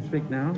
speak now?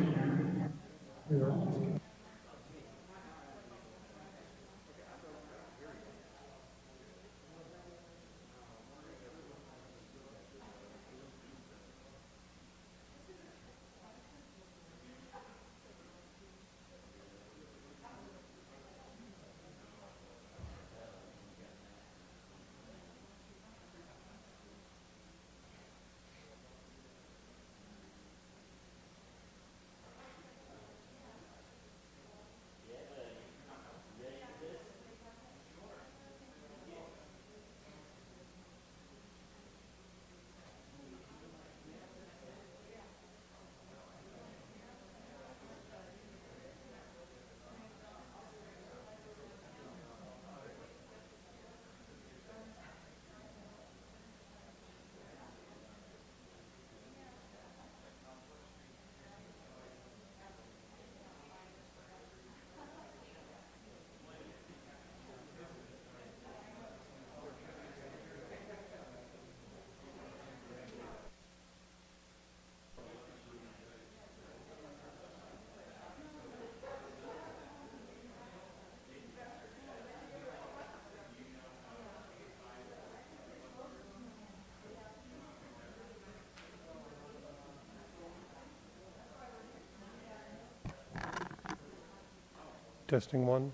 Testing one.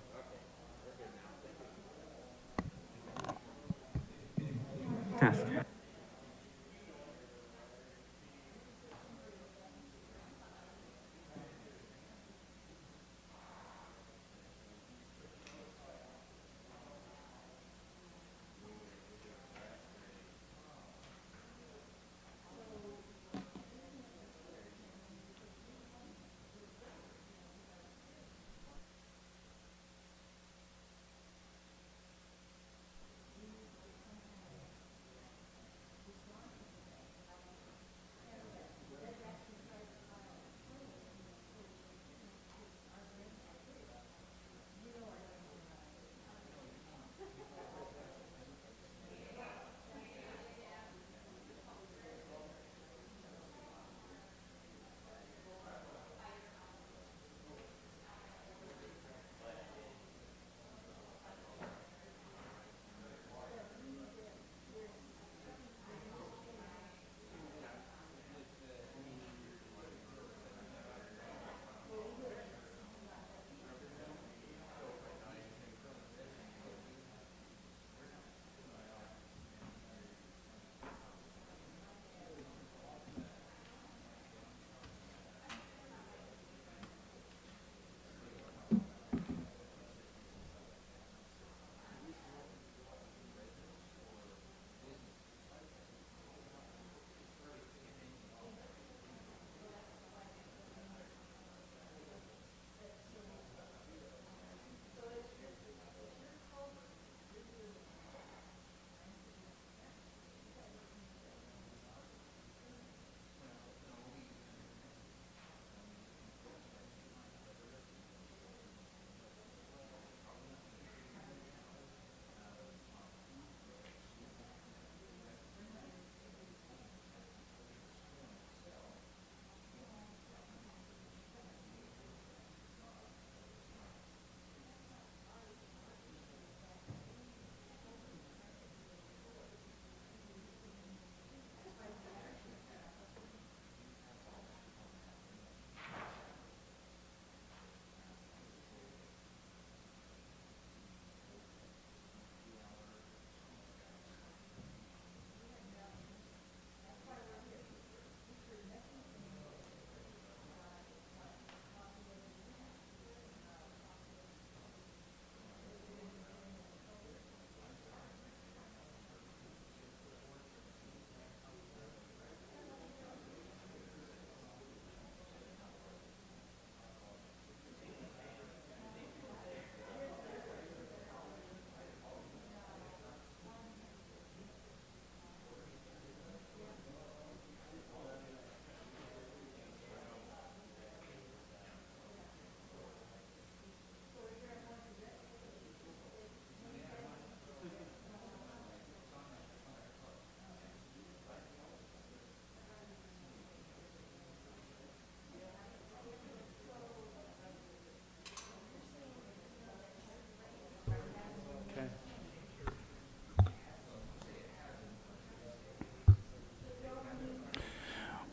Test.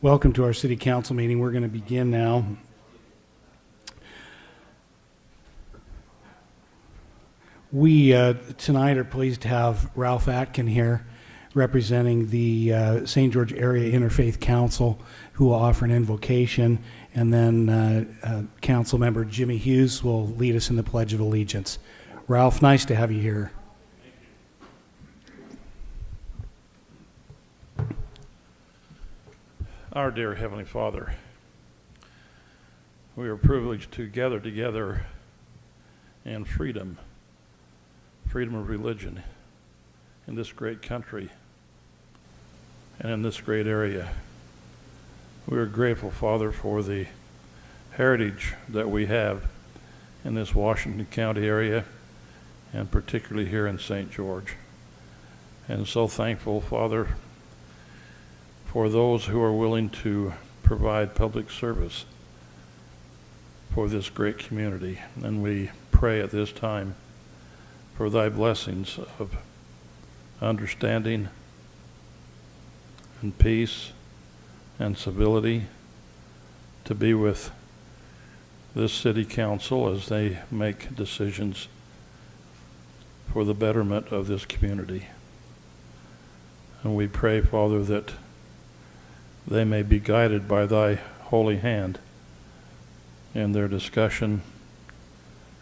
Welcome to our City Council meeting. We're going to begin now. We tonight are pleased to have Ralph Atkin here representing the St. George Area Interfaith Council, who will offer an invocation, and then Council Member Jimmy Hughes will lead us in the Pledge of Allegiance. Ralph, nice to have you here. Our dear Heavenly Father, we are privileged to gather together in freedom of religion in this great country and in this great area. We are grateful, Father, for the heritage that we have in this Washington County area, and particularly here in St. George. And so thankful, Father, for those who are willing to provide public service for this great community. And we pray at this time for thy blessings of understanding and peace and civility to be with this city council as they make decisions for the betterment of this community. And we pray, Father, that they may be guided by thy holy hand in their discussion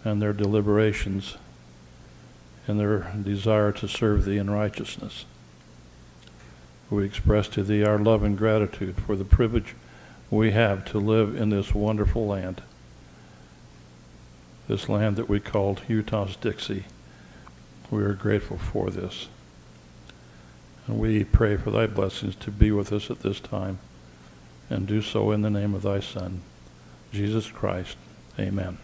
and their deliberations and their desire to serve thee in righteousness. We express to thee our love and gratitude for the privilege we have to live in this wonderful land, this land that we called Utah's Dixie. We are grateful for this. And we pray for thy blessings to be with us at this time, and do so in the name of thy Son, Jesus Christ. Amen.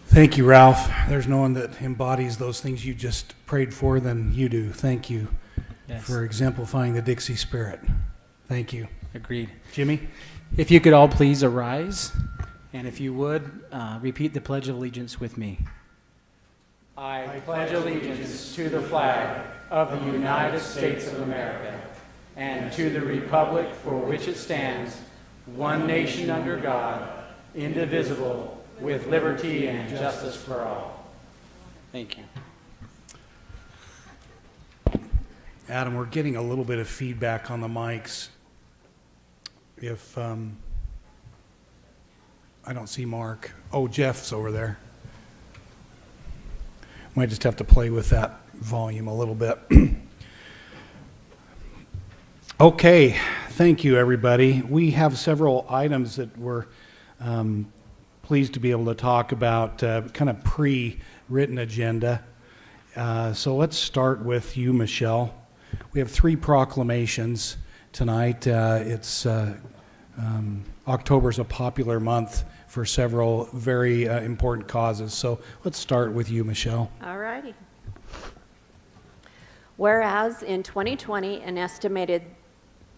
Thank you, Ralph. There's no one that embodies those things you just prayed for than you do. Thank you for exemplifying the Dixie spirit. Thank you. Agreed. Jimmy? If you could all please arise, and if you would, repeat the Pledge of Allegiance with me. I pledge allegiance to the flag of the United States of America and to the republic for which it stands, one nation under God, indivisible, with liberty and justice for all. Thank you. Adam, we're getting a little bit of feedback on the mics. If I don't see Mark. Oh, Jeff's over there. Might just have to play with that volume a little bit. Okay, thank you, everybody. We have several items that we're pleased to be able to talk about, kind of pre-written agenda. So let's start with you, Michelle. We have 3 proclamations tonight. October's a popular month for several very important causes. So let's start with you, Michelle. All righty. Whereas in 2020, an estimated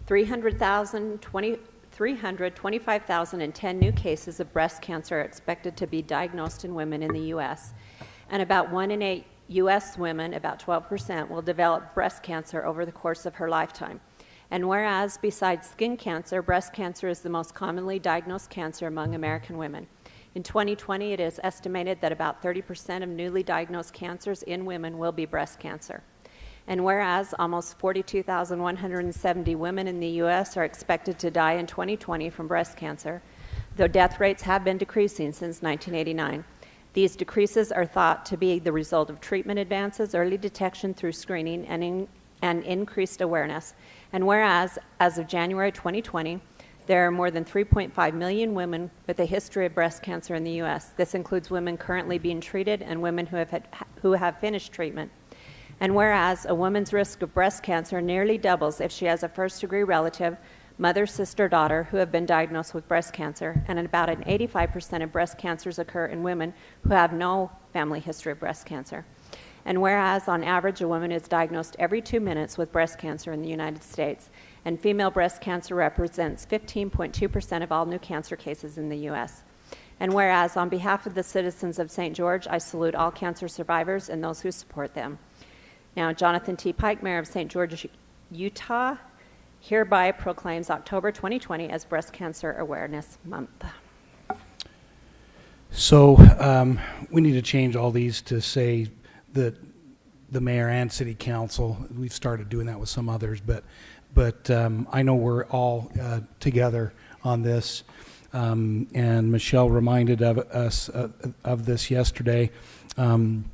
325,010 new cases of breast cancer are expected to be diagnosed in women in the U.S., and about 1 in 8 U.S. women, about 12%, will develop breast cancer over the course of her lifetime. And whereas, besides skin cancer, breast cancer is the most commonly diagnosed cancer among American women. In 2020, it is estimated that about 30% of newly diagnosed cancers in women will be breast cancer. And whereas almost 42,170 women in the U.S. are expected to die in 2020 from breast cancer, though death rates have been decreasing since 1989. These decreases are thought to be the result of treatment advances, early detection through screening, and increased awareness. And whereas, as of January 2020, there are more than 3.5 million women with a history of breast cancer in the U.S. This includes women currently being treated and women who have finished treatment. And whereas a woman's risk of breast cancer nearly doubles if she has a first-degree relative, mother, sister, daughter who have been diagnosed with breast cancer, and about an 85% of breast cancers occur in women who have no family history of breast cancer. And whereas, on average, a woman is diagnosed every 2 minutes with breast cancer in the United States, and female breast cancer represents 15.2% of all new cancer cases in the U.S. And whereas, on behalf of the citizens of St. George, I salute all cancer survivors and those who support them. Now, Jonathan T. Pike, Mayor of St. George, Utah, hereby proclaims October 2020 as Breast Cancer Awareness Month. So we need to change all these to say that the mayor and city council. We've started doing that with some others, but I know we're all together on this. And Michelle reminded us of this yesterday. I'm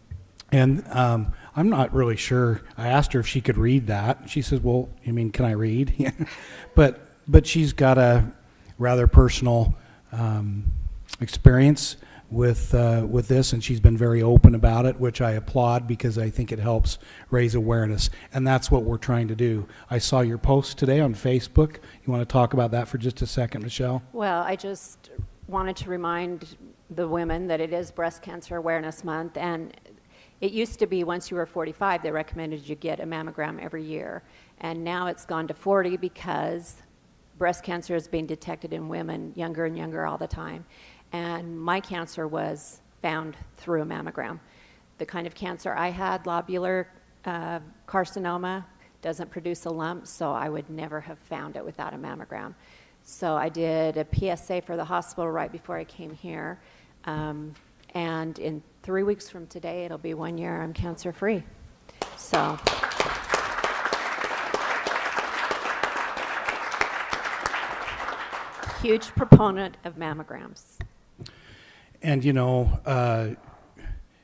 not really sure. I asked her if she could read that. She says, well, I mean, can I read? But she's got a rather personal experience with this, and she's been very open about it, which I applaud because I think it helps raise awareness, and that's what we're trying to do. I saw your post today on Facebook. You want to talk about that for just a second, Michelle? Well, I just wanted to remind the women that it is Breast Cancer Awareness Month, and it used to be once you were 45, they recommended you get a mammogram every year, and now it's gone to 40 because breast cancer is being detected in women younger and younger all the time. And my cancer was found through a mammogram. The kind of cancer I had, lobular carcinoma, doesn't produce a lump, so I would never have found it without a mammogram. So I did a PSA for the hospital right before I came here, and in 3 weeks from today, it'll be 1 year I'm cancer-free. So. Huge proponent of mammograms. And you know,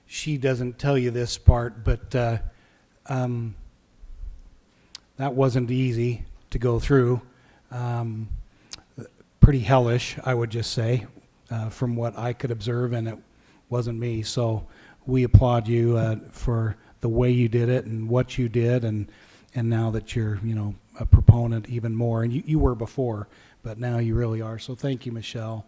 she doesn't tell you this part, but that wasn't easy to go through. Pretty hellish, I would just say, from what I could observe, and it wasn't me. So we applaud you for the way you did it and what you did, and now that you're, you know, a proponent even more, and you were before, but now you really are. So thank you, Michelle.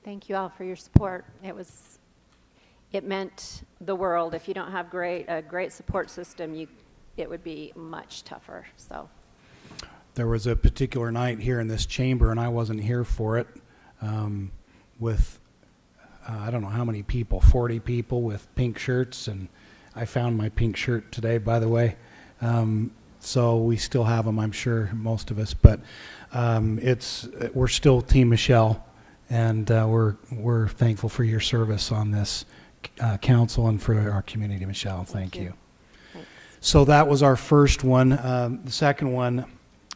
Thank you all for your support. It meant the world. If you don't have a great support system, it would be much tougher. So there was a particular night here in this chamber, and I wasn't here for it, with I don't know how many people, 40 people with pink shirts, and I found my pink shirt today, by the way. So we still have them, I'm sure, most of us, but we're still Team Michelle. And we're thankful for your service on this council and for our community, Michelle. Thank you. Thanks. So that was our first one. The second one,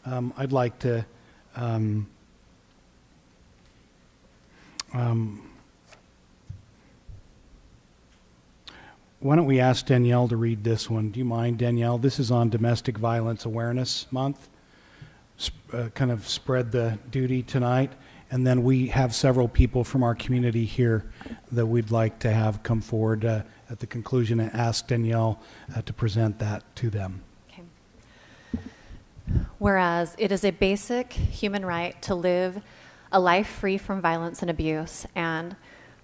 I'd like to why don't we ask Danielle to read this one? Do you mind, Danielle? This is on Domestic Violence Awareness Month. Kind of spread the duty tonight. And then we have several people from our community here that we'd like to have come forward at the conclusion and ask Danielle to present that to them. Okay. Whereas it is a basic human right to live a life free from violence and abuse, and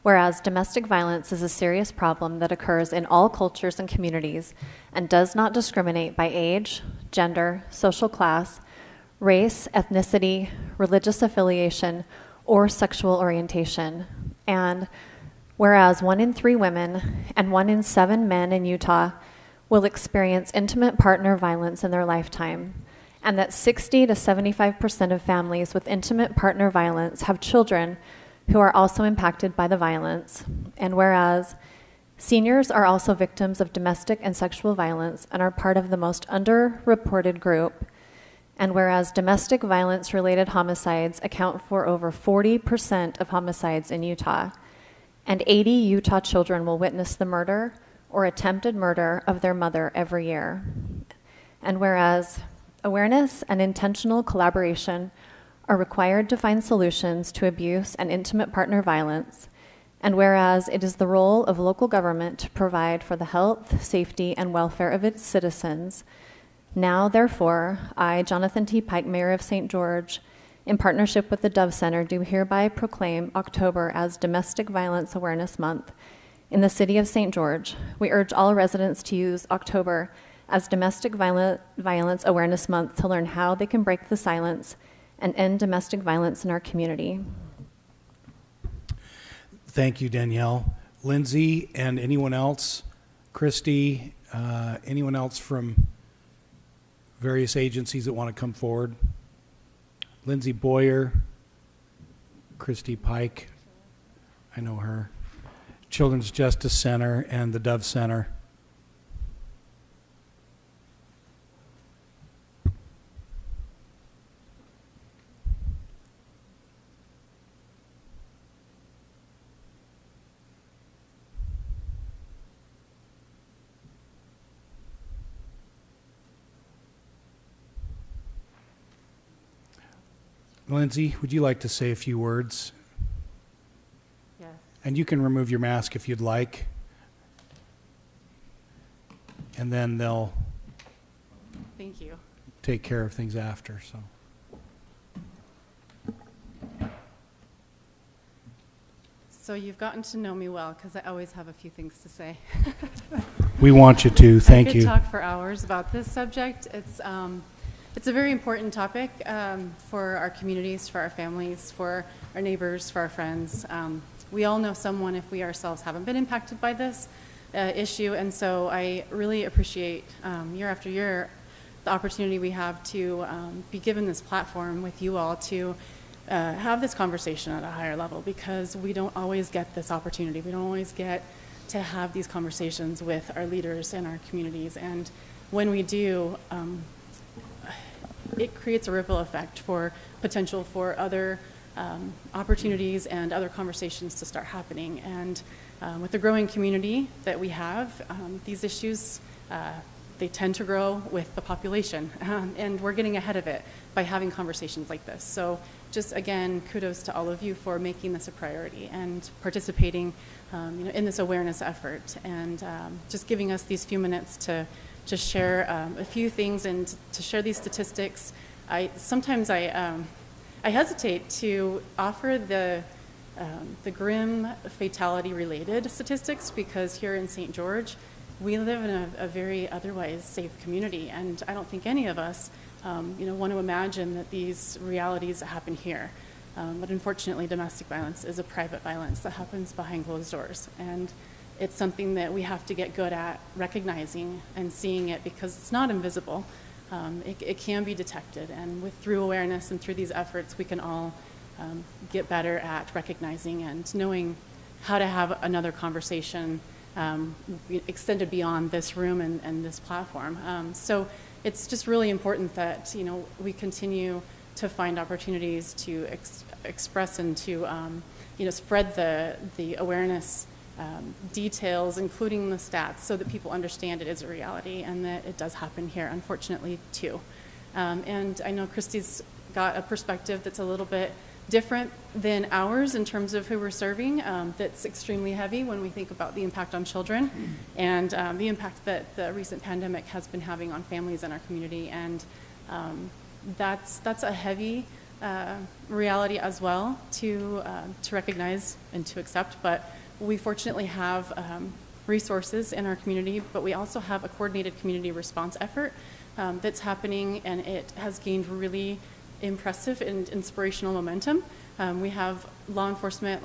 whereas domestic violence is a serious problem that occurs in all cultures and communities and does not discriminate by age, gender, social class, race, ethnicity, religious affiliation, or sexual orientation. And whereas 1 in 3 women and 1 in 7 men in Utah will experience intimate partner violence in their lifetime, and that 60 to 75% of families with intimate partner violence have children who are also impacted by the violence. And whereas seniors are also victims of domestic and sexual violence and are part of the most underreported group. And whereas domestic violence-related homicides account for over 40% of homicides in Utah, and 80 Utah children will witness the murder or attempted murder of their mother every year. And whereas awareness and intentional collaboration are required to find solutions to abuse and intimate partner violence, and whereas it is the role of local government to provide for the health, safety, and welfare of its citizens, now, therefore, I, Jonathan T. Pike, Mayor of St. George, in partnership with the Dove Center, do hereby proclaim October as Domestic Violence Awareness Month in the city of St. George. We urge all residents to use October as Domestic Violence Awareness Month to learn how they can break the silence and end domestic violence in our community. Thank you, Danielle. Lindsay and anyone else, Christy, anyone else from various agencies that want to come forward? Lindsay Boyer, Christy Pike, I know her, Children's Justice Center, and the Dove Center. Lindsay, would you like to say a few words? Yes. And you can remove your mask if you'd like. And then they'll Thank you. take care of things after, so. So you've gotten to know me well because I always have a few things to say. We want you to, thank I could you. talk for hours about this subject. It's a very important topic for our communities, for our families, for our neighbors, for our friends. We all know someone if we ourselves haven't been impacted by this issue, and so I really appreciate year after year the opportunity we have to be given this platform with you all to have this conversation at a higher level, because we don't always get this opportunity. We don't always get to have these conversations with our leaders in our communities, and when we do, it creates a ripple effect for potential for other opportunities and other conversations to start happening. And with the growing community that we have, these issues, they tend to grow with the population, and we're getting ahead of it by having conversations like this. So just again, kudos to all of you for making this a priority and participating in this awareness effort, and just giving us these few minutes to just share a few things and to share these statistics. Sometimes I hesitate to offer the grim fatality-related statistics, because here in St. George, we live in a very otherwise safe community, and I don't think any of us want to imagine that these realities happen here. But unfortunately, domestic violence is a private violence that happens behind closed doors, and it's something that we have to get good at recognizing and seeing it, because it's not invisible. It can be detected, and through awareness and through these efforts, we can all get better at recognizing and knowing how to have another conversation extended beyond this room and this platform. So it's just really important that we continue to find opportunities to express and to spread the awareness details, including the stats, so that people understand it is a reality and that it does happen here, unfortunately, too. And I know Christy's got a perspective that's a little bit different than ours in terms of who we're serving, that's extremely heavy when we think about the impact on children and the impact that the recent pandemic has been having on families in our community. And that's a heavy reality as well to recognize and to accept. But we fortunately have resources in our community, but we also have a coordinated community response effort that's happening, and it has gained really impressive and inspirational momentum. We have law enforcement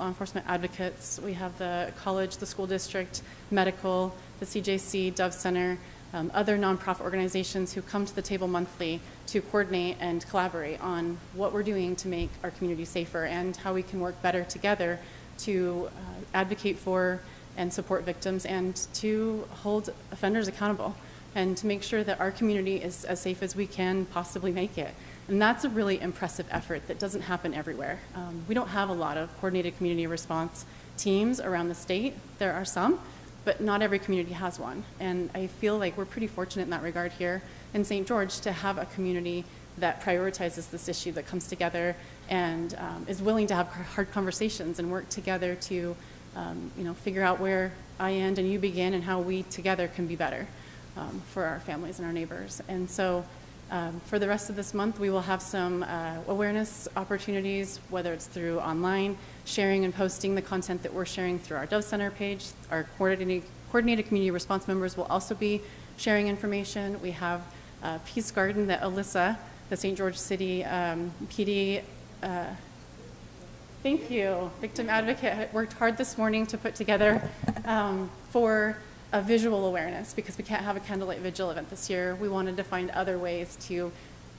advocates, we have the college, the school district, medical, the CJC, Dove Center, other nonprofit organizations who come to the table monthly to coordinate and collaborate on what we're doing to make our community safer and how we can work better together to advocate for and support victims and to hold offenders accountable and to make sure that our community is as safe as we can possibly make it. And that's a really impressive effort that doesn't happen everywhere. We don't have a lot of coordinated community response teams around the state. There are some, but not every community has one. And I feel like we're pretty fortunate in that regard here in St. George to have a community that prioritizes this issue, that comes together and is willing to have hard conversations and work together to figure out where I end and you begin and how we together can be better for our families and our neighbors. And so for the rest of this month, we will have some awareness opportunities, whether it's through online, sharing and posting the content that we're sharing through our Dove Center page. Our coordinated community response members will also be sharing information. We have Peace Garden that Alyssa, the St. George City PD, thank you, victim advocate, worked hard this morning to put together for a visual awareness, because we can't have a candlelight vigil event this year. We wanted to find other ways to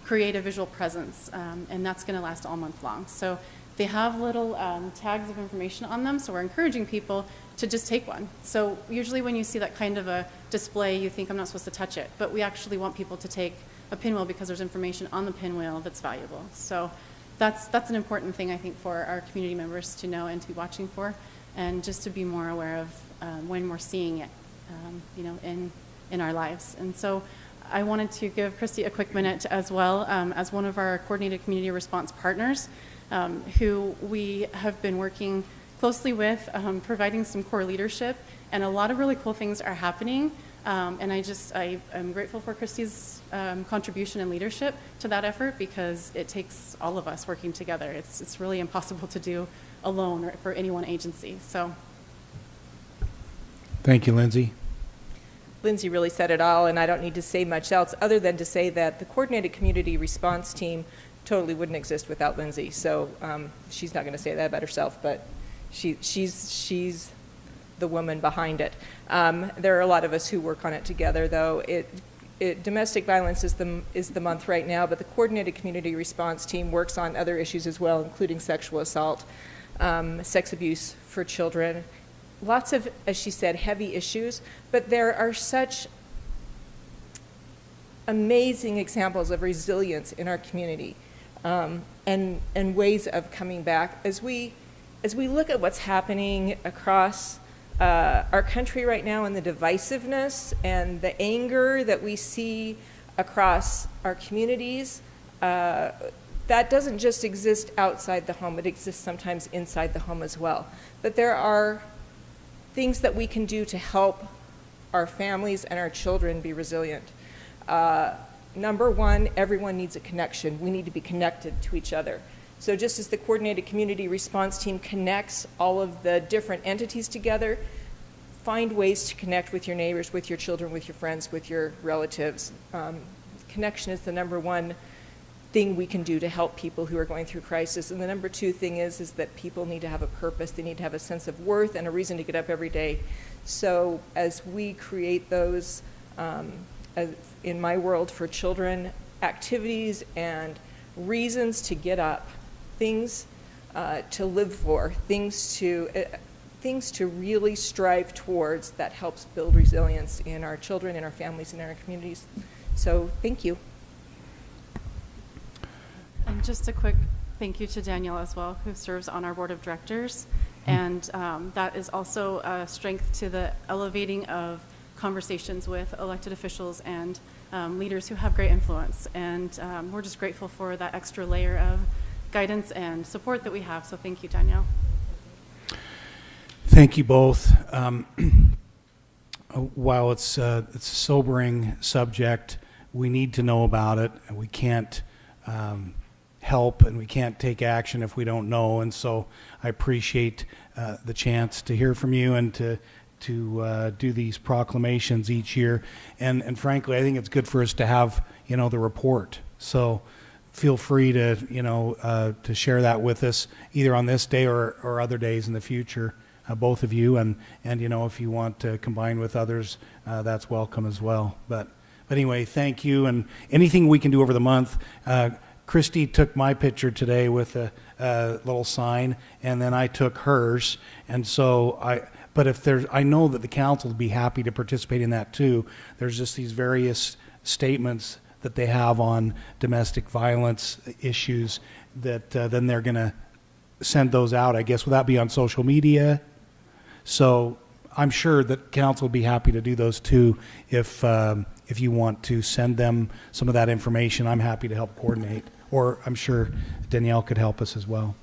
create a visual presence, and that's going to last all month long. So they have little tags of information on them, so we're encouraging people to just take one. So usually when you see that kind of a display, you think, I'm not supposed to touch it, but we actually want people to take a pinwheel because there's information on the pinwheel that's valuable. So that's an important thing, I think, for our community members to know and to be watching for, and just to be more aware of when we're seeing it, in our lives. And so I wanted to give Christy a quick minute as well, as one of our coordinated community response partners, who we have been working closely with, providing some core leadership, and a lot of really cool things are happening. And I am grateful for Christy's contribution and leadership to that effort, because it takes all of us working together. It's really impossible to do alone or for any one agency. So, Thank you, Lindsay. Lindsay really said it all, and I don't need to say much else other than to say that the Coordinated Community Response Team totally wouldn't exist without Lindsay. So she's not going to say that about herself, but she's the woman behind it. There are a lot of us who work on it together, though. Domestic violence is the month right now, but the Coordinated Community Response Team works on other issues as well, including sexual assault, sex abuse for children. Lots of, as she said, heavy issues, but there are such amazing examples of resilience in our community, and ways of coming back. As we look at what's happening across our country right now, and the divisiveness and the anger that we see across our communities, that doesn't just exist outside the home, it exists sometimes inside the home as well. But there are things that we can do to help our families and our children be resilient. Number one, everyone needs a connection. We need to be connected to each other. So just as the Coordinated Community Response Team connects all of the different entities together, find ways to connect with your neighbors, with your children, with your friends, with your relatives. Connection is the number one thing we can do to help people who are going through crisis. And the number two thing is that people need to have a purpose. They need to have a sense of worth and a reason to get up every day. So as we create those, in my world for children, activities and reasons to get up, things to live for, things to really strive towards, that helps build resilience in our children, in our families, and in our communities. So thank you. and just a quick thank you to Danielle as well, who serves on our board of directors. And that is also a strength to the elevating of conversations with elected officials and leaders who have great influence. And we're just grateful for that extra layer of guidance and support that we have. So thank you, Danielle. Thank you both. While it's a sobering subject, we need to know about it, and we can't help and we can't take action if we don't know. And so I appreciate the chance to hear from you and to do these proclamations each year. And frankly, I think it's good for us to have, the report. So feel free to, to share that with us either on this day or other days in the future, both of you. And if you want to combine with others, that's welcome as well. But anyway, thank you. And anything we can do over the month. Christy took my picture today with a little sign, and then I took hers. And so I know that the council would be happy to participate in that too. There's just these various statements that they have on domestic violence issues that then they're going to send those out, I guess. Will that be on social media? So I'm sure that council will be happy to do those too. If you want to send them some of that information, I'm happy to help coordinate. Or I'm sure Danielle could help us as well.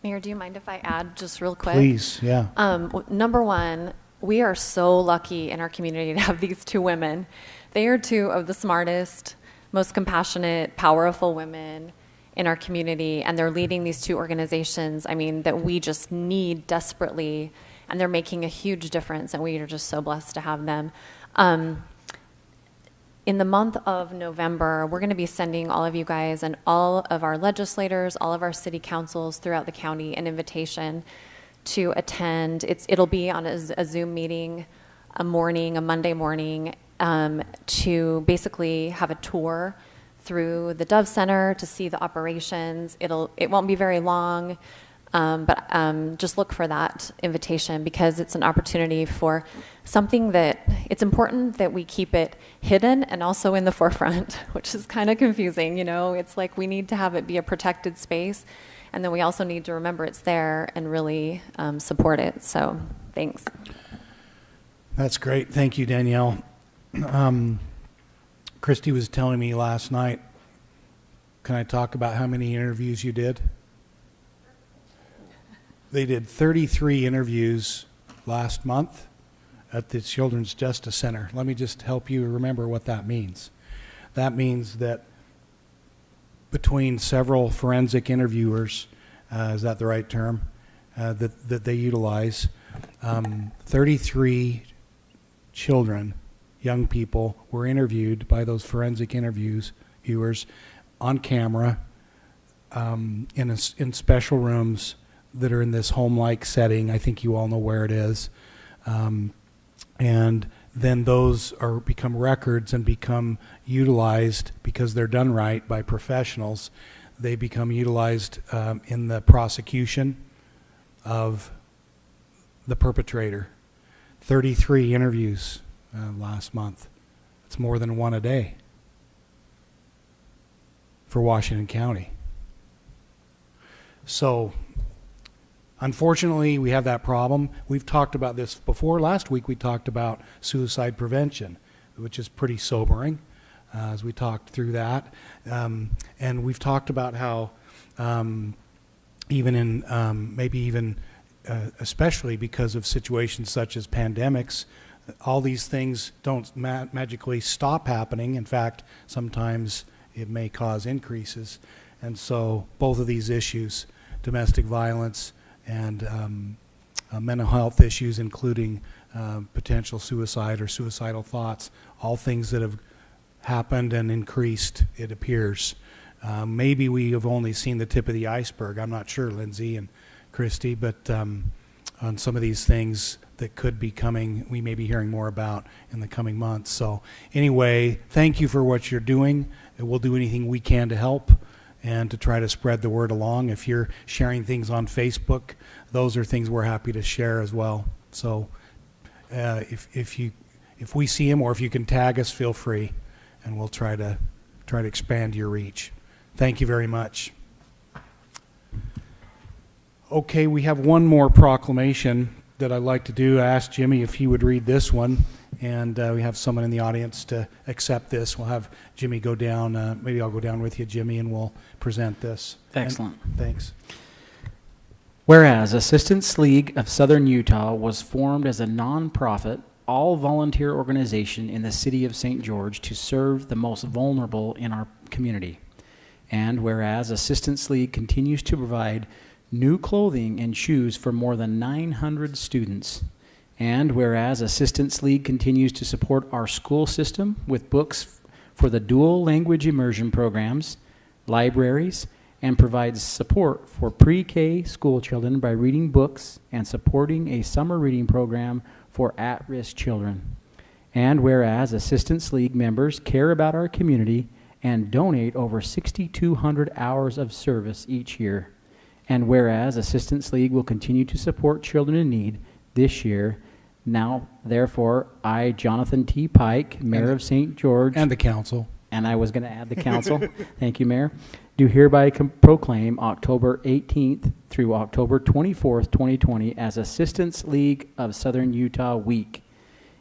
Mayor, do you mind if I add just real quick? Please, yeah. Number one, we are so lucky in our community to have these two women. They are two of the smartest, most compassionate, powerful women in our community, and they're leading these two organizations, that we just need desperately, and they're making a huge difference, and we are just so blessed to have them. In the month of November, we're going to be sending all of you guys and all of our legislators, all of our city councils throughout the county an invitation to attend. It'll be on a Zoom meeting, a Monday morning, to basically have a tour through the Dove Center to see the operations. It won't be very long, but just look for that invitation, because it's an opportunity for something that it's important that we keep it hidden and also in the forefront, which is kind of confusing. It's like we need to have it be a protected space, and then we also need to remember it's there and really support it. So thanks. That's great. Thank you, Danielle. Christy was telling me last night, can I talk about how many interviews you did? They did 33 interviews last month at the Children's Justice Center. Let me just help you remember what that means. That means that between several forensic interviewers, is that the right term, that they utilize, 33 children, young people, were interviewed by those forensic viewers on camera in special rooms that are in this home-like setting. I think you all know where it is. And then those become records and become utilized, because they're done right by professionals. They become utilized in the prosecution of the perpetrator. 33 interviews last month. It's more than one a day for Washington County. So, unfortunately, we have that problem. We've talked about this before. Last week we talked about suicide prevention, which is pretty sobering as we talked through that. And we've talked about how especially because of situations such as pandemics, all these things don't magically stop happening. In fact, sometimes it may cause increases. And so both of these issues, domestic violence and mental health issues, including potential suicide or suicidal thoughts, all things that have happened and increased, it appears. Maybe we have only seen the tip of the iceberg. I'm not sure, Lindsay and Christy, but on some of these things that could be coming, we may be hearing more about in the coming months. So anyway, thank you for what you're doing. We'll do anything we can to help and to try to spread the word along. If you're sharing things on Facebook, those are things we're happy to share as well. So if we see them, or if you can tag us, feel free, and we'll try to expand your reach. Thank you very much. Okay, we have one more proclamation that I'd like to do. I asked Jimmy if he would read this one, and we have someone in the audience to accept this. We'll have Jimmy go down. Maybe I'll go down with you, Jimmy, and we'll present this. Excellent. Thanks. Whereas Assistance League of Southern Utah was formed as a nonprofit, all-volunteer organization in the city of St. George to serve the most vulnerable in our community. And whereas Assistance League continues to provide new clothing and shoes for more than 900 students. And whereas Assistance League continues to support our school system with books for the dual language immersion programs, libraries, and provides support for pre-K school children by reading books and supporting a summer reading program for at-risk children. And whereas Assistance League members care about our community and donate over 6,200 hours of service each year. And whereas Assistance League will continue to support children in need this year, now, therefore, I, Jonathan T. Pike, Mayor of St. George. And the council. And I was going to add the council. Thank you, Mayor. Do hereby proclaim October 18th through October 24th, 2020 as Assistance League of Southern Utah Week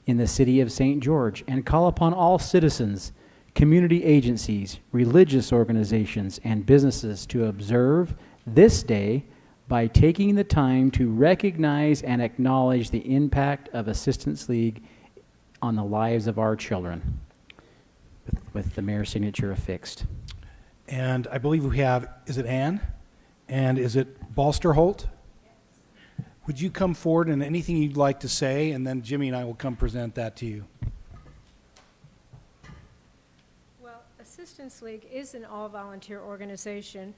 in the city of St. George, and call upon all citizens, community agencies, religious organizations, and businesses to observe this day by taking the time to recognize and acknowledge the impact of Assistance League on the lives of our children, with the mayor's signature affixed. And I believe we have, is it Ann? And is it Balsterholt? Would you come forward and anything you'd like to say, and then Jimmy and I will come present that to you. Well, Assistance League is an all-volunteer organization,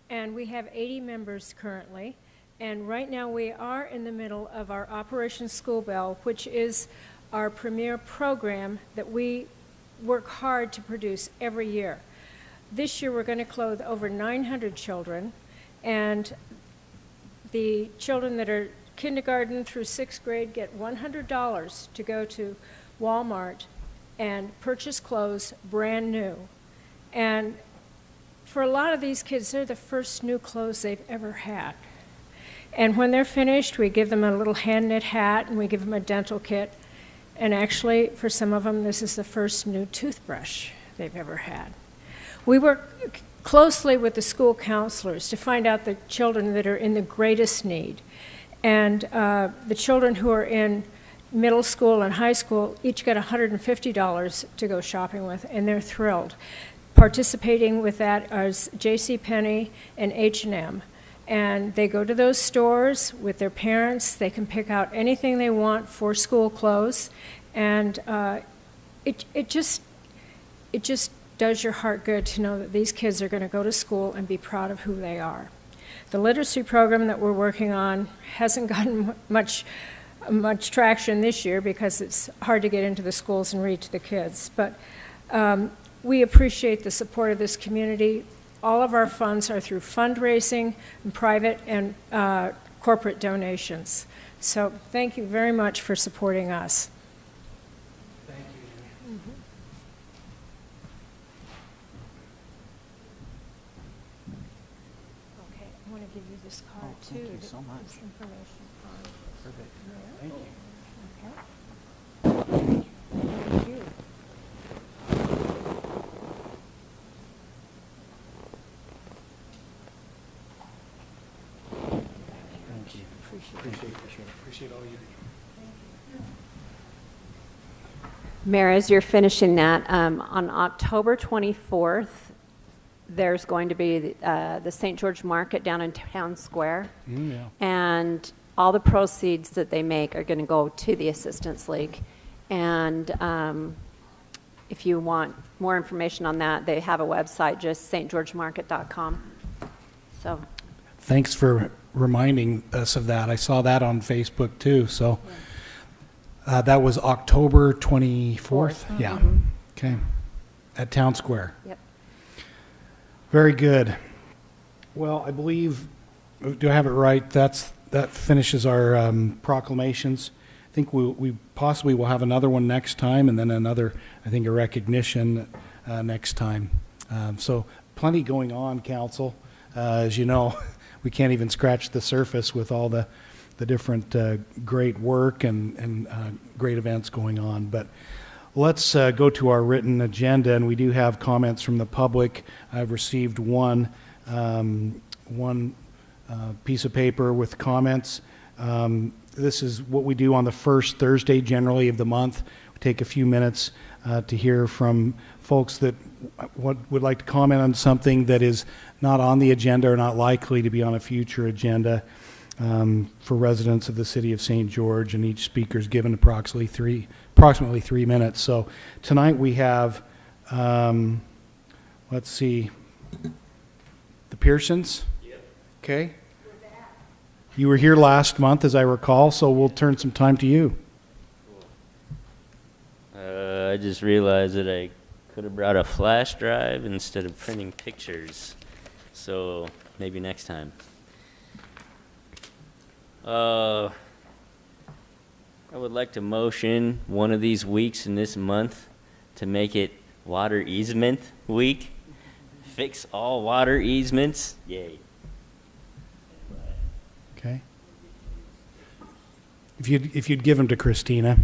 and we have 80 members currently. And right now we are in the middle of our Operation School Bell, which is our premier program that we work hard to produce every year. This year, we're going to clothe over 900 children, and the children that are kindergarten through 6th grade get $100 to go to Walmart and purchase clothes brand new. And for a lot of these kids, they're the first new clothes they've ever had. And when they're finished, we give them a little hand-knit hat, and we give them a dental kit. And actually, for some of them, this is the first new toothbrush they've ever had. We work closely with the school counselors to find out the children that are in the greatest need. And the children who are in middle school and high school each get $150 to go shopping with, and they're thrilled. Participating with that is JCPenney and H&M. And they go to those stores with their parents. They can pick out anything they want for school clothes. And it just does your heart good to know that these kids are going to go to school and be proud of who they are. The literacy program that we're working on hasn't gotten much traction this year because it's hard to get into the schools and read to the kids. But we appreciate the support of this community. All of our funds are through fundraising and private and corporate donations. So thank you very much for supporting us. Thank you. Okay, I want to give you this card too. Thank you so much. This information on Perfect. there. Thank you. Okay. Thank you. Thank you. Appreciate all you do. Mayor, as you're finishing that, on October 24th, there's going to be the St. George Market down in Town Square. Yeah. And all the proceeds that they make are going to go to the Assistance League. And if you want more information on that, they have a website, just stgeorgemarket.com. So, Thanks for reminding us of that. I saw that on Facebook too. So that was October 24th. Yeah. Okay. At Town Square. yep. Very good. Well, I believe, do I have it right? That finishes our proclamations. I think we possibly will have another one next time, and then another, I think, a recognition next time. So plenty going on, Council. As you know, we can't even scratch the surface with all the different great work and great events going on. But let's go to our written agenda, and we do have comments from the public. I've received one piece of paper with comments. This is what we do on the first Thursday generally of the month. We take a few minutes to hear from folks that would like to comment on something that is not on the agenda or not likely to be on a future agenda for residents of the city of St. George, and each speaker is given approximately 3 minutes. So tonight we have, let's see, the Pearsons. Yep. Okay. You were here last month, as I recall, so we'll turn some time to you. I just realized that I could have brought a flash drive instead of printing pictures. So maybe next time. I would like to motion one of these weeks in this month to make it Water Easement Week. Fix all water easements. Yay. Okay. If you'd give them to Christina,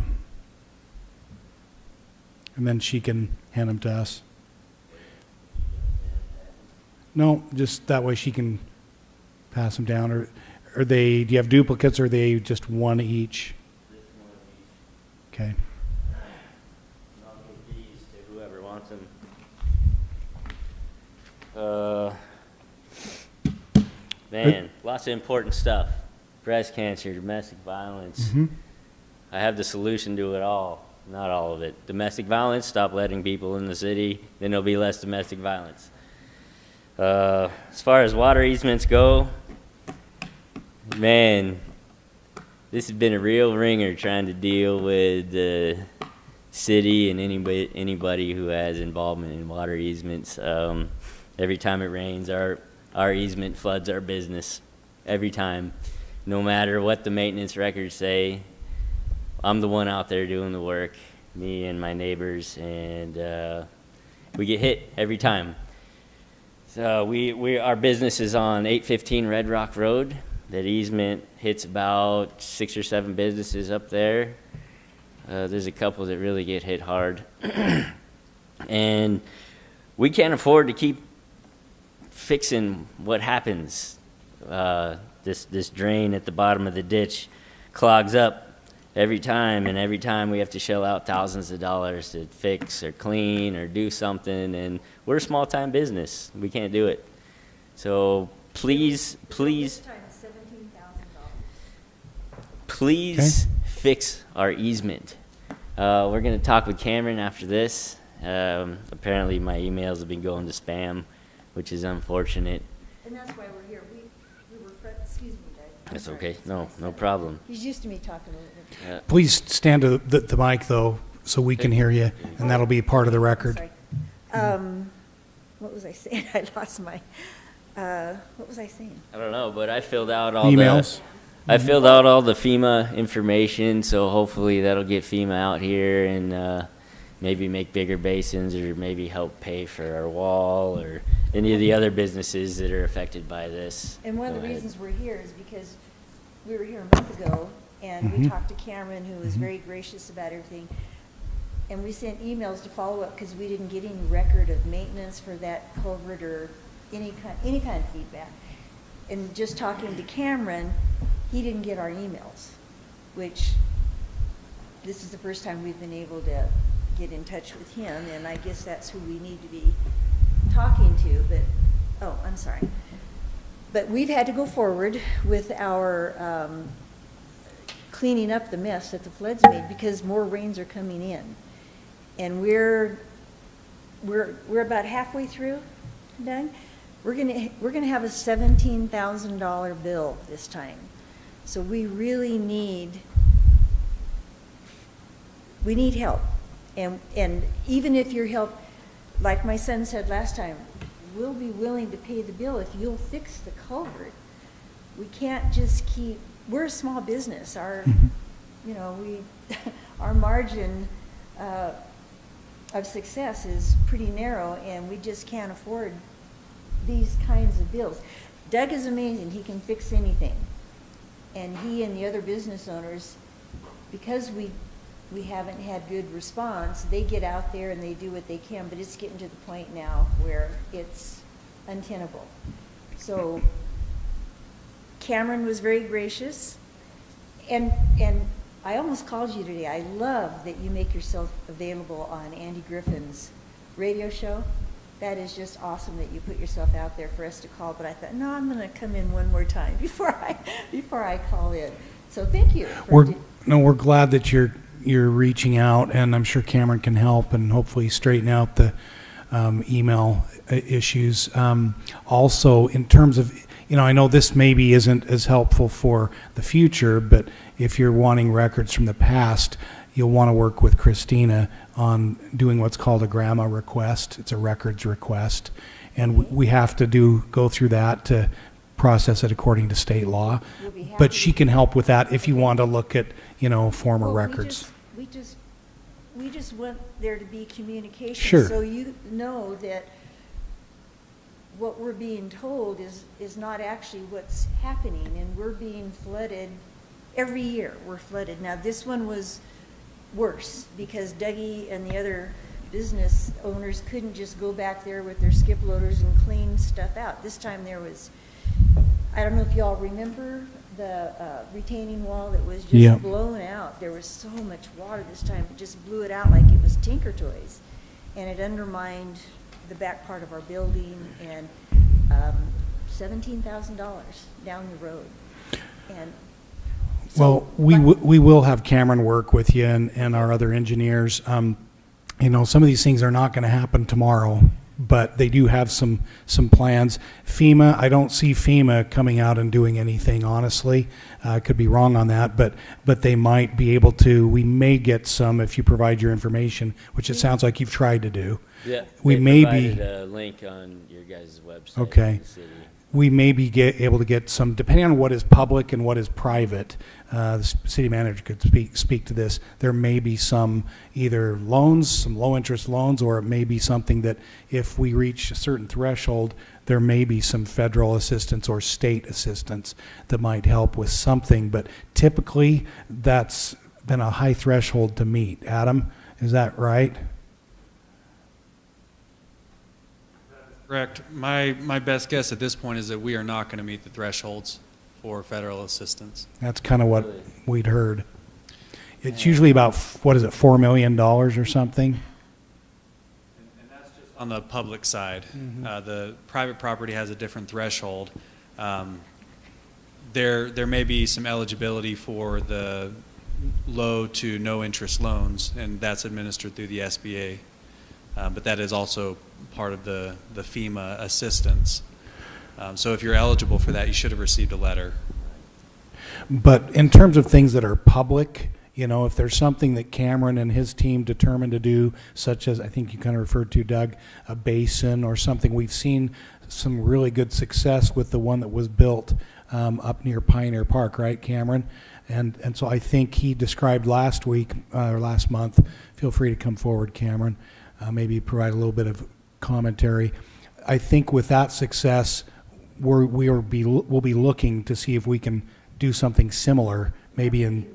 and then she can hand them to us. No, just that way she can pass them down. Or are they? Do you have duplicates, or are they just one each? Okay. I'll give these to whoever wants them. Man, lots of important stuff. Breast cancer, domestic violence. Mm-hmm. I have the solution to it all. Not all of it. Domestic violence, stop letting people in the city, then there'll be less domestic violence. As far as water easements go, man, this has been a real ringer trying to deal with city and anybody who has involvement in water easements. Every time it rains, our easement floods our business. Every time. No matter what the maintenance records say, I'm the one out there doing the work, me and my neighbors, and we get hit every time. So our business is on 815 Red Rock Road. That easement hits about 6 or 7 businesses up there. There's a couple that really get hit hard. And we can't afford to keep fixing what happens. This drain at the bottom of the ditch clogs up every time, and every time we have to shell out thousands of dollars to fix or clean or do something, and we're a small-time business. We can't do it. So please fix our easement. We're going to talk with Cameron after this. Apparently my emails have been going to spam, which is unfortunate. And that's why we're here. We were, excuse me, Doug. That's okay. No problem. He's used to me talking a little bit. Please stand to the mic, though, so we can hear you, and that'll be part of the record. Sorry. What was I saying? I lost my, what was I saying? I don't know, but I filled out all Emails? I filled out all the FEMA information, so hopefully that'll get FEMA out here and maybe make bigger basins, or maybe help pay for our wall or any of the other businesses that are affected by this. And one of Go the ahead. reasons we're here is because we were here a month ago, and we talked to Cameron, who was very gracious about everything. And we sent emails to follow up because we didn't get any record of maintenance for that culvert or any kind of feedback. And just talking to Cameron, he didn't get our emails, which this is the first time we've been able to get in touch with him, and I guess that's who we need to be talking to. But, oh, I'm sorry. But we've had to go forward with our cleaning up the mess that the floods made because more rains are coming in. And we're about halfway through, Doug. We're gonna have a $17,000 bill this time. So we really need help. And even if your help, like my son said last time, we'll be willing to pay the bill if you'll fix the culvert. We can't just we're a small business. Our our margin of success is pretty narrow, and we just can't afford these kinds of bills. Doug is amazing. He can fix anything. And he and the other business owners, because we haven't had good response, they get out there and they do what they can, but it's getting to the point now where it's untenable. So Cameron was very gracious, and I almost called you today. I love that you make yourself available on Andy Griffin's radio show. That is just awesome that you put yourself out there for us to call. But I thought, no, I'm going to come in one more time before I call in. So thank you. We're glad that you're reaching out, and I'm sure Cameron can help and hopefully straighten out the email issues. Also, in terms of, I know this maybe isn't as helpful for the future, but if you're wanting records from the past, you'll want to work with Christina on doing what's called a grandma request. It's a records request, and we have to go through that to process it according to state law. But she can help with that if you want to look at, former records. We just want there to be communication. Sure. So you know that what we're being told is not actually what's happening, and we're being flooded every year. We're flooded. Now this one was worse because Dougie and the other business owners couldn't just go back there with their skip loaders and clean stuff out. This time there was, I don't know if y'all remember the retaining wall that was just blown out. There was so much water this time, it just blew it out like it was Tinker Toys. And it undermined the back part of our building, and $17,000 down the road. And well, we will have Cameron work with you and our other engineers. Some of these things are not going to happen tomorrow. but they do have some plans. FEMA, I don't see FEMA coming out and doing anything, honestly. I could be wrong on that, but they might be able to. We may get some if you provide your information, which it sounds like you've tried to do. Yeah, We they may provided be- a link on your guys' website. Okay. for the city. We may be able to get some, depending on what is public and what is private. The city manager could speak to this. There may be some either loans, some low-interest loans, or it may be something that if we reach a certain threshold, there may be some federal assistance or state assistance that might help with something. But typically, that's been a high threshold to meet. Adam, is that right? Correct. My best guess at this point is that we are not going to meet the thresholds for federal assistance. That's kind of what we'd heard. It's usually about, what is it, $4 million or something? And that's just on the public side. The private property has a different threshold. There may be some eligibility for the low to no interest loans, and that's administered through the SBA. But that is also part of the FEMA assistance. So if you're eligible for that, you should have received a letter. But in terms of things that are public, if there's something that Cameron and his team determined to do, such as I think you kind of referred to, Doug, a basin or something, we've seen some really good success with the one that was built up near Pioneer Park, right, Cameron? And so I think he described last week or last month. Feel free to come forward, Cameron. Maybe provide a little bit of commentary. I think with that success, we'll be looking to see if we can do something similar, maybe in,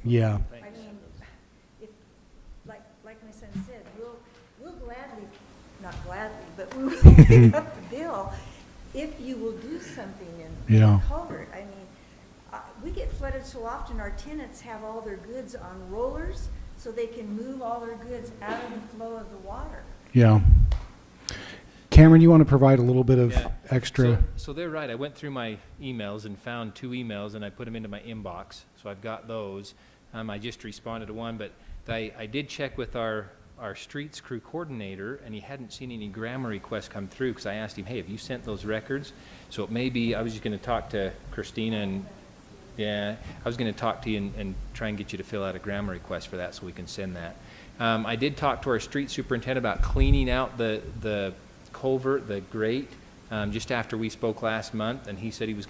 yeah. I mean, if, like my son said, we'll gladly, not gladly, but we will pick up the bill if you will do something in Yeah. the culvert. I mean, we get flooded so often, our tenants have all their goods on rollers so they can move all their goods out of the flow of the water. Yeah. Cameron, you want to provide a little bit of Yeah. extra? So they're right. I went through my emails and found 2 emails, and I put them into my inbox. So I've got those. I just responded to one, but I did check with our streets crew coordinator, and he hadn't seen any grammar requests come through, because I asked him, hey, have you sent those records? So it may be, I was just going to talk to Christina, and yeah, I was going to talk to you and try and get you to fill out a grammar request for that so we can send that. I did talk to our street superintendent about cleaning out the culvert, the grate, just after we spoke last month, and he said it was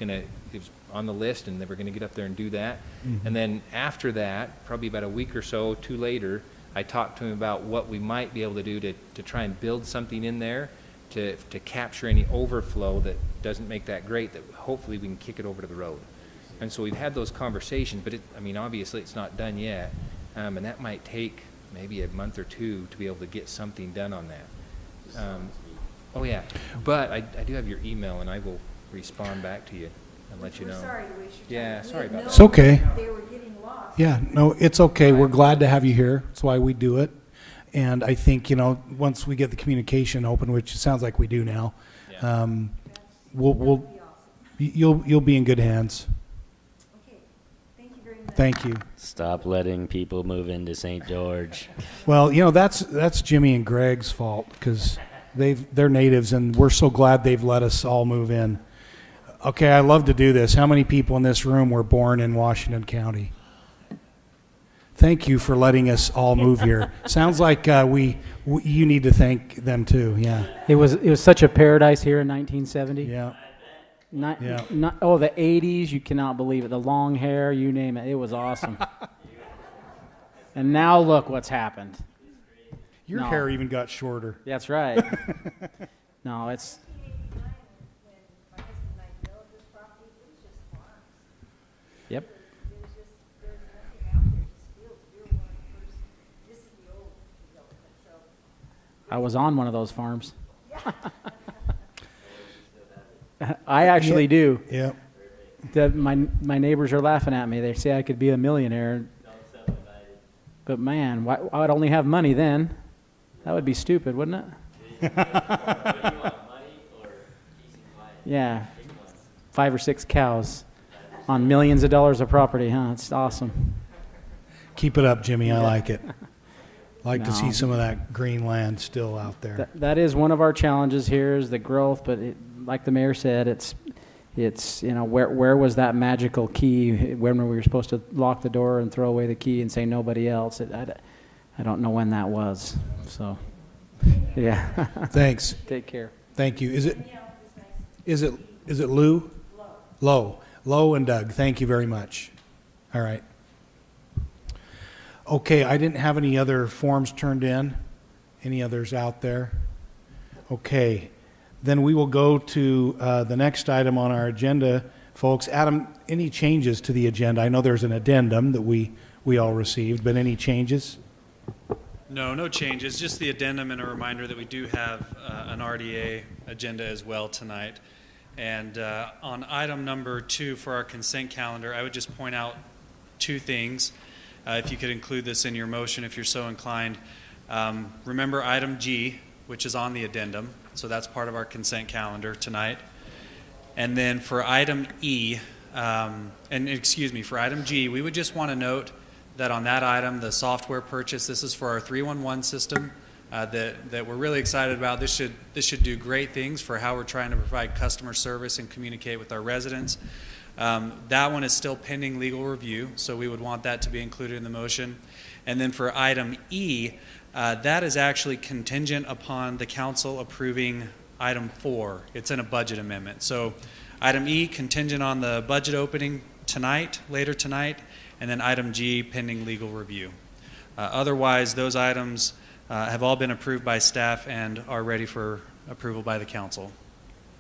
on the list, and they were going to get up there and do that. And then after that, probably about a week or so, 2 later, I talked to him about what we might be able to do to try and build something in there to capture any overflow that doesn't make that grate, that hopefully we can kick it over to the road. And so we've had those conversations, but obviously it's not done yet, and that might take maybe a month or 2 to be able to get something done on that. Oh yeah, but I do have your email, and I will respond back to you and let you know. We're sorry to waste your time. Yeah, sorry about that. It's okay. They were getting lost. Yeah, no, it's okay. We're glad to have you here. That's why we do it. And I think, once we get the communication open, which it sounds like we do now, Yeah. you'll be in good hands. Okay, thank you very much. Thank you. Stop letting people move into St. George. Well, that's Jimmy and Greg's fault, because they're natives, and we're so glad they've let us all move in. Okay, I love to do this. How many people in this room were born in Washington County? Thank you for letting us all move here. Sounds like you need to thank them too. Yeah. It was such a paradise here in 1970. Yeah. Yeah. The 80s, you cannot believe it. The long hair, you name it. It was awesome. And now look what's happened. Your No. hair even got shorter. That's right. No, it's... Yep. I was on one of those farms. I actually do. Yeah. My neighbors are laughing at me. They say I could be a millionaire. But man, why, I would only have money then. That would be stupid, wouldn't it? Yeah. 5 or 6 cows on millions of dollars of property, huh? It's awesome. Keep it up, Jimmy. I like it. Like to No. see some of that green land still out there. That is one of our challenges here is the growth, but like the mayor said, it's where was that magical key when we were supposed to lock the door and throw away the key and say nobody else? I don't know when that was. So, yeah. Thanks. Take care. Thank you. Is it Lou? Low and Doug. Thank you very much. All right. Okay, I didn't have any other forms turned in. Any others out there? Okay. Then we will go to the next item on our agenda, folks. Adam, any changes to the agenda? I know there's an addendum that we all received, but any changes? No changes. Just the addendum and a reminder that we do have an RDA agenda as well tonight. And on item number 2 for our consent calendar, I would just point out 2 things. If you could include this in your motion if you're so inclined. Remember item G, which is on the addendum. So that's part of our consent calendar tonight. And then for item E, for item G, we would just want to note that on that item, the software purchase, this is for our 311 system that we're really excited about. This should do great things for how we're trying to provide customer service and communicate with our residents. That one is still pending legal review, so we would want that to be included in the motion. And then for item E, that is actually contingent upon the council approving item 4. It's in a budget amendment. So item E, contingent on the budget opening later tonight, and then item G, pending legal review. Otherwise, those items have all been approved by staff and are ready for approval by the council.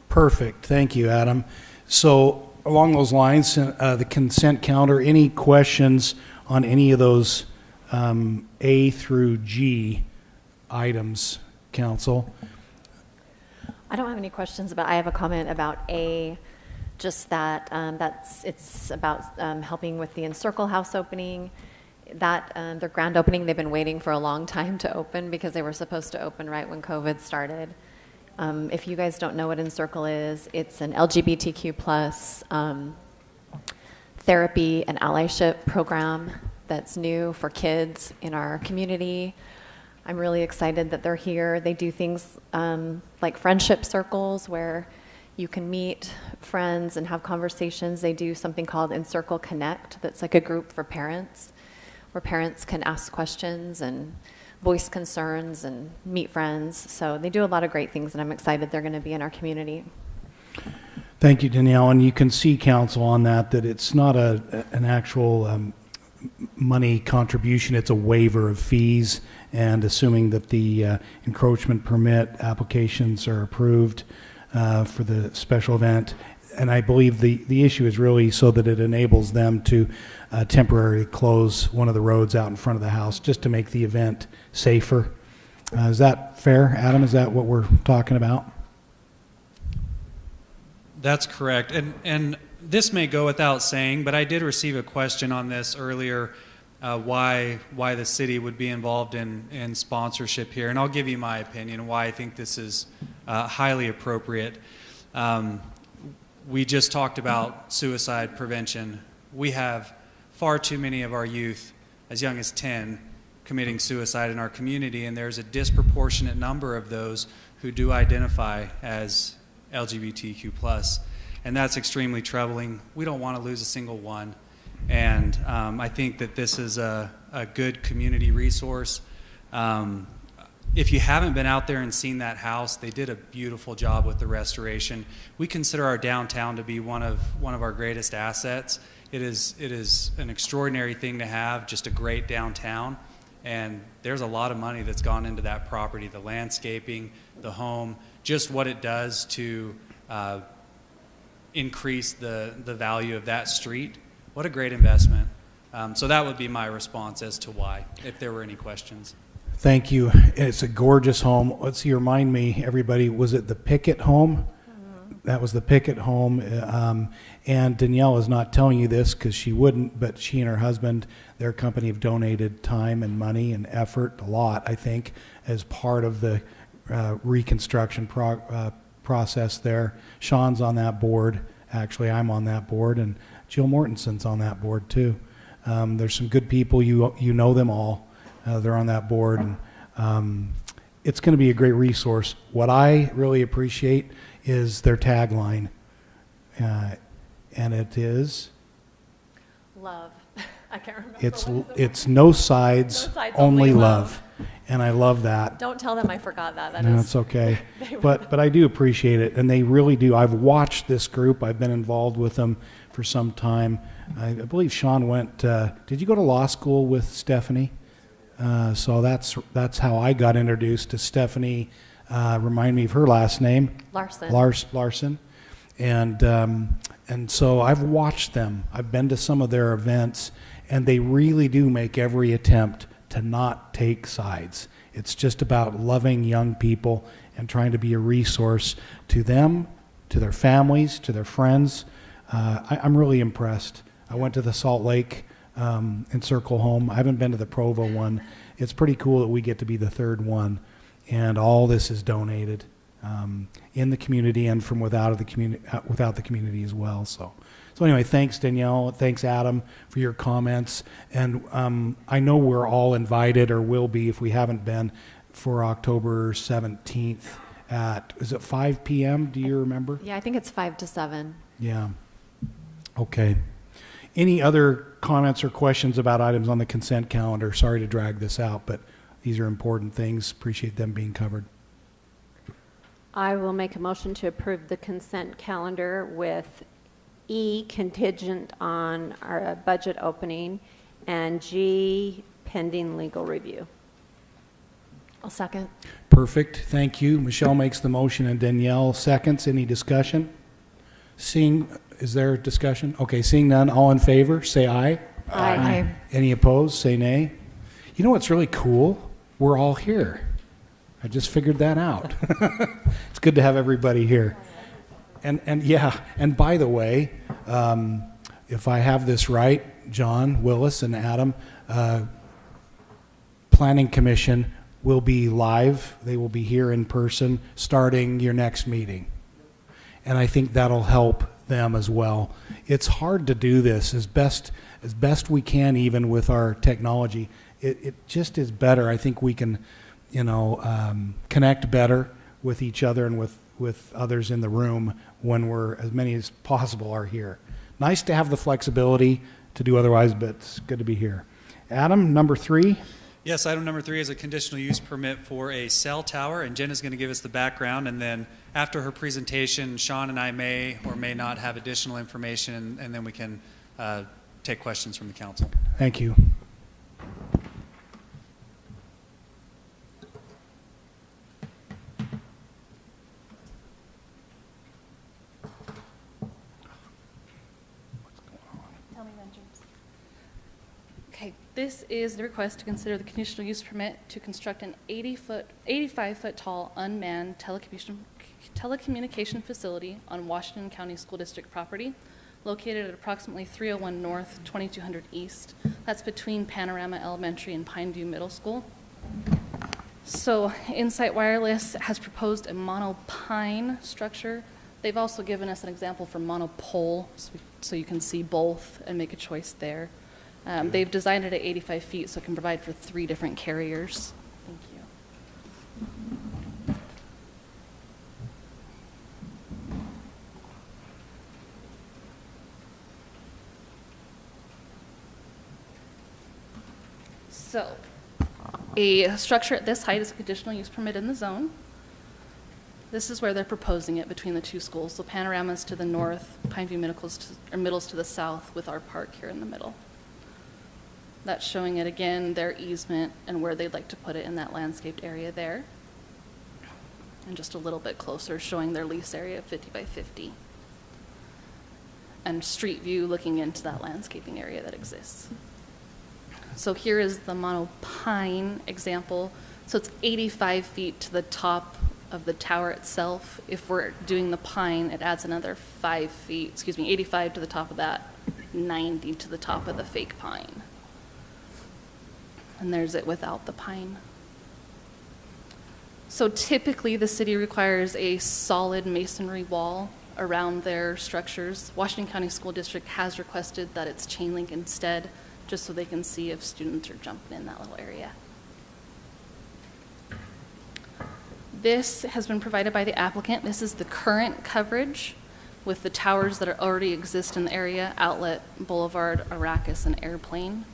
Perfect. Thank you, Adam. So along those lines, the consent calendar, any questions on any of those A through G items, council? I don't have any questions, but I have a comment about A, just that it's about helping with the Encircle House opening. That their grand opening, they've been waiting for a long time to open because they were supposed to open right when COVID started. If you guys don't know what Encircle is, it's an LGBTQ plus therapy and allyship program that's new for kids in our community. I'm really excited that they're here. They do things like friendship circles where you can meet friends and have conversations. They do something called Encircle Connect that's like a group for parents where parents can ask questions and voice concerns and meet friends. So they do a lot of great things, and I'm excited they're going to be in our community. Thank you, Danielle. And you can see, council, on that it's not an actual money contribution. It's a waiver of fees, and assuming that the encroachment permit applications are approved for the special event. And I believe the issue is really so that it enables them to temporarily close one of the roads out in front of the house just to make the event safer. Is that fair, Adam? Is that what we're talking about? That's correct. And this may go without saying, but I did receive a question on this earlier, why the city would be involved in sponsorship here. And I'll give you my opinion why I think this is highly appropriate. We just talked about suicide prevention. We have far too many of our youth, as young as 10, committing suicide in our community, and there's a disproportionate number of those who do identify as LGBTQ+, and that's extremely troubling. We don't want to lose a single one, and I think that this is a good community resource. If you haven't been out there and seen that house, they did a beautiful job with the restoration. We consider our downtown to be one of our greatest assets. It is an extraordinary thing to have, just a great downtown. And there's a lot of money that's gone into that property, the landscaping, the home, just what it does to increase the value of that street. What a great investment. So that would be my response as to why, if there were any questions. Thank you. It's a gorgeous home. Let's see, remind me, everybody, was it the Pickett home? That was the Pickett home. And Danielle is not telling you this because she wouldn't, but she and her husband, their company, have donated time and money and effort, a lot, I think, as part of the reconstruction process there. Sean's on that board. Actually, I'm on that board, and Jill Mortenson's on that board too. There's some good people. You know them all. They're on that board, and it's going to be a great resource. What I really appreciate is their tagline, and it is, Love. I can't remember. it's no sides, No sides, only only love. And I love that. Don't tell them I forgot that. No, it's okay. But I do appreciate it, and they really do. I've watched this group. I've been involved with them for some time. I believe Sean went. Did you go to law school with Stephanie? So that's how I got introduced to Stephanie. Remind me of her last name. Larson. Larson. And so I've watched them. I've been to some of their events, and they really do make every attempt to not take sides. It's just about loving young people and trying to be a resource to them, to their families, to their friends. I'm really impressed. I went to the Salt Lake and Circle Home. I haven't been to the Provo one. It's pretty cool that we get to be the third one, and all this is donated in the community and from without the community as well. So anyway, thanks Danielle, thanks Adam for your comments, and I know we're all invited, or will be if we haven't been, for October 17th at, is it 5 p.m.? Do you remember? Yeah, I think it's 5 to 7. Yeah. Okay. Any other comments or questions about items on the consent calendar? Sorry to drag this out, but these are important things. Appreciate them being covered. I will make a motion to approve the consent calendar with E, contingent on our budget opening, and G, pending legal review. I'll second. Perfect. Thank you. Michelle makes the motion and Danielle seconds. Any discussion? Is there discussion? Okay, seeing none, all in favor, say aye. Aye. Any opposed, say nay. You know what's really cool? We're all here. I just figured that out. It's good to have everybody here. And yeah, and by the way, if I have this right, John, Willis, and Adam, Planning Commission will be live. They will be here in person starting your next meeting. And I think that'll help them as well. It's hard to do this as best we can, even with our technology. It just is better. I think we can, connect better with each other and with others in the room when as many as possible are here. Nice to have the flexibility to do otherwise, but it's good to be here. Adam, number 3. Yes, item number 3 is a conditional use permit for a cell tower, and Jen is going to give us the background, and then after her presentation, Sean and I may or may not have additional information, and then we can take questions from the council. Thank you. Okay, this is the request to consider the conditional use permit to construct an 85-foot tall unmanned telecommunication facility on Washington County School District property, located at approximately 301 North, 2200 East. That's between Panorama Elementary and Pineview Middle School. So Insight Wireless has proposed a monopine structure. They've also given us an example for monopole, so you can see both and make a choice there. They've designed it at 85 feet, so it can provide for 3 different carriers. Thank you. So, a structure at this height is a conditional use permit in the zone. This is where they're proposing it between the 2 schools. So Panorama's to the north, Pineview Middle's to the south, with our park here in the middle. That's showing it again, their easement and where they'd like to put it in that landscaped area there. And just a little bit closer, showing their lease area of 50 by 50. And street view looking into that landscaping area that exists. So here is the monopine example. So it's 85 feet to the top of the tower itself. If we're doing the pine, it adds another 85 to the top of that, 90 to the top of the fake pine. And there's it without the pine. So typically the city requires a solid masonry wall around their structures. Washington County School District has requested that it's chain link instead, just so they can see if students are jumping in that little area. This has been provided by the applicant. This is the current coverage with the towers that already exist in the area: Outlet, Boulevard, Arrakis, and Airplane.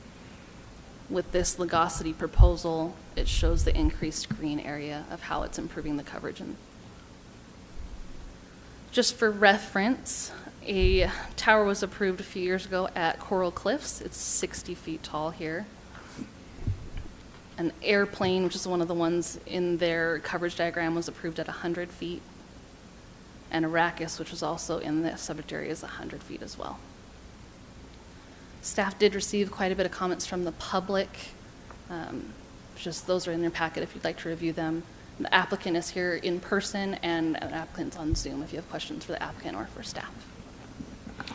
With this Legosity proposal, it shows the increased green area of how it's improving the coverage. And just for reference, a tower was approved a few years ago at Coral Cliffs. It's 60 feet tall here. An Airplane, which is one of the ones in their coverage diagram, was approved at 100 feet. And Arrakis, which was also in the subject area, is 100 feet as well. Staff did receive quite a bit of comments from the public. Just those are in your packet if you'd like to review them. The applicant is here in person, and an applicant's on Zoom if you have questions for the applicant or for staff.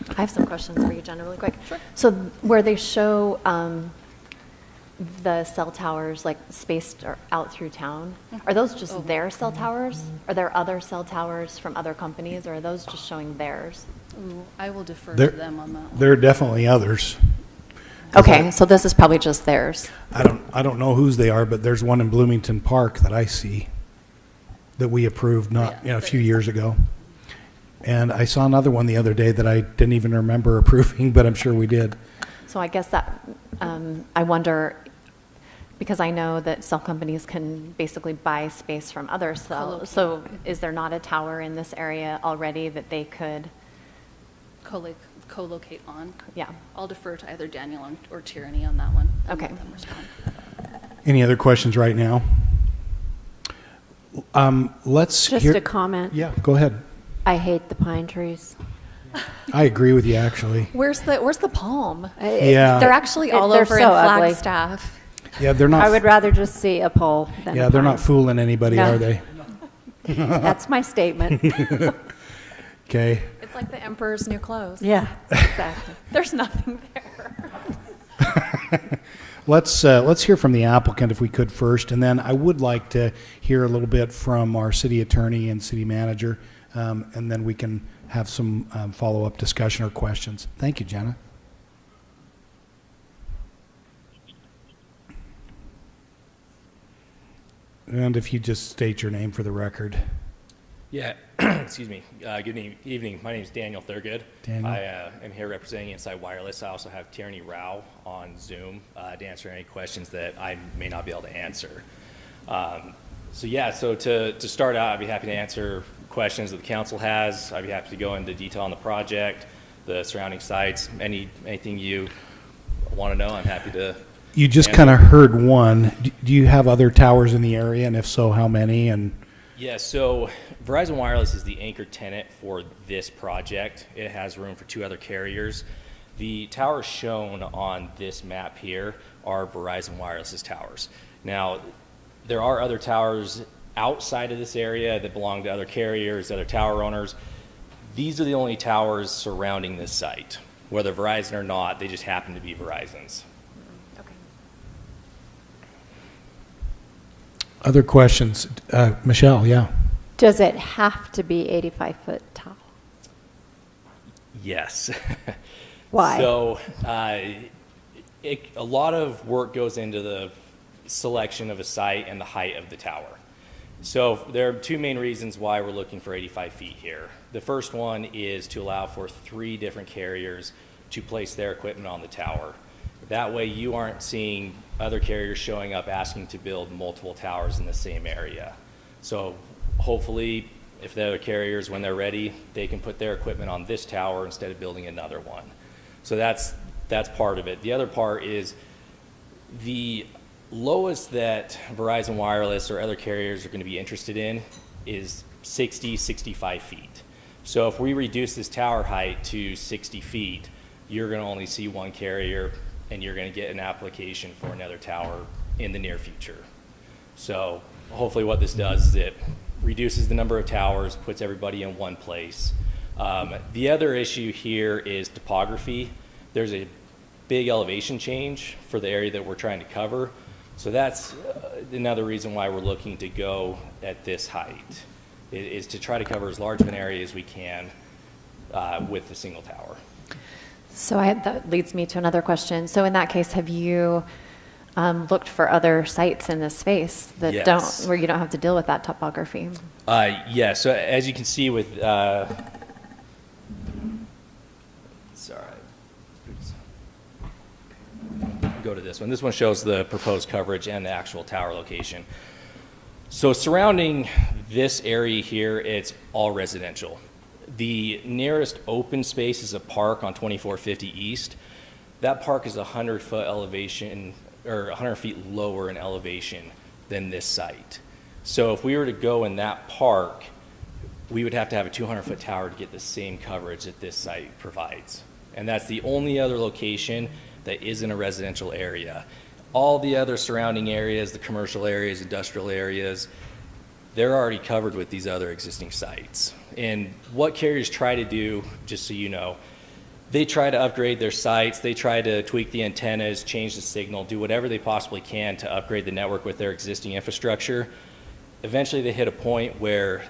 I have some questions for you, Jenna, really quick. Sure. So where they show the cell towers like spaced out through town, are those just their cell towers? Are there other cell towers from other companies, or are those just showing theirs? Ooh, I will defer to them on that one. There are definitely others. Okay, so this is probably just theirs. I don't know whose they are, but there's one in Bloomington Park that I see that we approved a few years ago. And I saw another one the other day that I didn't even remember approving, but I'm sure we did. So I guess that, I wonder, because I know that cell companies can basically buy space from other cells. So is there not a tower in this area already that they could co-locate on? Yeah. I'll defer to either Daniel or Tyranny on that one. And Okay. let them respond. Any other questions right now? Let's Just hear. a comment. Yeah, go ahead. I hate the pine trees. I agree with you, actually. Where's the palm? Yeah. They're actually all They're over so in ugly. Flagstaff. Yeah, they're not. I would rather just see a pole than Yeah, a they're pine. not fooling anybody, No. are they? That's my statement. Okay. It's like the emperor's new clothes. Yeah, exactly. There's nothing there. Let's hear from the applicant if we could first, and then I would like to hear a little bit from our city attorney and city manager, and then we can have some follow-up discussion or questions. Thank you, Jenna. And if you just state your name for the record. Yeah, excuse me. Good evening. My name is Daniel Thurgood. Daniel. I am here representing Inside Wireless. I also have Tierney Rao on Zoom to answer any questions that I may not be able to answer. So to start out, I'd be happy to answer questions that the council has. I'd be happy to go into detail on the project, the surrounding sites, anything you want to know. I'm happy to. You just answer. kind of heard one. Do you have other towers in the area, and if so, how many? And Yeah, so Verizon Wireless is the anchor tenant for this project. It has room for 2 other carriers. The towers shown on this map here are Verizon Wireless's towers. Now, there are other towers outside of this area that belong to other carriers, other tower owners. These are the only towers surrounding this site. Whether Verizon or not, they just happen to be Verizon's. other questions? Michelle, yeah. Does it have to be 85-foot tall? Yes. Why? So a lot of work goes into the selection of a site and the height of the tower. So there are 2 main reasons why we're looking for 85 feet here. The first one is to allow for 3 different carriers to place their equipment on the tower. That way you aren't seeing other carriers showing up asking to build multiple towers in the same area. So hopefully, if the other carriers, when they're ready, they can put their equipment on this tower instead of building another one. So that's part of it. The other part is the lowest that Verizon Wireless or other carriers are going to be interested in is 65 feet. So if we reduce this tower height to 60 feet, you're going to only see 1 carrier, and you're going to get an application for another tower in the near future. So hopefully what this does is it reduces the number of towers, puts everybody in one place. The other issue here is topography. There's a big elevation change for the area that we're trying to cover. So that's another reason why we're looking to go at this height, is to try to cover as large of an area as we can with a single tower. So that leads me to another question. So in that case, have you looked for other sites in this space that Yes. where you don't have to deal with that topography. Yeah, so as you can see with, sorry, oops. Go to this one. This one shows the proposed coverage and the actual tower location. So surrounding this area here, it's all residential. The nearest open space is a park on 2450 East. That park is 100-foot elevation, or 100 feet lower in elevation than this site. So if we were to go in that park, we would have to have a 200-foot tower to get the same coverage that this site provides. And that's the only other location that isn't a residential area. All the other surrounding areas, the commercial areas, industrial areas, they're already covered with these other existing sites. And what carriers try to do, just so you know, they try to upgrade their sites, they try to tweak the antennas, change the signal, do whatever they possibly can to upgrade the network with their existing infrastructure. Eventually they hit a point where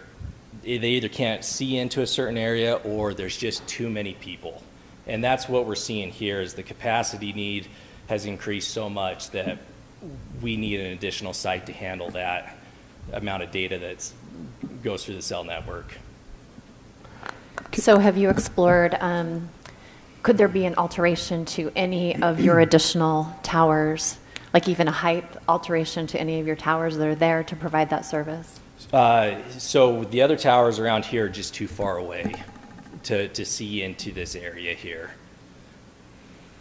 they either can't see into a certain area or there's just too many people. And that's what we're seeing here is the capacity need has increased so much that we need an additional site to handle that amount of data that goes through the cell network. So have you explored, could there be an alteration to any of your additional towers, like even a height alteration to any of your towers that are there to provide that service? So the other towers around here are just too far away to see into this area here.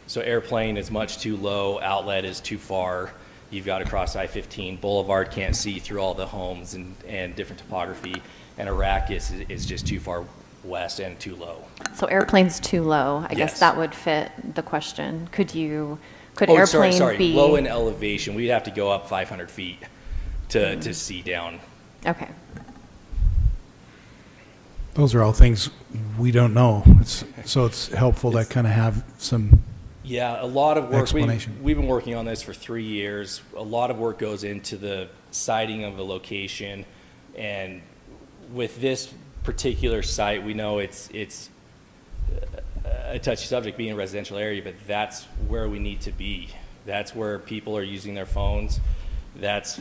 So airplane is much too low, outlet is too far. You've got across I-15, Boulevard can't see through all the homes and different topography, and Arrakis is just too far west and too low. So airplane's too low. I Yes. guess that would fit the question. Could airplane sorry, be low in elevation. We'd have to go up 500 feet to see down. Okay. Those are all things we don't know. So it's helpful to kind of have some Yeah, a lot of work. explanation. We've been working on this for 3 years. A lot of work goes into the siting of a location, and with this particular site, we know it's a touchy subject being a residential area, but that's where we need to be. That's where people are using their phones. That's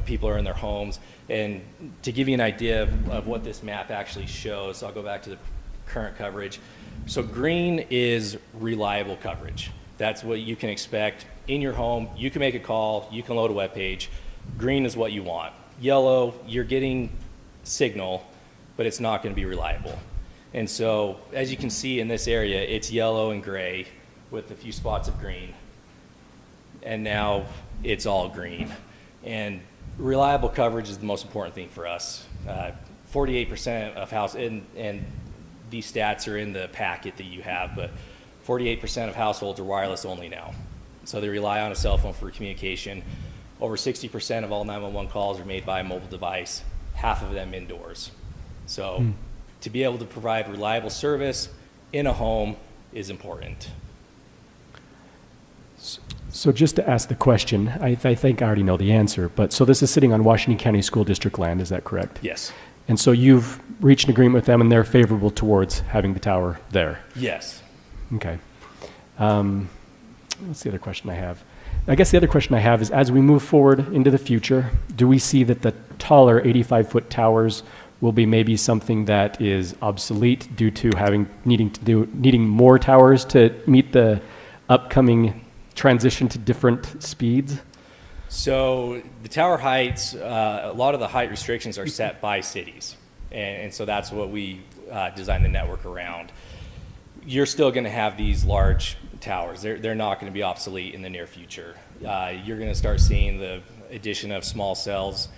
people are in their homes. And to give you an idea of what this map actually shows, I'll go back to the current coverage. So green is reliable coverage. That's what you can expect in your home. You can make a call, you can load a web page. Green is what you want. Yellow, you're getting signal, but it's not going to be reliable. And so as you can see in this area, it's yellow and gray with a few spots of green. And now it's all green. And reliable coverage is the most important thing for us. 48% of and these stats are in the packet that you have, but 48% of households are wireless only now. So they rely on a cell phone for communication. Over 60% of all 911 calls are made by a mobile device, half of them indoors. So to be able to provide reliable service in a home is important. So just to ask the question, I think I already know the answer, but so this is sitting on Washington County School District land, is that correct? Yes. And so you've reached an agreement with them and they're favorable towards having the tower there? Yes. Okay. What's the other question I have? I guess the other question I have is, as we move forward into the future, do we see that the taller 85-foot towers will be maybe something that is obsolete due to needing more towers to meet the upcoming transition to different speeds? So the tower heights, a lot of the height restrictions are set by cities. And so that's what we designed the network around. You're still going to have these large towers. They're not going to be obsolete in the near future. You're going to start seeing the addition of small cells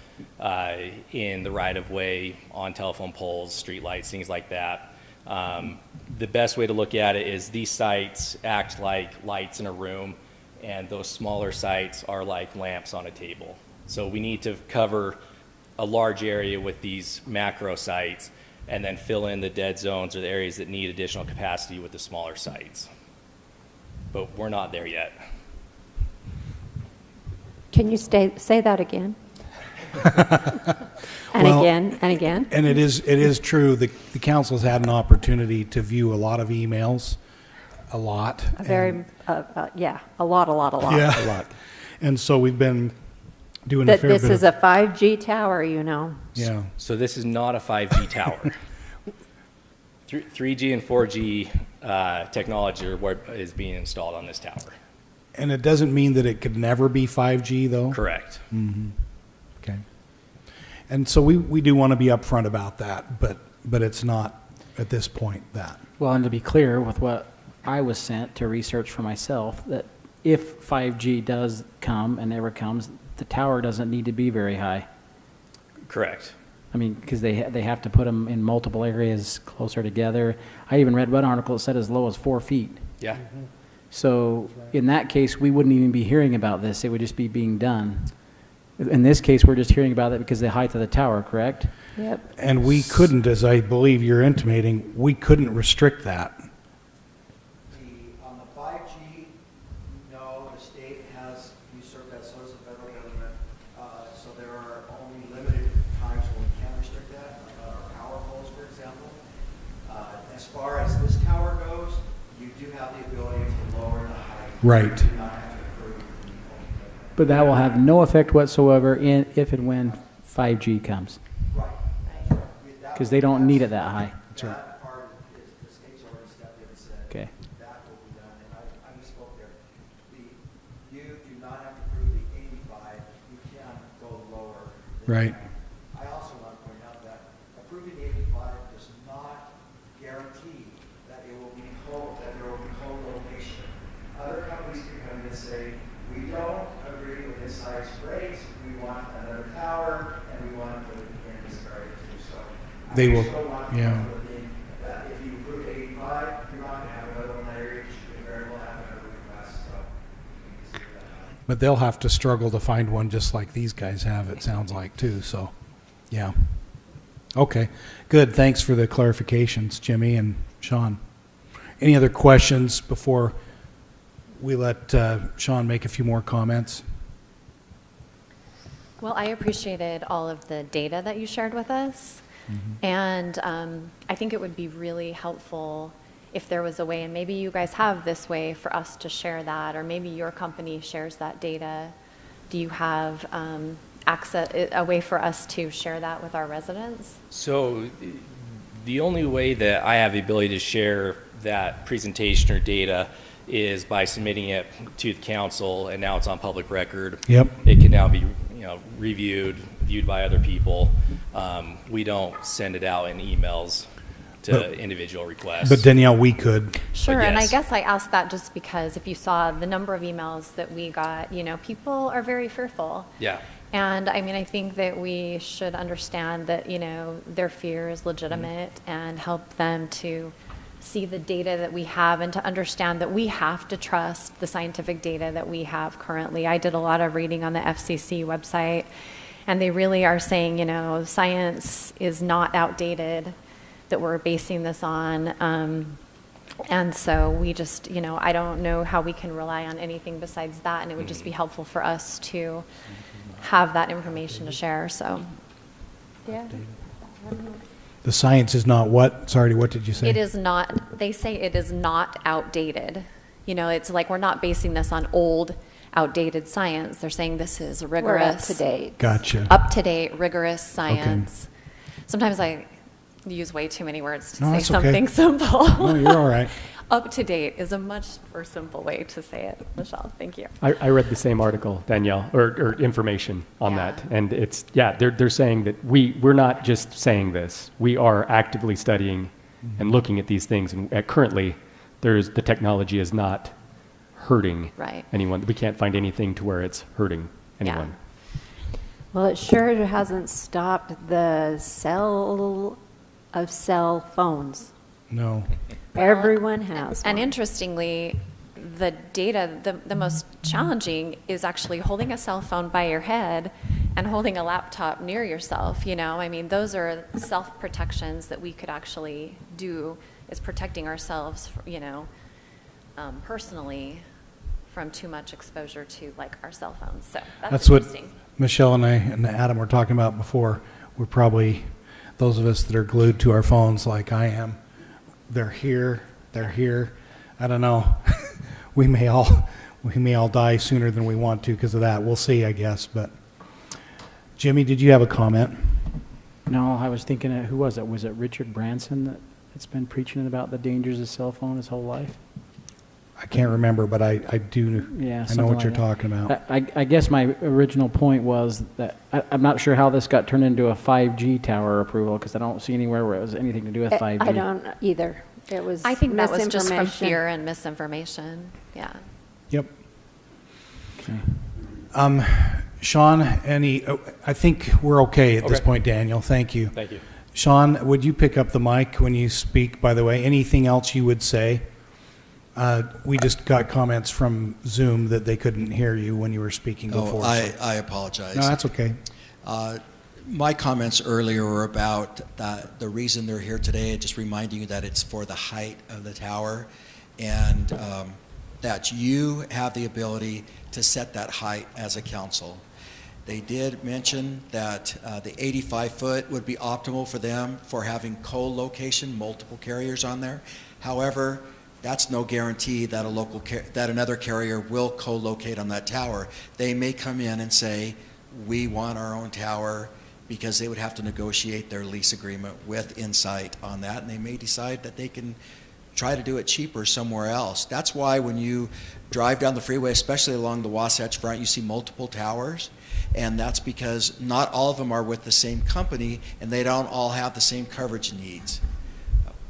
in the right-of-way, on telephone poles, street lights, things like that. The best way to look at it is these sites act like lights in a room, and those smaller sites are like lamps on a table. So we need to cover a large area with these macro sites and then fill in the dead zones or the areas that need additional capacity with the smaller sites. But we're not there yet. Can you say that again? And Well, again, and again? And it is true, the council's had an opportunity to view a lot of emails a lot. A very, yeah, a lot. Yeah. A lot. And so we've been doing a That fair this bit is of, a 5G tower, you know. yeah. So this is not a 5G tower. 3G and 4G technology are what is being installed on this tower. And it doesn't mean that it could never be 5G, though? Correct. Okay. And so we do want to be upfront about that, but it's not at this point that. Well, and to be clear with what I was sent to research for myself, that if 5G does come and ever comes, the tower doesn't need to be very high. Correct. I mean, because they have to put them in multiple areas closer together. I even read one article that said as low as 4 feet. Yeah. So in that case, we wouldn't even be hearing about this. It would just be being done. In this case, we're just hearing about it because of the height of the tower, correct? Yep. And we couldn't, as I believe you're intimating, we couldn't restrict that. On the 5G, no, the state has usurped that, so does the federal government. So there are only limited times when we can restrict that, like on our power poles, for example. As far as this tower goes, you do have the ability to lower the height. Right. You do not have to approve. But that will have no effect whatsoever if and when 5G comes. Right. Because they don't need it that high. That part is, the state's already stepped in and said, Okay. that will be done, and I misspoke there. You do not have to prove the 85, you can go lower. than Right. that. I also want to point out that approving the 85 does not guarantee that it will be that there will be co-location. Other companies can come in and say, we don't agree with this size rates, we want another tower, and we want to put it in this area too, so. They will, I still want to yeah. come within, that if you approve 85, you're not going to have another one in that area, you should very well have another request, so. we can see that. But they'll have to struggle to find one just like these guys have, it sounds like, too, so, yeah. Okay, good. Thanks for the clarifications, Jimmy and Sean. Any other questions before we let Sean make a few more comments? Well, I appreciated all of the data that you shared with us. And I think it would be really helpful if there was a way, and maybe you guys have this way for us to share that, or maybe your company shares that data. Do you have a way for us to share that with our residents? So the only way that I have the ability to share that presentation or data is by submitting it to the council, and now it's on public record. Yep. It can now be, reviewed, viewed by other people. We don't send it out in emails to individual requests. But Danielle, we could. Sure, But and I yes. guess I asked that just because if you saw the number of emails that we got, people are very fearful. Yeah. And I mean, I think that we should understand that, their fear is legitimate and help them to see the data that we have and to understand that we have to trust the scientific data that we have currently. I did a lot of reading on the FCC website, and they really are saying, science is not outdated, that we're basing this on. And so we just, I don't know how we can rely on anything besides that, and it would just be helpful for us to have that information to share, so. Yeah. The science is not what? Sorry, what did you say? It is not, they say it is not outdated. It's like we're not basing this on old, outdated science. They're saying this is rigorous. We're up to date. Gotcha. Up to date, rigorous science. Sometimes I use way too many words to No, say that's okay. something simple. No, you're all right. Up to date is a much more simple way to say it, Michelle. Thank you. I read the same article, Danielle, or information on that, and it's they're saying that we're not just saying this. We are actively studying and looking at these things, and currently, the technology is not hurting anyone. We can't find anything to where it's hurting anyone. Well, it sure hasn't stopped the sale of cell phones. No. Everyone has And one. interestingly, the data, the most challenging is actually holding a cell phone by your head and holding a laptop near yourself, I mean, those are self-protections that we could actually do, is protecting ourselves, personally from too much exposure to, our cell phones. So that's what interesting. Michelle and I and Adam were talking about before. We're probably, those of us that are glued to our phones like I am, they're here. I don't know. we may all die sooner than we want to because of that. We'll see, I guess. But Jimmy, did you have a comment? No, I was thinking, who was it? Was it Richard Branson that's been preaching about the dangers of cell phone his whole life? I can't remember, but I do. Yeah, I know what like you're that. talking about. I guess my original point was that I'm not sure how this got turned into a 5G tower approval, because I don't see anywhere where it was anything to do with 5G. I don't either. It was I think that was just from misinformation. fear and misinformation. Yeah. Yep. Okay. Sean, I think we're okay at this point, Daniel. Thank you. Thank you. Sean, would you pick up the mic when you speak, by the way? Anything else you would say? We just got comments from Zoom that they couldn't hear you when you were speaking before. I apologize. No, that's okay. My comments earlier were about the reason they're here today, just reminding you that it's for the height of the tower, and that you have the ability to set that height as a council. They did mention that the 85-foot would be optimal for them for having co-location, multiple carriers on there. However, that's no guarantee that that another carrier will co-locate on that tower. They may come in and say, we want our own tower, because they would have to negotiate their lease agreement with Insight on that, and they may decide that they can try to do it cheaper somewhere else. That's why when you drive down the freeway, especially along the Wasatch Front, you see multiple towers, and that's because not all of them are with the same company, and they don't all have the same coverage needs.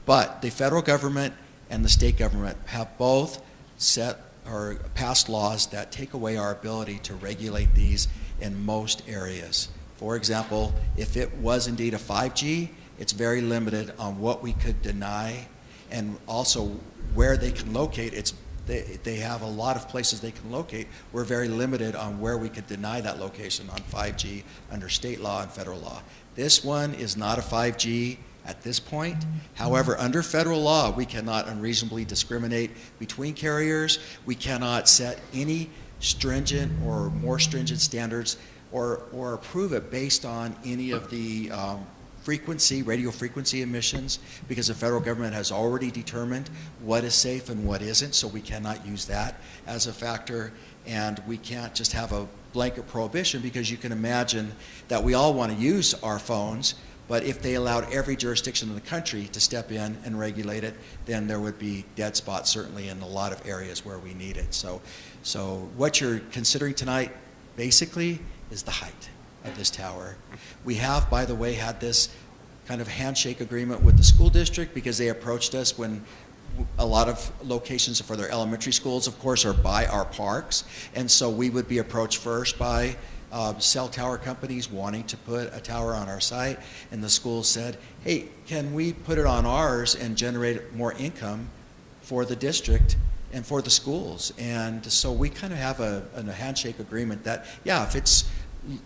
But the federal government and the state government have both set or passed laws that take away our ability to regulate these in most areas. For example, if it was indeed a 5G, it's very limited on what we could deny, and also where they can locate. They have a lot of places they can locate. We're very limited on where we could deny that location on 5G under state law and federal law. This one is not a 5G at this point. However, under federal law, we cannot unreasonably discriminate between carriers. We cannot set any stringent or more stringent standards or approve it based on any of the radio frequency emissions, because the federal government has already determined what is safe and what isn't, so we cannot use that as a factor. And we can't just have a blanket prohibition, because you can imagine that we all want to use our phones, but if they allowed every jurisdiction in the country to step in and regulate it, then there would be dead spots certainly in a lot of areas where we need it. So what you're considering tonight basically is the height of this tower. We have, by the way, had this kind of handshake agreement with the school district, because they approached us when a lot of locations for their elementary schools, of course, are by our parks. And so we would be approached first by cell tower companies wanting to put a tower on our site, and the school said, hey, can we put it on ours and generate more income for the district and for the schools? And so we kind of have a handshake agreement that, yeah,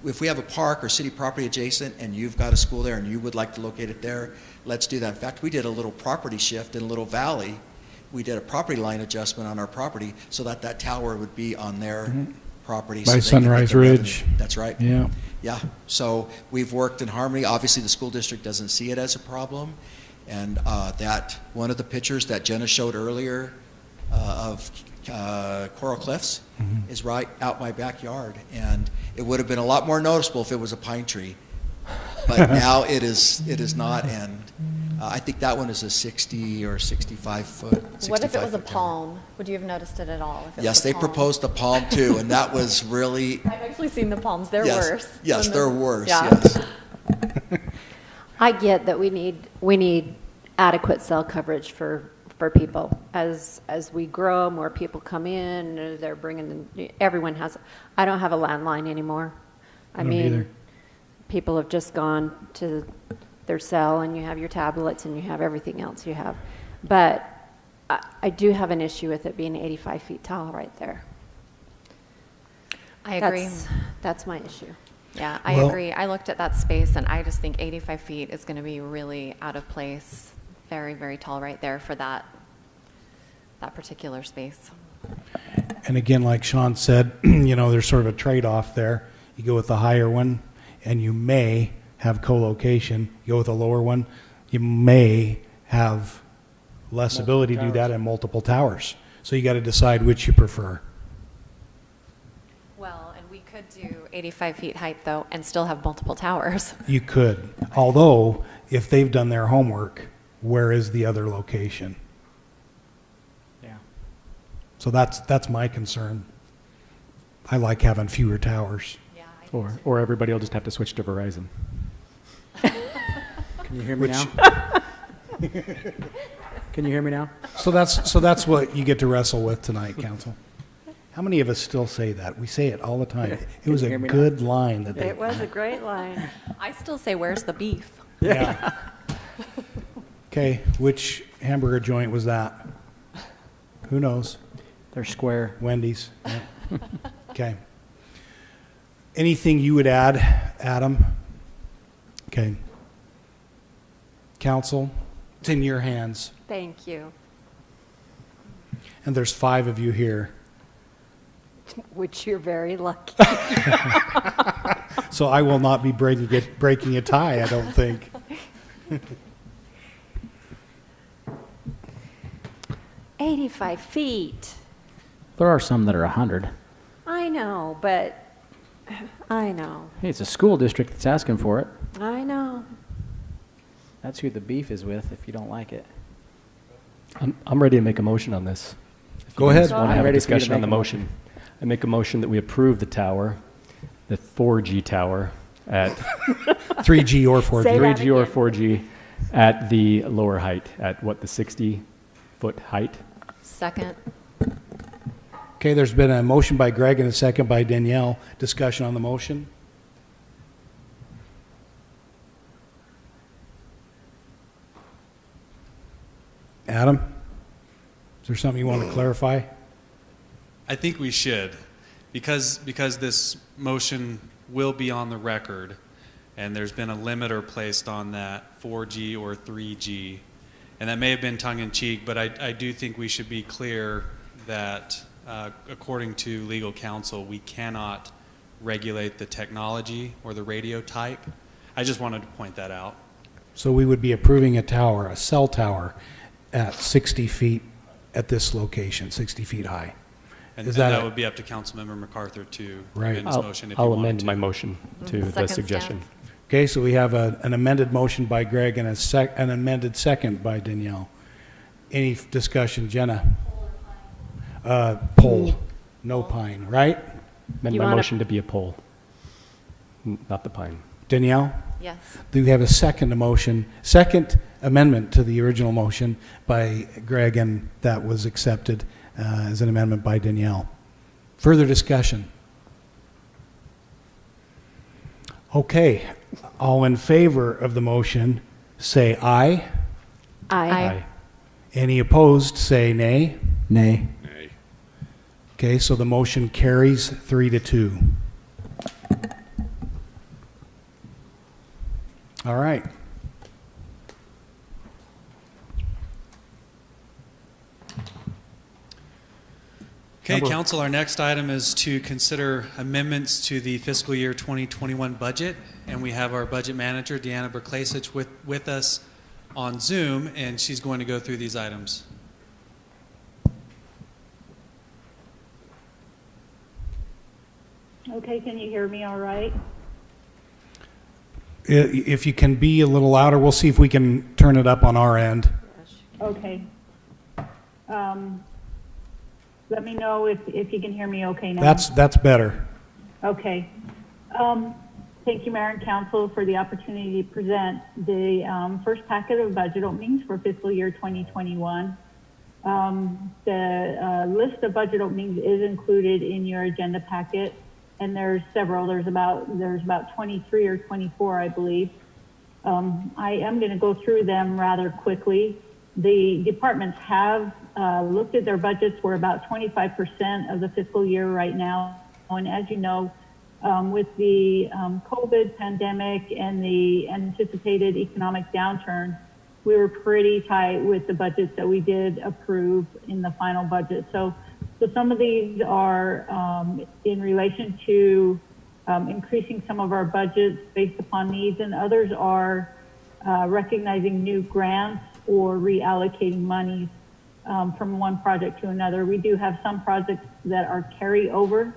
if we have a park or city property adjacent and you've got a school there and you would like to locate it there, let's do that. In fact, we did a little property shift in Little Valley. We did a property line adjustment on our property so that tower would be on their property. By Sunrise Ridge. Revenue. That's right. Yeah. Yeah. So we've worked in harmony. Obviously, the school district doesn't see it as a problem. And that one of the pictures that Jenna showed earlier of Coral Cliffs is right out my backyard. And it would have been a lot more noticeable if it was a pine tree. But now it is not. And I think that one is a 60 or 65 foot. What if it was a palm? Would you have noticed it at all? If it Yes, was a they palm? proposed a palm too, and that was really. I've actually seen the palms. They're yes, worse. Yes, they're worse. Yeah. Yes. I get that we need adequate cell coverage for people. As we grow, more people come in, they're bringing everyone has. I don't have a landline anymore. I mean, either. people have just gone to their cell, and you have your tablets and you have everything else you have. But I do have an issue with it being 85 feet tall right there. I agree. That's my issue. Yeah, I agree. I looked at that space, and I just think 85 feet is going to be really out of place. Very, very tall right there for that particular space. And again, like Sean said, there's sort of a trade-off there. You go with the higher one, and you may have co-location. You go with a lower one, you may have less ability to do that, and multiple towers. So you got to decide which you prefer. Well, and we could do 85 feet height, though, and still have multiple towers. You could. Although, if they've done their homework, where is the other location? Yeah. So that's my concern. I like having fewer towers. Or everybody will just have to switch to Verizon. Can you hear me now? Can you hear me now? So that's what you get to wrestle with tonight, Council. How many of us still say that? We say it all the time. It was a good line that they. It was a great line. I still say, where's the beef? Yeah. Okay, which hamburger joint was that? Who knows? They're square. Wendy's. Yeah. Okay. Anything you would add, Adam? Okay. Council, it's in your hands. Thank you. And there's 5 of you here. Which you're very lucky. So I will not be breaking a tie, I don't think. 85 feet. There are some that are 100. I know, but I know. Hey, it's a school district that's asking for it. I know. That's who the beef is with if you don't like it. I'm ready to make a motion on this. If Go you ahead. guys want to I'm have a ready for you to discussion on make the a motion. I make a motion that we approve the tower, the 4G tower at 3G or 4G. Say that 3G or again. 4G at the lower height, at what, the 60-foot height? Second. Okay, there's been a motion by Greg and a second by Danielle. Discussion on the motion? Adam? Is there something you want to clarify? I think we should, because this motion will be on the record, and there's been a limiter placed on that 4G or 3G, and that may have been tongue-in-cheek, but I do think we should be clear that according to legal counsel, we cannot regulate the technology or the radio type. I just wanted to point that out. So we would be approving a tower, a cell tower, at 60 feet at this location, 60 feet high. And Is that that would be up to Councilmember MacArthur to Right. amend his motion if you I'll wanted amend to. my motion to the Second suggestion. stance. Okay, so we have an amended motion by Greg and an amended second by Danielle. Any discussion, Jenna? Pole, no pine, right? Amend You my wanna- motion to be a pole, not the pine. Danielle? Yes. Do we have a second amendment to the original motion by Greg, and that was accepted as an amendment by Danielle. Further discussion? Okay, all in favor of the motion, say aye. I. Any opposed, say nay. Nay. Okay, so the motion carries 3-2. All right. Okay, Number- Council, our next item is to consider amendments to the fiscal year 2021 budget, and we have our budget manager, Deanna Berklasich, with us on Zoom, and she's going to go through these items. Okay, can you hear me all right? If you can be a little louder, we'll see if we can turn it up on our end. Okay. Let me know if you can hear me okay now. That's better. Okay. Thank you, Mayor and Council, for the opportunity to present the first packet of budget openings for fiscal year 2021. The list of budget openings is included in your agenda packet, and there's several. There's about 23 or 24, I believe. I am going to go through them rather quickly. The departments have looked at their budgets. We're about 25% of the fiscal year right now. And as you know, with the COVID pandemic and the anticipated economic downturn, we were pretty tight with the budgets that we did approve in the final budget. So some of these are in relation to increasing some of our budgets based upon needs, and others are recognizing new grants or reallocating monies from one project to another. We do have some projects that are carryover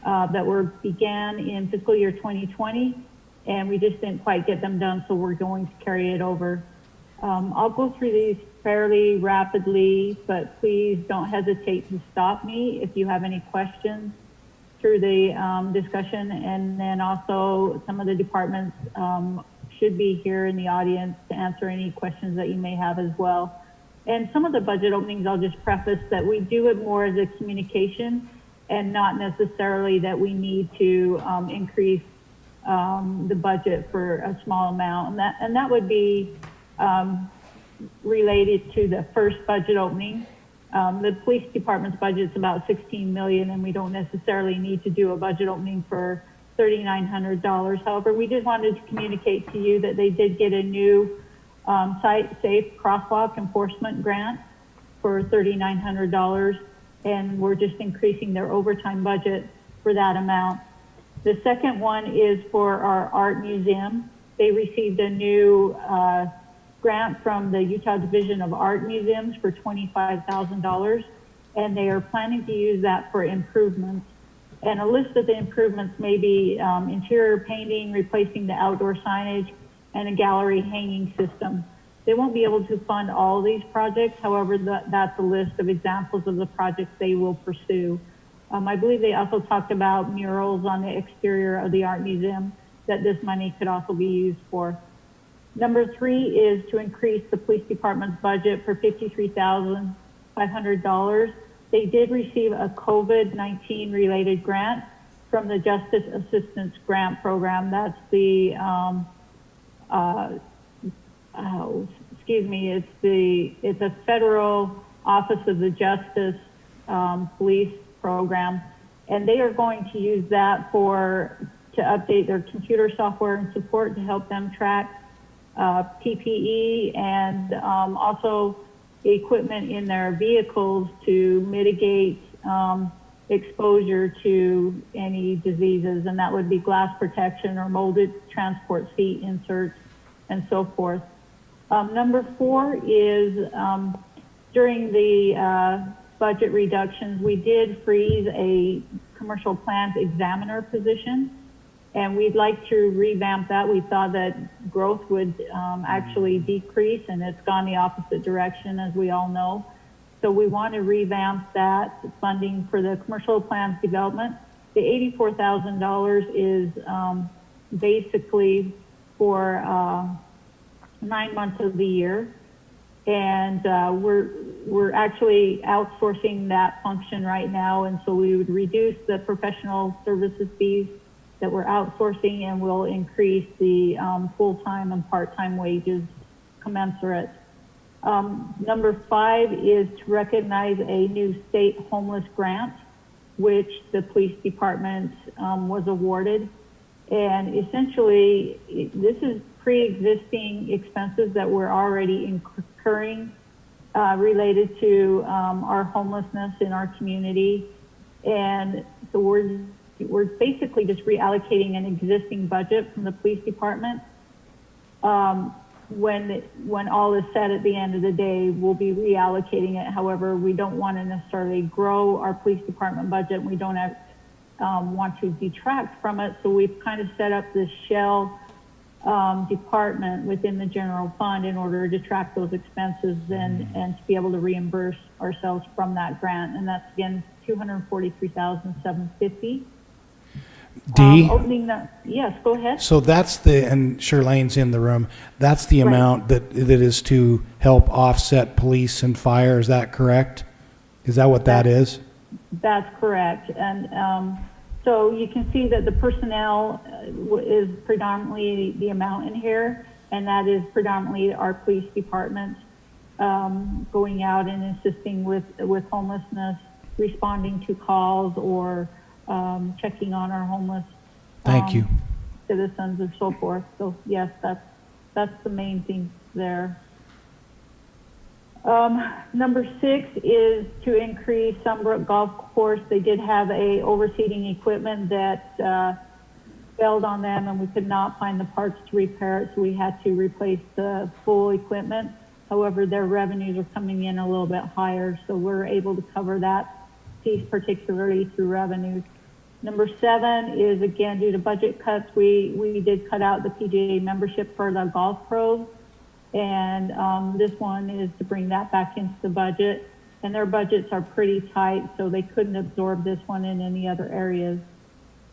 that began in fiscal year 2020, and we just didn't quite get them done, so we're going to carry it over. I'll go through these fairly rapidly, but please don't hesitate to stop me if you have any questions through the discussion. And then also some of the departments should be here in the audience to answer any questions that you may have as well. And some of the budget openings, I'll just preface that we do it more as a communication and not necessarily that we need to increase the budget for a small amount. And that would be related to the first budget opening. The police department's budget is about $16 million, and we don't necessarily need to do a budget opening for $3,900. However, we just wanted to communicate to you that they did get a new site safe crosswalk enforcement grant for $3,900, and we're just increasing their overtime budget for that amount. The second one is for our art museum. They received a new grant from the Utah Division of Art Museums for $25,000, and they are planning to use that for improvements. And a list of the improvements may be interior painting, replacing the outdoor signage, and a gallery hanging system. They won't be able to fund all of these projects. However, that's a list of examples of the projects they will pursue. I believe they also talked about murals on the exterior of the art museum that this money could also be used for. Number 3 is to increase the police department's budget for $53,500. They did receive a COVID-19 related grant from the Justice Assistance Grant Program. That's the, it's a federal Office of the Justice Police program, and they are going to use that to update their computer software and support to help them track PPE and also equipment in their vehicles to mitigate exposure to any diseases, and that would be glass protection or molded transport seat inserts and so forth. Number 4 is during the budget reductions, we did freeze a commercial plans examiner position, and we'd like to revamp that. We thought that growth would actually decrease, and it's gone the opposite direction, as we all know. So we want to revamp that funding for the commercial plans development. The $84,000 is basically for 9 months of the year, and we're actually outsourcing that function right now, and so we would reduce the professional services fees that we're outsourcing, and we'll increase the full-time and part-time wages commensurate. Number 5 is to recognize a new state homeless grant, which the police department was awarded. And essentially, this is pre-existing expenses that we're already incurring related to our homelessness in our community. And so we're basically just reallocating an existing budget from the police department. When all is said at the end of the day, we'll be reallocating it. However, we don't want to necessarily grow our police department budget. We don't want to detract from it. So we've kind of set up this shell department within the general fund in order to track those expenses and to be able to reimburse ourselves from that grant. And that's, again, $243,750. D? Yes, go ahead. So that's and Shirlane's in the room, that's the amount that is to help offset police and fire, is that correct? Is that what that is? That's correct. And so you can see that the personnel is predominantly the amount in here, and that is predominantly our police department going out and assisting with homelessness, responding to calls, or checking on our homeless citizens and so forth. So yes, that's the main thing there. Number 6 is to increase Sunbrook Golf Course. They did have a overseating equipment that failed on them, and we could not find the parts to repair it, so we had to replace the full equipment. However, their revenues are coming in a little bit higher, so we're able to cover that piece particularly through revenues. Number 7 is, again, due to budget cuts, we did cut out the PGA membership for the golf pros, and this one is to bring that back into the budget. And their budgets are pretty tight, so they couldn't absorb this one in any other areas.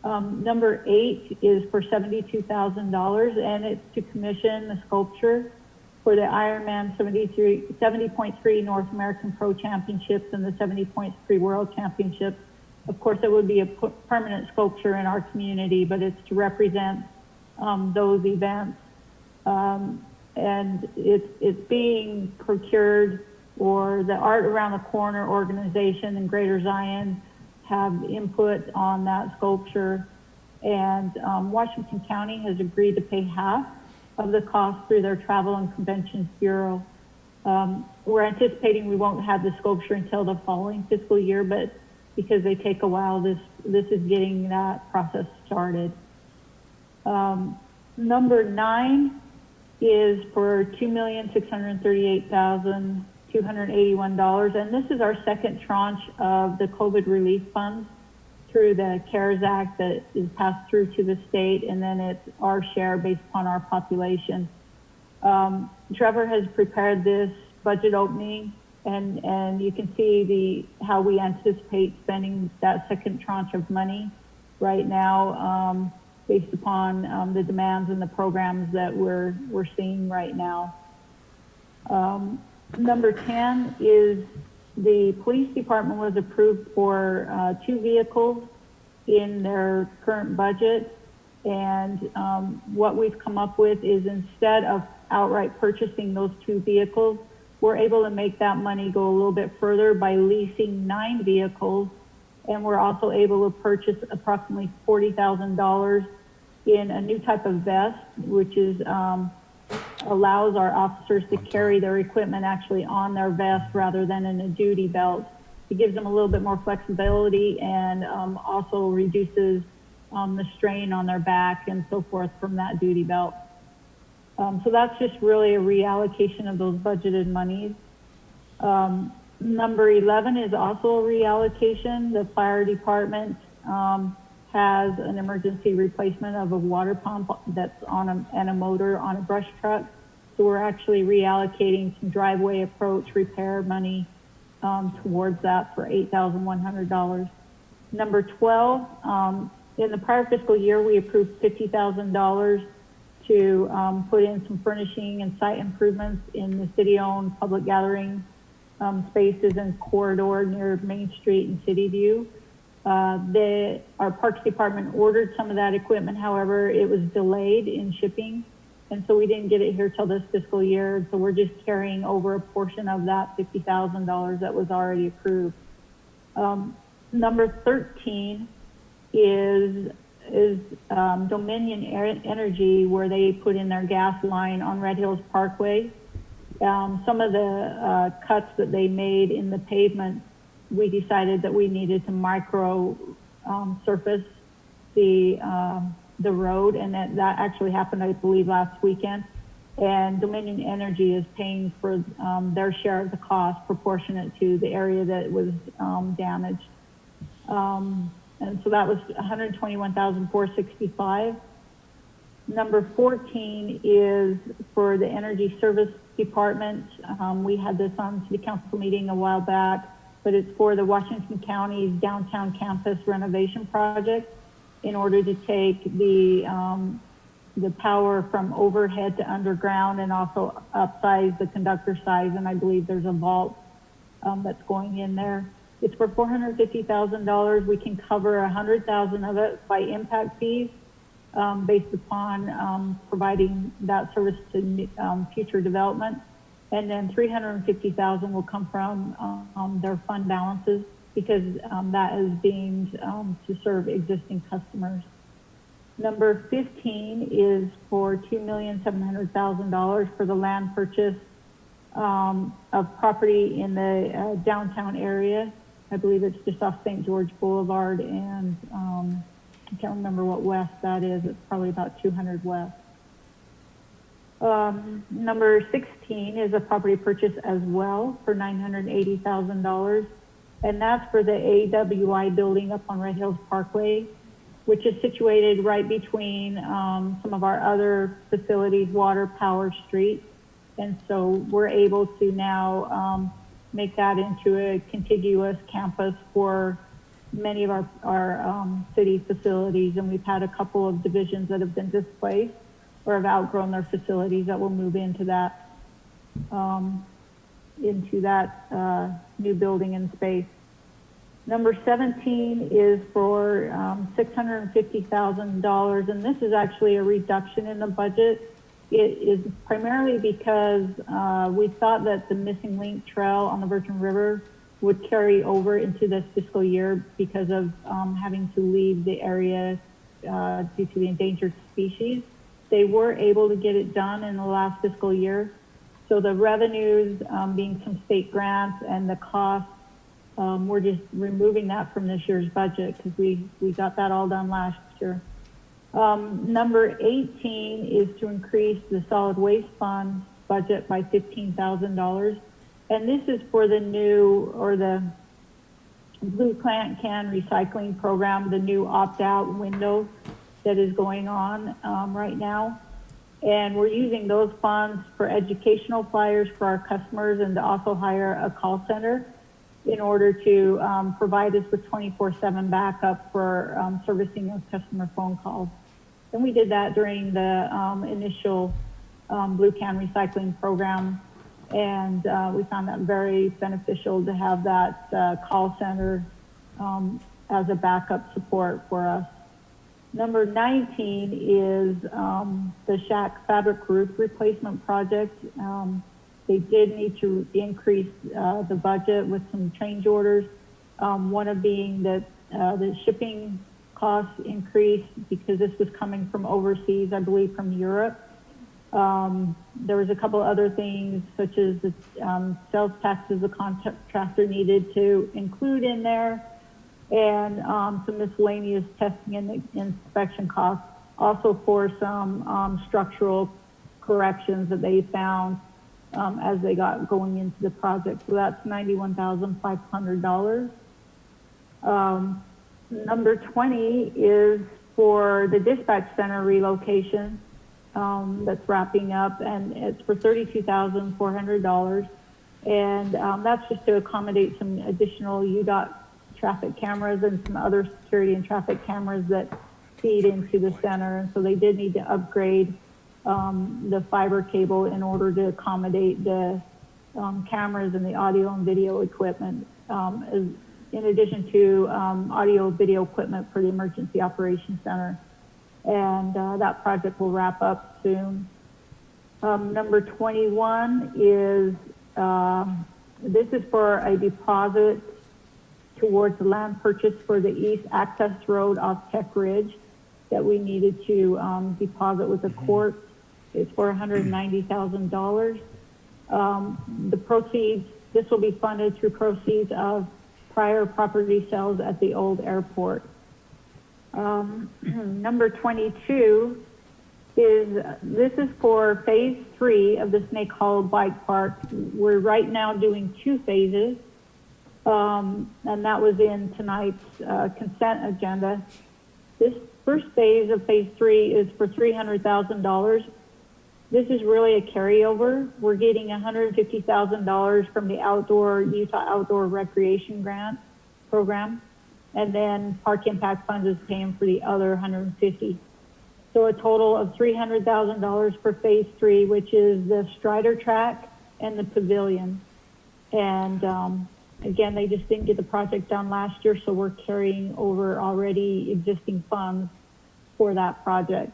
Number 8 is for $72,000, and it's to commission the sculpture for the Ironman 70.3 North American Pro Championships and the 70.3 World Championships. Of course, it would be a permanent sculpture in our community, but it's to represent those events. And it's being procured, or the Art Around the Corner organization in Greater Zion have input on that sculpture. And Washington County has agreed to pay half of the cost through their Travel and Conventions Bureau. We're anticipating we won't have the sculpture until the following fiscal year, but because they take a while, this is getting that process started. Number 9 is for $2,638,281, and this is our second tranche of the COVID relief funds through the CARES Act that is passed through to the state, and then it's our share based upon our population. Trevor has prepared this budget opening, and you can see how we anticipate spending that second tranche of money right now, based upon the demands and the programs that we're seeing right now. Number 10 is the police department was approved for 2 vehicles in their current budget, and what we've come up with is, instead of outright purchasing those 2 vehicles, we're able to make that money go a little bit further by leasing 9 vehicles, and we're also able to purchase approximately $40,000 in a new type of vest, which is allows our officers to carry their equipment actually on their vest rather than in a duty belt. It gives them a little bit more flexibility, and also reduces the strain on their back and so forth from that duty belt. So that's just really a reallocation of those budgeted monies. Number 11 is also a reallocation. The fire department has an emergency replacement of a water pump that's on a motor on a brush truck. So we're actually reallocating some driveway approach repair money towards that for $8,100. Number 12, in the prior fiscal year, we approved $50,000 to put in some furnishing and site improvements in the city-owned public gathering spaces and corridor near Main Street and City View. Our Parks Department ordered some of that equipment. However, it was delayed in shipping, and so we didn't get it here till this fiscal year. So we're just carrying over a portion of that $50,000 that was already approved. Number 13 is Dominion Energy, where they put in their gas line on Red Hills Parkway. Some of the cuts that they made in the pavement, we decided that we needed to micro surface the road, and that actually happened, I believe, last weekend. And Dominion Energy is paying for their share of the cost proportionate to the area that was damaged. And so that was $121,465. Number 14 is for the Energy Service Department. We had this on City Council meeting a while back, but it's for the Washington County's downtown campus renovation project in order to take the power from overhead to underground and also upsize the conductor size. And I believe there's a vault that's going in there. It's for $450,000. We can cover $100,000 of it by impact fees based upon providing that service to future development. And then $350,000 will come from their fund balances, because that is deemed to serve existing customers. Number 15 is for $2,700,000 for the land purchase of property in the downtown area. I believe it's just off St. George Boulevard, and I can't remember what west that is. It's probably about 200 west. Number 16 is a property purchase as well for $980,000. And that's for the AWI building up on Red Hills Parkway, which is situated right between some of our other facilities, Water, Power Street. And so we're able to now make that into a contiguous campus for many of our city facilities. And we've had a couple of divisions that have been displaced or have outgrown their facilities that will move into that new building and space. Number 17 is for $650,000, and this is actually a reduction in the budget. It is primarily because we thought that the missing link trail on the Virgin River would carry over into this fiscal year because of having to leave the area due to the endangered species. They were able to get it done in the last fiscal year. So the revenues being some state grants and the costs, we're just removing that from this year's budget because we got that all done last year. Number 18 is to increase the solid waste fund budget by $15,000. And this is for the new, or the blue can recycling program, the new opt-out window that is going on right now. And we're using those funds for educational flyers for our customers and to also hire a call center in order to provide us with 24/7 backup for servicing those customer phone calls. And we did that during the initial blue can recycling program. And we found that very beneficial to have that call center as a backup support for us. Number 19 is the shack fabric roof replacement project. They did need to increase the budget with some change orders. One of being that the shipping costs increased because this was coming from overseas, I believe from Europe. There was a couple other things such as the sales taxes the contractor needed to include in there, and some miscellaneous testing and inspection costs, also for some structural corrections that they found as they got going into the project. So that's $91,500. Number 20 is for the dispatch center relocation that's wrapping up, and it's for $32,400. And that's just to accommodate some additional UDOT traffic cameras and some other security and traffic cameras that feed into the center. And so they did need to upgrade the fiber cable in order to accommodate the cameras and the audio and video equipment, in addition to audio video equipment for the Emergency Operations Center. And that project will wrap up soon. Number 21 is, this is for a deposit towards the land purchase for the east access road off Tech Ridge that we needed to deposit with the court. It's for $190,000. The proceeds, this will be funded through proceeds of prior property sales at the old airport. Number 22 is, this is for phase 3 of the Snake Hollow Bike Park. We're right now doing 2 phases, and that was in tonight's consent agenda. This first phase of phase 3 is for $300,000. This is really a carryover. We're getting $150,000 from the Utah Outdoor Recreation Grant Program, and then Park Impact Funds is paying for the other $150,000. So a total of $300,000 for phase 3, which is the Strider track and the pavilion. And again, they just didn't get the project done last year, so we're carrying over already existing funds for that project.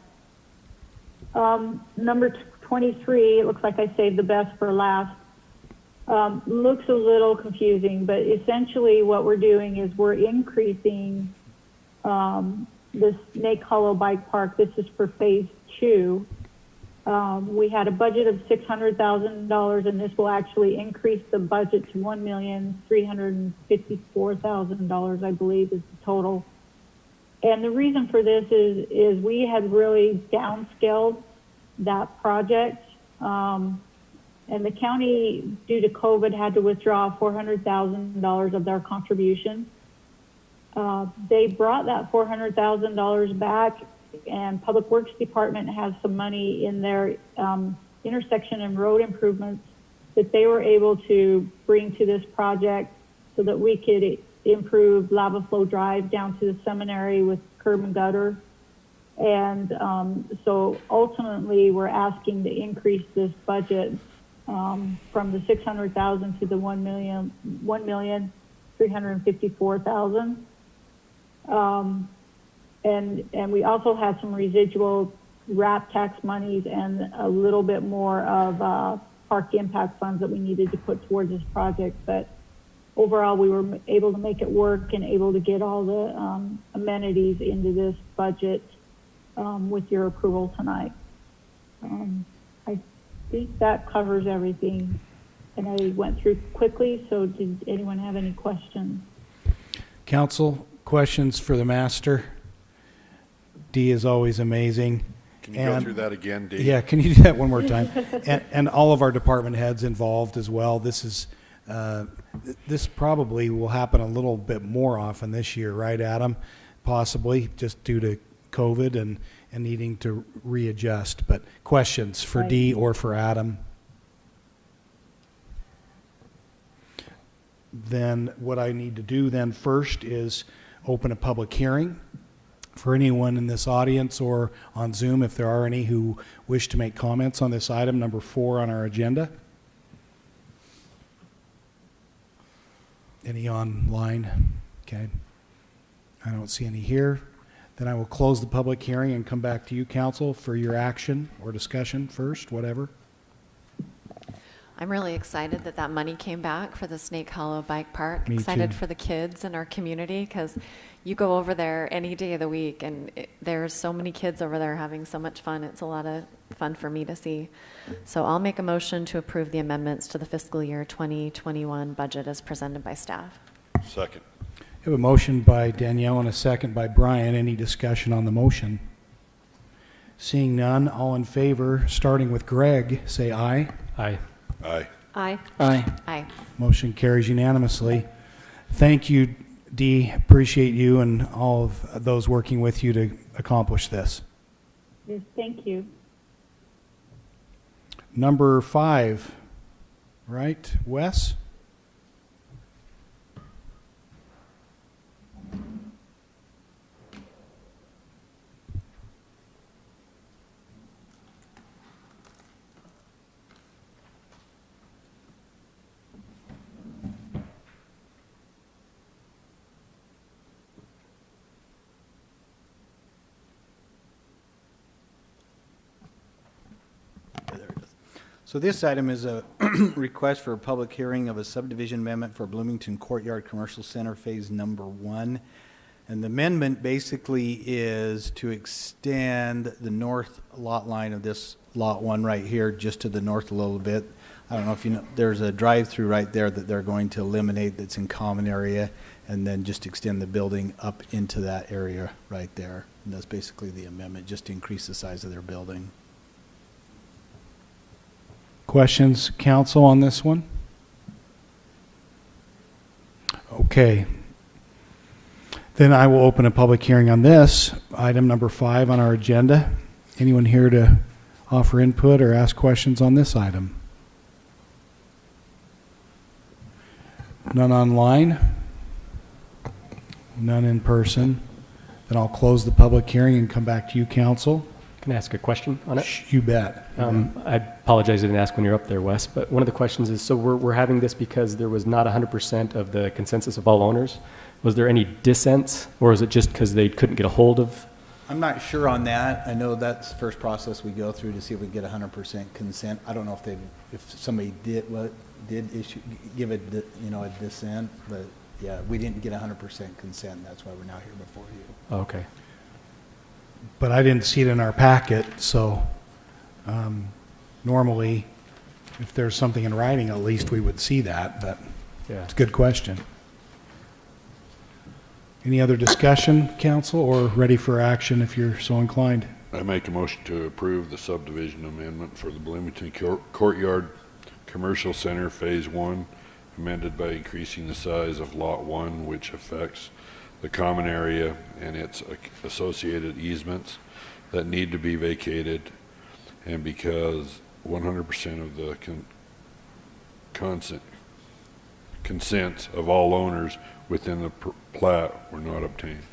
Number 23, it looks like I saved the best for last. Looks a little confusing, but essentially what we're doing is we're increasing the Snake Hollow Bike Park. This is for phase 2. We had a budget of $600,000, and this will actually increase the budget to $1,354,000, I believe, is the total. And the reason for this is we had really downscaled that project And the county, due to COVID, had to withdraw $400,000 of their contribution. They brought that $400,000 back, and Public Works Department has some money in their intersection and road improvements that they were able to bring to this project so that we could improve Lava Flow Drive down to the seminary with curb and gutter. And so ultimately, we're asking to increase this budget from the $600,000 to the $1,354,000. And we also had some residual RAP tax monies and a little bit more of park impact funds that we needed to put towards this project. But overall, we were able to make it work and able to get all the amenities into this budget with your approval tonight. I think that covers everything. And I went through quickly, so did anyone have any questions? Council, questions for the master? Dee is always amazing. Can you go through that again, Dee? Yeah, can you do that one more time? And all of our department heads involved as well. This probably will happen a little bit more often this year, right, Adam? Possibly, just due to COVID and needing to readjust. But questions for Right. Dee or for Adam? Then what I need to do then first is open a public hearing for anyone in this audience or on Zoom, if there are any who wish to make comments on this item, number 4 on our agenda. Any online? Okay. I don't see any here. Then I will close the public hearing and come back to you, council, for your action or discussion first, whatever. I'm really excited that that money came back for the Snake Hollow Bike Park. Me Excited too. for the kids in our community because you go over there any day of the week and there's so many kids over there having so much fun. It's a lot of fun for me to see. So I'll make a motion to approve the amendments to the fiscal year 2021 budget as presented by staff. Second. I have a motion by Danielle and a second by Brian. Any discussion on the motion? Seeing none, all in favor, starting with Greg, say aye. Aye. Aye. Aye. Aye. Aye. Motion carries unanimously. Thank you, Dee. Appreciate you and all of those working with you to accomplish this. Yes, thank you. Number 5, right, Wes? So this item is a request for a public hearing of a subdivision amendment for Bloomington Courtyard Commercial Center Phase Number 1. And the amendment basically is to extend the north lot line of this Lot 1 right here just to the north a little bit. I don't know if you know, there's a drive-through right there that they're going to eliminate that's in common area and then just extend the building up into that area right there. And that's basically the amendment, just to increase the size of their building. Questions, council, on this one? Okay. Then I will open a public hearing on this, item number 5 on our agenda. Anyone here to offer input or ask questions on this item? None online? None in person? Then I'll close the public hearing and come back to you, council. Can I ask a question on it? You bet. I apologize I didn't ask when you were up there, Wes, but one of the questions is, so we're having this because there was not 100% of the consensus of all owners. Was there any dissents, or is it just because they couldn't get a hold of? I'm not sure on that. I know that's the first process we go through to see if we get 100% consent. I don't know if somebody did give a dissent, but yeah, we didn't get 100% consent. That's why we're now here before you. Okay. But I didn't see it in our packet, so normally, if there's something in writing, at least we would see that, but yeah. It's a good question. Any other discussion, council, or ready for action if you're so inclined? I make a motion to approve the subdivision amendment for the Bloomington Courtyard Commercial Center Phase 1, amended by increasing the size of Lot 1, which affects the common area and its associated easements that need to be vacated, and because 100% of the consents of all owners within the plat were not obtained.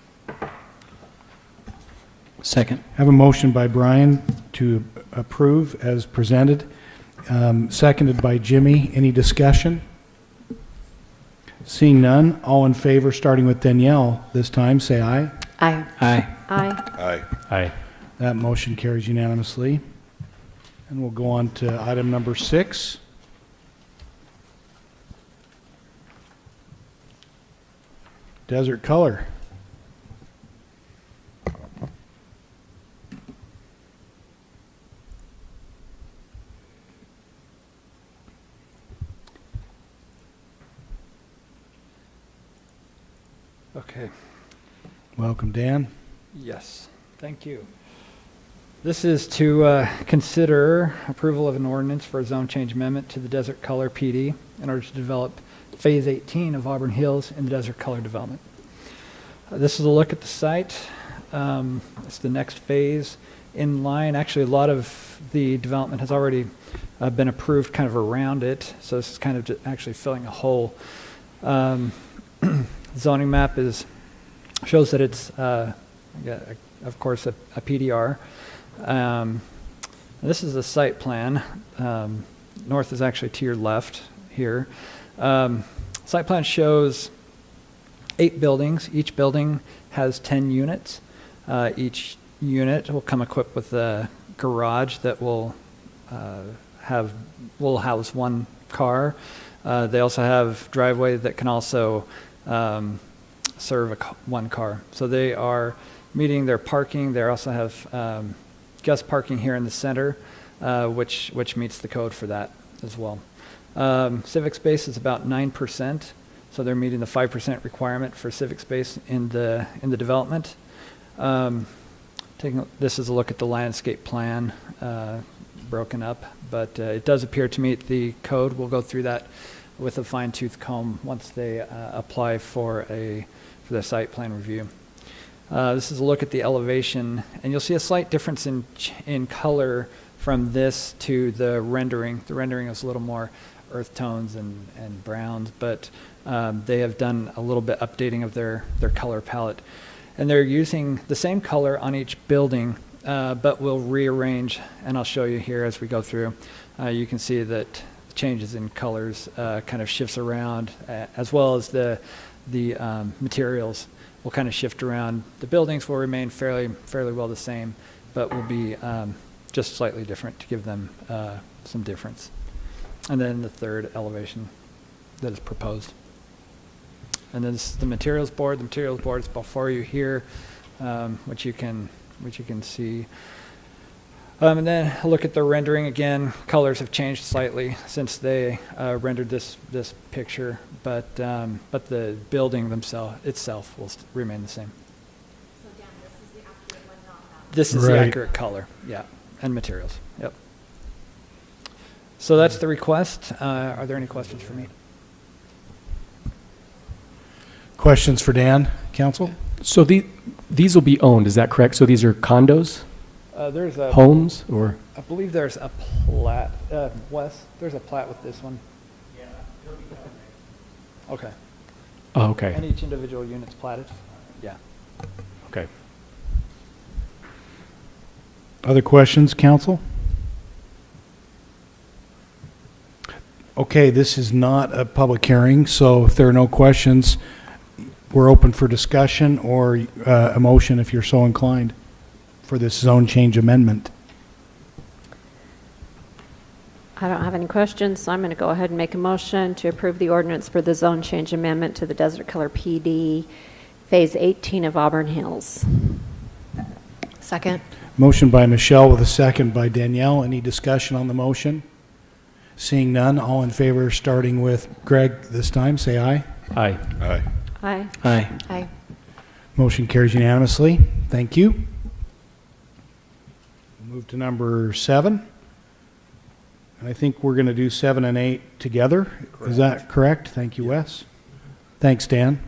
Second. I have a motion by Brian to approve as presented, seconded by Jimmy. Any discussion? Seeing none, all in favor, starting with Danielle this time, say aye. Aye. Aye. Aye. Aye. Aye. That motion carries unanimously. And we'll go on to item number 6. Desert Color. Okay. Welcome, Dan. Yes, thank you. This is to consider approval of an ordinance for a zone change amendment to the Desert Color PD in order to develop Phase 18 of Auburn Hills in the Desert Color development. This is a look at the site. It's the next phase in line. Actually, a lot of the development has already been approved kind of around it, so this is kind of actually filling a hole. Zoning map shows that it's, of course, a PDR. This is the site plan. North is actually to your left here. Site plan shows 8 buildings. Each building has 10 units. Each unit will come equipped with a garage that will house one car. They also have driveway that can also serve one car. So they are meeting their parking. They also have guest parking here in the center, which meets the code for that as well. Civic space is about 9%, so they're meeting the 5% requirement for civic space in the development. This is a look at the landscape plan, broken up, but it does appear to meet the code. We'll go through that with a fine-tooth comb once they apply for the site plan review. This is a look at the elevation, and you'll see a slight difference in color from this to the rendering. The rendering is a little more earth tones and browns, but they have done a little bit updating of their color palette. And they're using the same color on each building, but will rearrange, and I'll show you here as we go through. You can see that changes in colors kind of shifts around, as well as the materials will kind of shift around. The buildings will remain fairly well the same, but will be just slightly different to give them some difference. And then the third elevation that is proposed. And then this is the materials board. The materials board is before you here, which you can see. And then a look at the rendering again. Colors have changed slightly since they rendered this picture, but the building itself will remain the same. So Dan, this is the accurate one, not that one. This is the accurate color, yeah, and materials. Yep. So that's the request. Are there any questions for me? Questions for Dan, council? So these will be owned, is that correct? So these are condos? There's a homes, or? I believe there's a plat. Wes, there's a plat with this one. Yeah, it'll be done. Okay. Oh, okay. And each individual unit's platted? Yeah. Okay. Other questions, council? Okay, this is not a public hearing, so if there are no questions, we're open for discussion or a motion if you're so inclined for this zone change amendment. I don't have any questions, so I'm going to go ahead and make a motion to approve the ordinance for the zone change amendment to the Desert Color PD, Phase 18 of Auburn Hills. Second. Motion by Michelle with a second by Danielle. Any discussion on the motion? Seeing none, all in favor, starting with Greg this time, say aye. Aye. Aye. Aye. Aye. Aye. Motion carries unanimously. Thank you. Move to number 7. And I think we're going to do 7 and 8 together. Correct. Is that correct? Thank you, Wes. Thanks, Dan.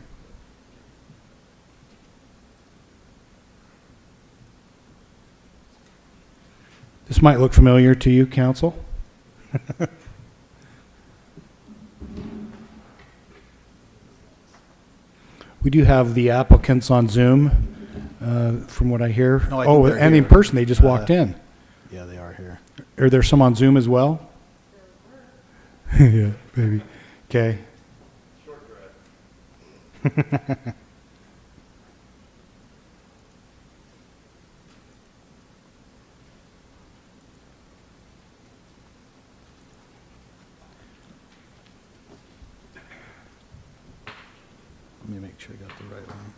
This might look familiar to you, council. We do have the applicants on Zoom, from what I hear. No, I think they're and in here. person, they just walked in. Yeah, they are here. Are there some on Zoom as well? Yeah, maybe. Okay. Let me make sure I got the right one.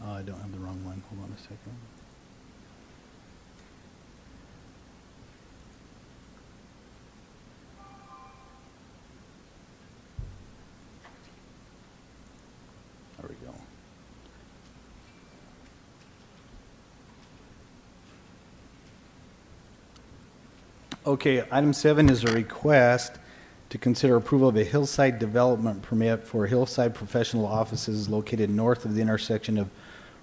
Oh, I don't have the wrong one. Hold on a second. There we go. Okay, item 7 is a request to consider approval of a hillside development permit for Hillside Professional Offices located north of the intersection of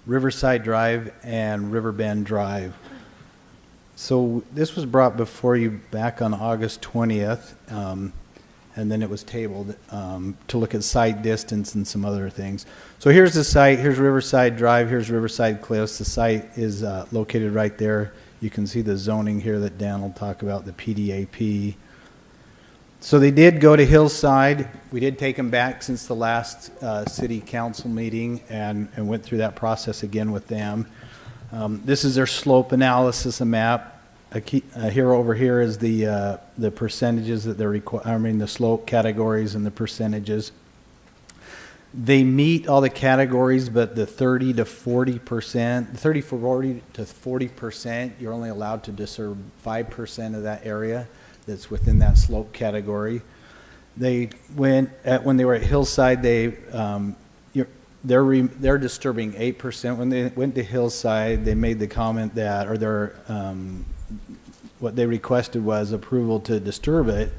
Riverside Drive and Riverbend Drive. So this was brought before you back on August 20th, and then it was tabled to look at site distance and some other things. So here's the site. Here's Riverside Drive. Here's Riverside Cliffs. The site is located right there. You can see the zoning here that Dan will talk about, the PDAP. So they did go to Hillside. We did take them back since the last city council meeting and went through that process again with them. This is their slope analysis map. Here over here is the percentages that they're requiring, the slope categories and the percentages. They meet all the categories, but the 30 to 40%, 30, 40 to 40%, you're only allowed to disturb 5% of that area that's within that slope category. They went when they were at Hillside. They're disturbing 8%. When they went to Hillside, they made the comment that, or what they requested was approval to disturb it,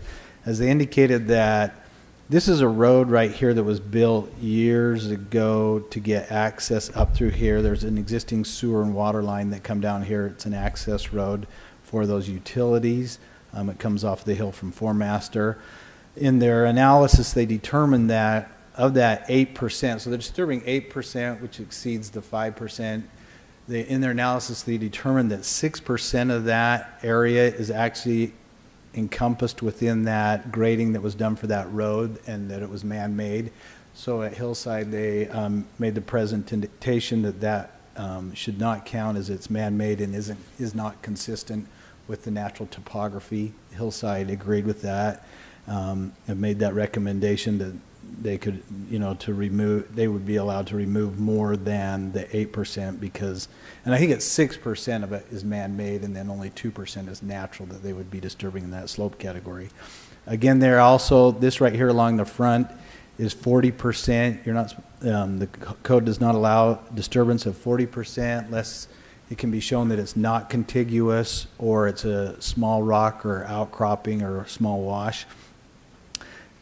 as they indicated that this is a road right here that was built years ago to get access up through here. There's an existing sewer and water line that come down here. It's an access road for those utilities. It comes off the hill from Foremaster. In their analysis, they determined that of that 8%, so they're disturbing 8%, which exceeds the 5%. In their analysis, they determined that 6% of that area is actually encompassed within that grading that was done for that road and that it was man-made. So at Hillside, they made the presentation that should not count as it's man-made and is not consistent with the natural topography. Hillside agreed with that and made that recommendation that they could, they would be allowed to remove more than the 8% because, and I think it's 6% of it is man-made and then only 2% is natural that they would be disturbing in that slope category. Again, there also, this right here along the front is 40%. You're not, the code does not allow disturbance of 40% unless it can be shown that it's not contiguous or it's a small rock or outcropping or a small wash.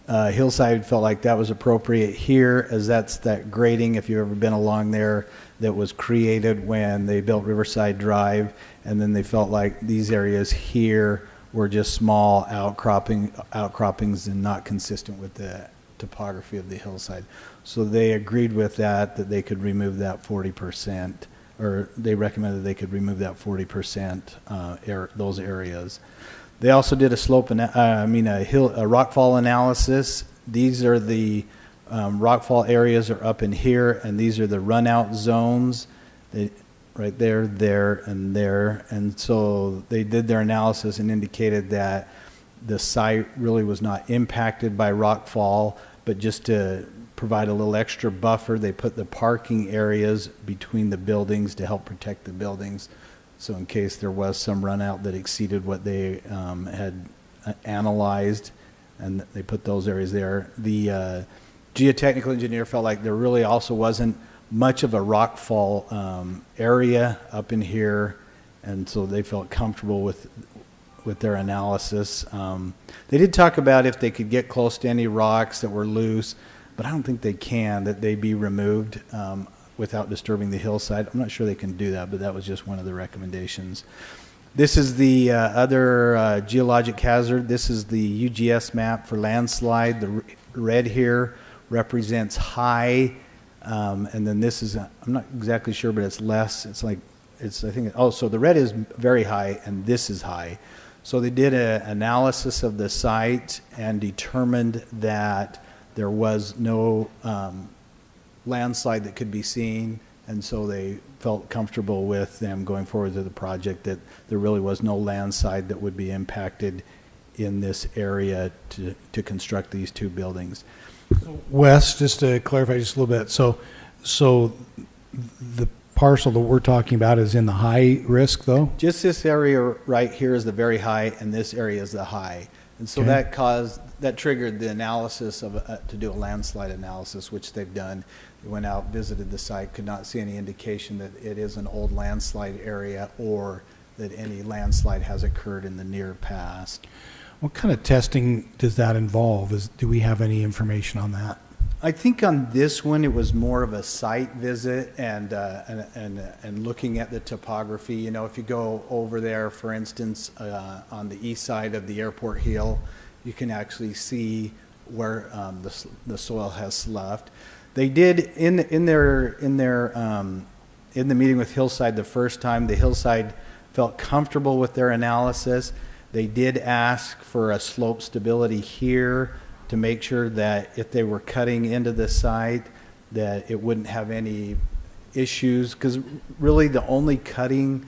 Hillside felt like that was appropriate here, as that's that grading, if you've ever been along there, that was created when they built Riverside Drive, and then they felt like these areas here were just small outcroppings and not consistent with the topography of the hillside. So they agreed with that they could remove that 40%, or they recommended they could remove that 40%, those areas. They also did a rockfall analysis. These are the rockfall areas are up in here, and these are the runout zones, right there, there, and there. And so they did their analysis and indicated that the site really was not impacted by rockfall, but just to provide a little extra buffer, they put the parking areas between the buildings to help protect the buildings. So in case there was some runout that exceeded what they had analyzed, and they put those areas there. The geotechnical engineer felt like there really also wasn't much of a rockfall area up in here, and so they felt comfortable with their analysis. They did talk about if they could get close to any rocks that were loose, but I don't think they can, that they be removed without disturbing the hillside. I'm not sure they can do that, but that was just one of the recommendations. This is the other geologic hazard. This is the UGS map for landslide. The red here represents high, and then this is, I'm not exactly sure, but it's less. It's like, I think, so the red is very high, and this is high. So they did an analysis of the site and determined that there was no landslide that could be seen, and so they felt comfortable with them going forward to the project, that there really was no landslide that would be impacted in this area to construct these two buildings. Wes, just to clarify just a little bit, so the parcel that we're talking about is in the high risk, though? Just this area right here is the very high, and this area is the high. And so that triggered the analysis of to do a landslide analysis, which they've done. They went out, visited the site, could not see any indication that it is an old landslide area or that any landslide has occurred in the near past. What kind of testing does that involve? Do we have any information on that? I think on this one it was more of a site visit and looking at the topography. You know, if you go over there, for instance, on the east side of the airport hill, you can actually see where the soil has sloughed. They did in the meeting with Hillside the first time. The Hillside felt comfortable with their analysis. They did ask for a slope stability here to make sure that if they were cutting into the site, that it wouldn't have any issues, because really the only cutting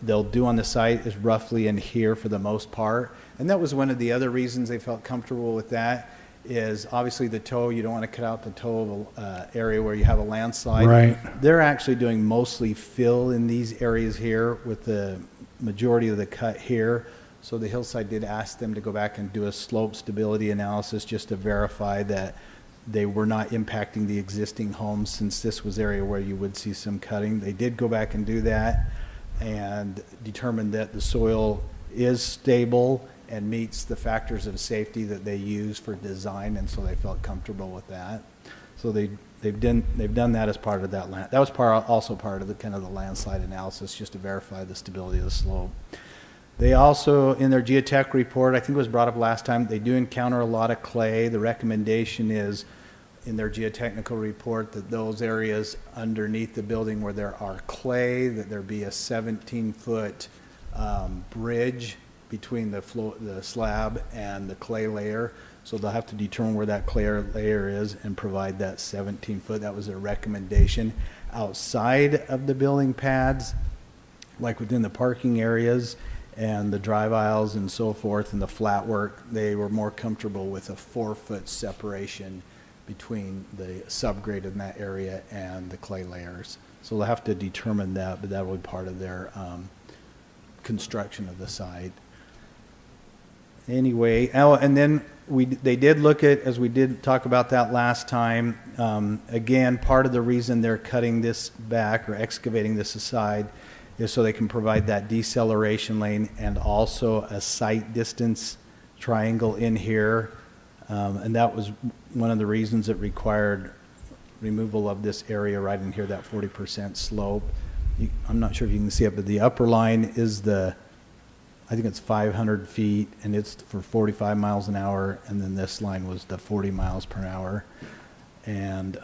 they'll do on the site is roughly in here for the most part. And that was one of the other reasons they felt comfortable with that, is obviously the toe, you don't want to cut out the toe of an area where you have a landslide. Right. They're actually doing mostly fill in these areas here, with the majority of the cut here. So the Hillside did ask them to go back and do a slope stability analysis just to verify that they were not impacting the existing homes, since this was area where you would see some cutting. They did go back and do that and determined that the soil is stable and meets the factors of safety that they use for design, and so they felt comfortable with that. So they've done that as part of that land. That was also part of the kind of the landslide analysis, just to verify the stability of the slope. They also, in their geotech report, I think it was brought up last time, they do encounter a lot of clay. The recommendation is in their geotechnical report that those areas underneath the building where there are clay, that there be a 17-foot bridge between the slab and the clay layer. So they'll have to determine where that clay layer is and provide that 17-foot. That was their recommendation. Outside of the building pads, like within the parking areas and the drive aisles and so forth, and the flat work, they were more comfortable with a 4-foot separation between the subgrade in that area and the clay layers. So they'll have to determine that, but that will be part of their construction of the site. Anyway, and then they did look at, as we did talk about that last time, again, part of the reason they're cutting this back or excavating this aside is so they can provide that deceleration lane and also a sight distance triangle in here. And that was one of the reasons it required removal of this area right in here, that 40% slope. I'm not sure if you can see it, but the upper line is I think it's 500 feet, and it's for 45 miles an hour, and then this line was the 40 miles per hour. And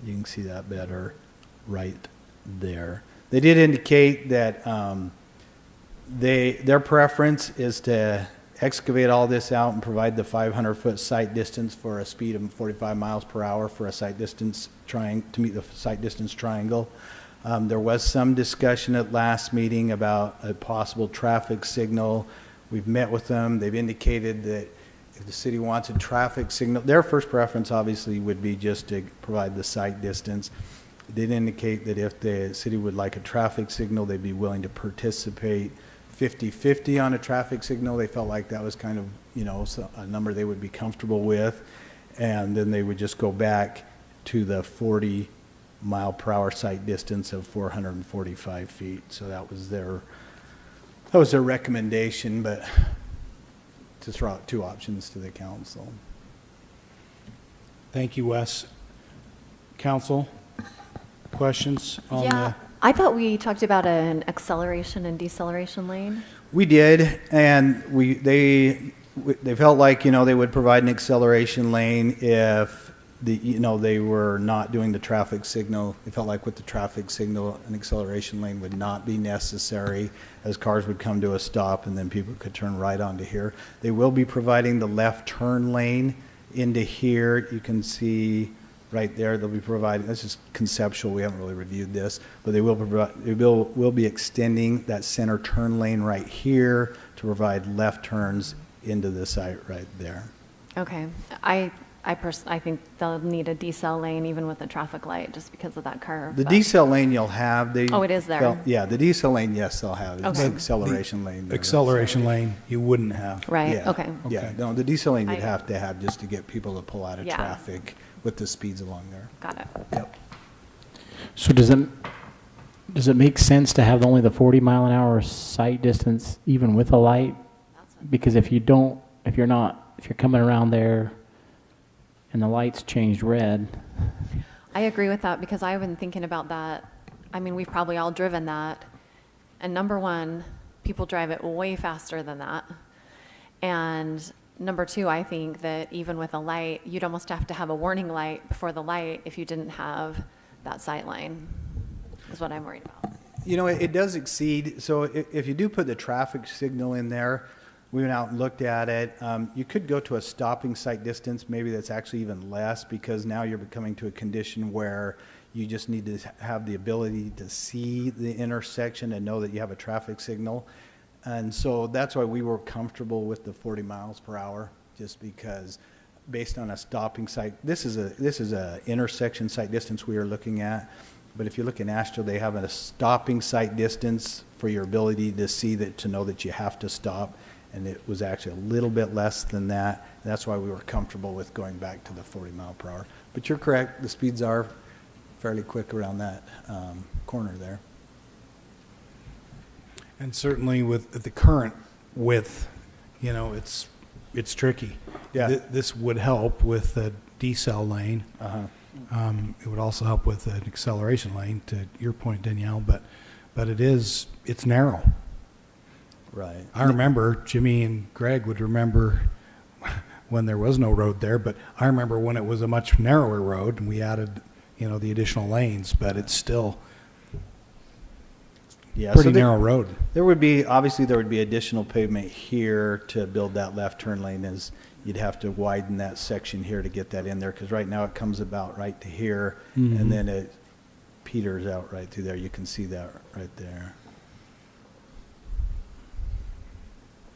you can see that better right there. They did indicate that their preference is to excavate all this out and provide the 500-foot sight distance for a speed of 45 miles per hour for a sight distance to meet the sight distance triangle. There was some discussion at last meeting about a possible traffic signal. We've met with them. They've indicated that if the city wants a traffic signal, their first preference obviously would be just to provide the sight distance. They did indicate that if the city would like a traffic signal, they'd be willing to participate 50-50 on a traffic signal. They felt like that was kind of, a number they would be comfortable with. and then they would just go back to the 40-mile-per-hour sight distance of 445 feet. So that was their recommendation, but to throw out two options to the council. Thank you, Wes. Council, questions on Yeah, I thought we talked about an acceleration and deceleration lane. We did, and they felt like, they would provide an acceleration lane if they were not doing the traffic signal. They felt like with the traffic signal, an acceleration lane would not be necessary, as cars would come to a stop and then people could turn right onto here. They will be providing the left turn lane into here. You can see right there, they'll be providing, this is conceptual, we haven't really reviewed this, but they will be extending that center turn lane right here to provide left turns into the site right there. Okay. I think they'll need a decel lane even with a traffic light just because of that curve. The but- decel lane you'll have. Oh, it is there. Yeah, the decel lane, yes, they'll have. It's Okay. an acceleration lane. acceleration lane you wouldn't have. Right, Yeah. okay. Yeah, no, the decel lane you'd I- have to have just to get people to pull out of Yeah. traffic with the speeds along there. Got it. Yep. So does it make sense to have only the 40-mile-an-hour sight distance even with a light? Because if you're coming around there and the lights changed red. I agree with that because I've been thinking about that. I mean, we've probably all driven that. And number one, people drive it way faster than that. And number two, I think that even with a light, you'd almost have to have a warning light before the light if you didn't have that sight line, is what I'm worried about. It does exceed, so if you do put the traffic signal in there, we went out and looked at it. You could go to a stopping sight distance, maybe that's actually even less, because now you're coming to a condition where you just need to have the ability to see the intersection and know that you have a traffic signal. And so that's why we were comfortable with the 40 miles per hour, just because based on a stopping sight, this is a intersection sight distance we are looking at. But if you look in Astro, they have a stopping sight distance for your ability to see that, to know that you have to stop. And it was actually a little bit less than that. That's why we were comfortable with going back to the 40 mile per hour. But you're correct, the speeds are fairly quick around that corner there. And certainly with the current width, it's tricky. Yeah. This would help with the decel lane. It would also help with an acceleration lane, to your point, Danielle, but it's narrow. Right. I remember, Jimmy and Greg would remember when there was no road there, but I remember when it was a much narrower road and we added, the additional lanes, but it's still pretty narrow road. There would be additional pavement here to build that left turn lane, as you'd have to widen that section here to get that in there, because right now it comes about right to here, and then it peters out right through there. You can see that right there.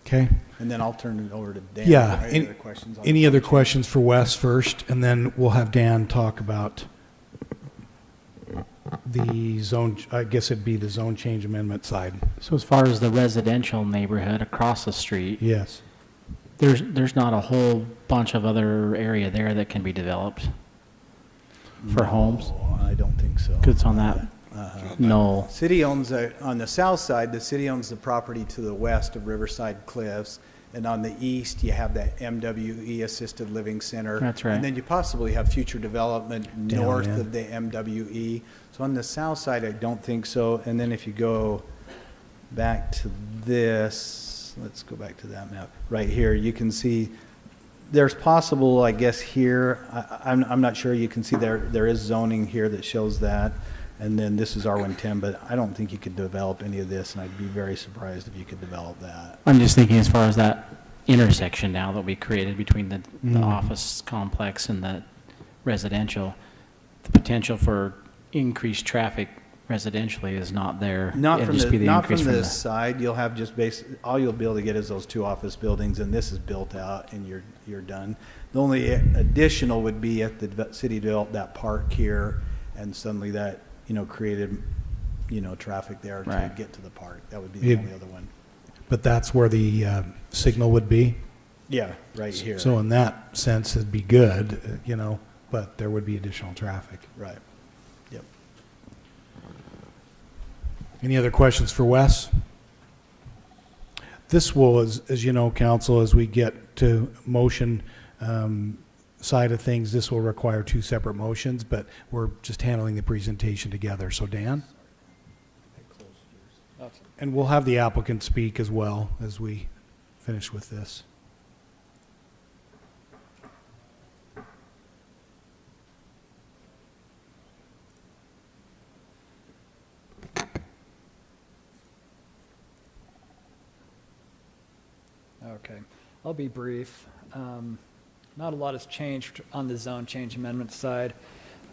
Okay. And then I'll turn it over to Dan. Yeah. Any other questions? Any other questions for Wes first, and then we'll have Dan talk about the zone. I guess it'd be the zone change amendment side. So as far as the residential neighborhood across the street, yes, there's not a whole bunch of other area there that can be developed for homes. I don't think so. Because it's on that. No. City owns on the south side. The city owns the property to the west of Riverside Cliffs, and on the east you have that MWE Assisted Living Center. That's right. And then you possibly have future development Down north in. of the MWE. So on the south side, I don't think so. And then if you go back to this, let's go back to that map right here. You can see there's possible, I guess here. I'm not sure. You can see there is zoning here that shows that. And then this is R110, but I don't think you could develop any of this, and I'd be very surprised if you could develop that. I'm just thinking as far as that intersection now that we created between the office complex and the residential, the potential for increased traffic residentially is not there. Not It'd from just be not increase from from this side. You'll have just all you'll be able to get is those two office buildings, and this is built out, and you're done. The only additional would be if the city developed that park here, and suddenly that created traffic there to Right. get to the park. That would be the only other one. But that's where the signal would be. Yeah, right here. So in that sense, it'd be good, but there would be additional traffic. Right. Yep. Any other questions for Wes? This will, as you know, council, as we get to motion side of things, this will require two separate motions, but we're just handling the presentation together. So Dan? And we'll have the applicant speak as well as we finish with this. Okay, I'll be brief. Not a lot has changed on the zone change amendment side,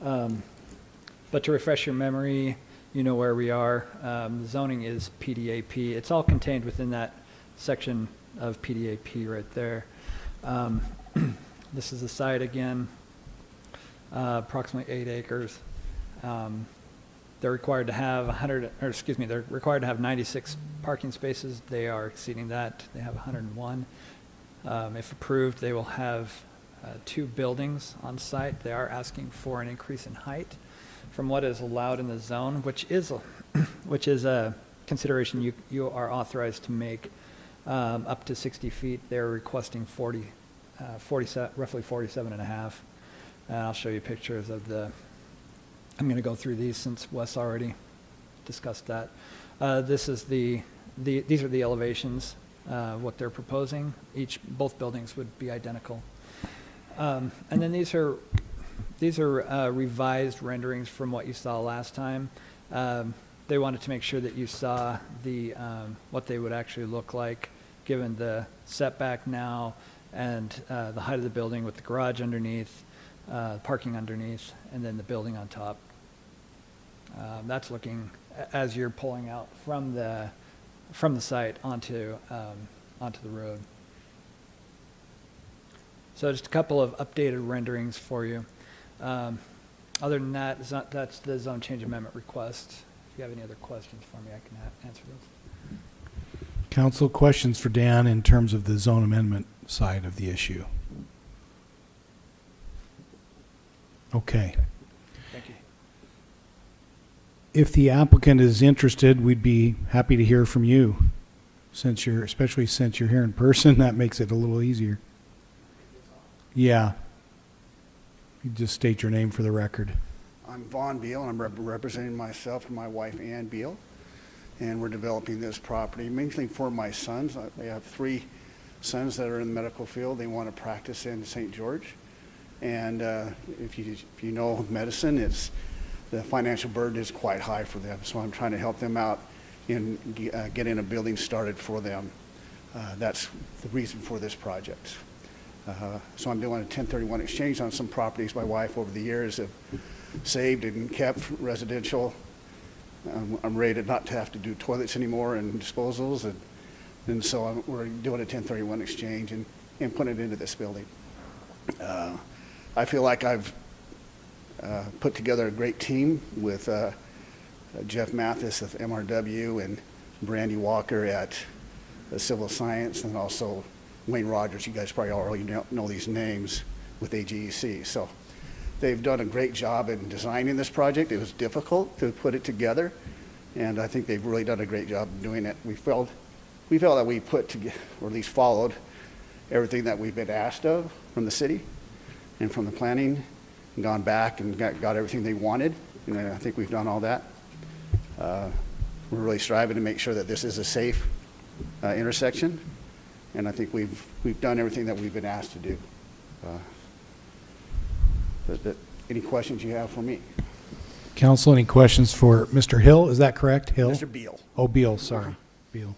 but to refresh your memory, you know where we are. The zoning is PDAP. It's all contained within that section of PDAP right there. This is the site again, approximately 8 acres. They're required to have they're required to have 96 parking spaces. They are exceeding that. They have 101. If approved, they will have 2 buildings on site. They are asking for an increase in height from what is allowed in the zone, which is a consideration you are authorized to make up to 60 feet. They're requesting roughly 47 and a half. And I'll show you pictures of I'm going to go through these since Wes already discussed that. These are the elevations, what they're proposing. Both buildings would be identical. And then these are revised renderings from what you saw last time. They wanted to make sure that you saw what they would actually look like given the setback now and the height of the building with the garage underneath, parking underneath, and then the building on top. That's looking as you're pulling out from the site onto the road. So just a couple of updated renderings for you. Other than that, that's the zone change amendment request. If you have any other questions for me, I can answer those. Council, questions for Dan in terms of the zone amendment side of the issue? Okay. Thank you. If the applicant is interested, we'd be happy to hear from you. Especially since you're here in person, that makes it a little easier. Yeah. You just state your name for the record. I'm Vaughn Beal, and I'm representing myself and my wife, Ann Beal. And we're developing this property mainly for my sons. I have 3 sons that are in the medical field. They want to practice in St. George. And if you know medicine, the financial burden is quite high for them. So I'm trying to help them out in getting a building started for them. That's the reason for this project. So I'm doing a 1031 exchange on some properties my wife over the years have saved and kept residential. I'm ready not to have to do toilets anymore and disposals, and so we're doing a 1031 exchange and putting it into this building. I feel like I've put together a great team with Jeff Mathis of MRW and Brandy Walker at Civil Science, and also Wayne Rogers. You guys probably already know these names with AGEC. So they've done a great job in designing this project. It was difficult to put it together, and I think they've really done a great job of doing it. We felt that we put together, or at least followed, everything that we've been asked of from the city and from the planning, and gone back and got everything they wanted, and I think we've done all that. We're really striving to make sure that this is a safe intersection, and I think we've done everything that we've been asked to do. Any questions you have for me? Council, any questions for Mr. Hill? Is that correct? Hill? Mr. Beal. Oh, Beal, sorry. Beal.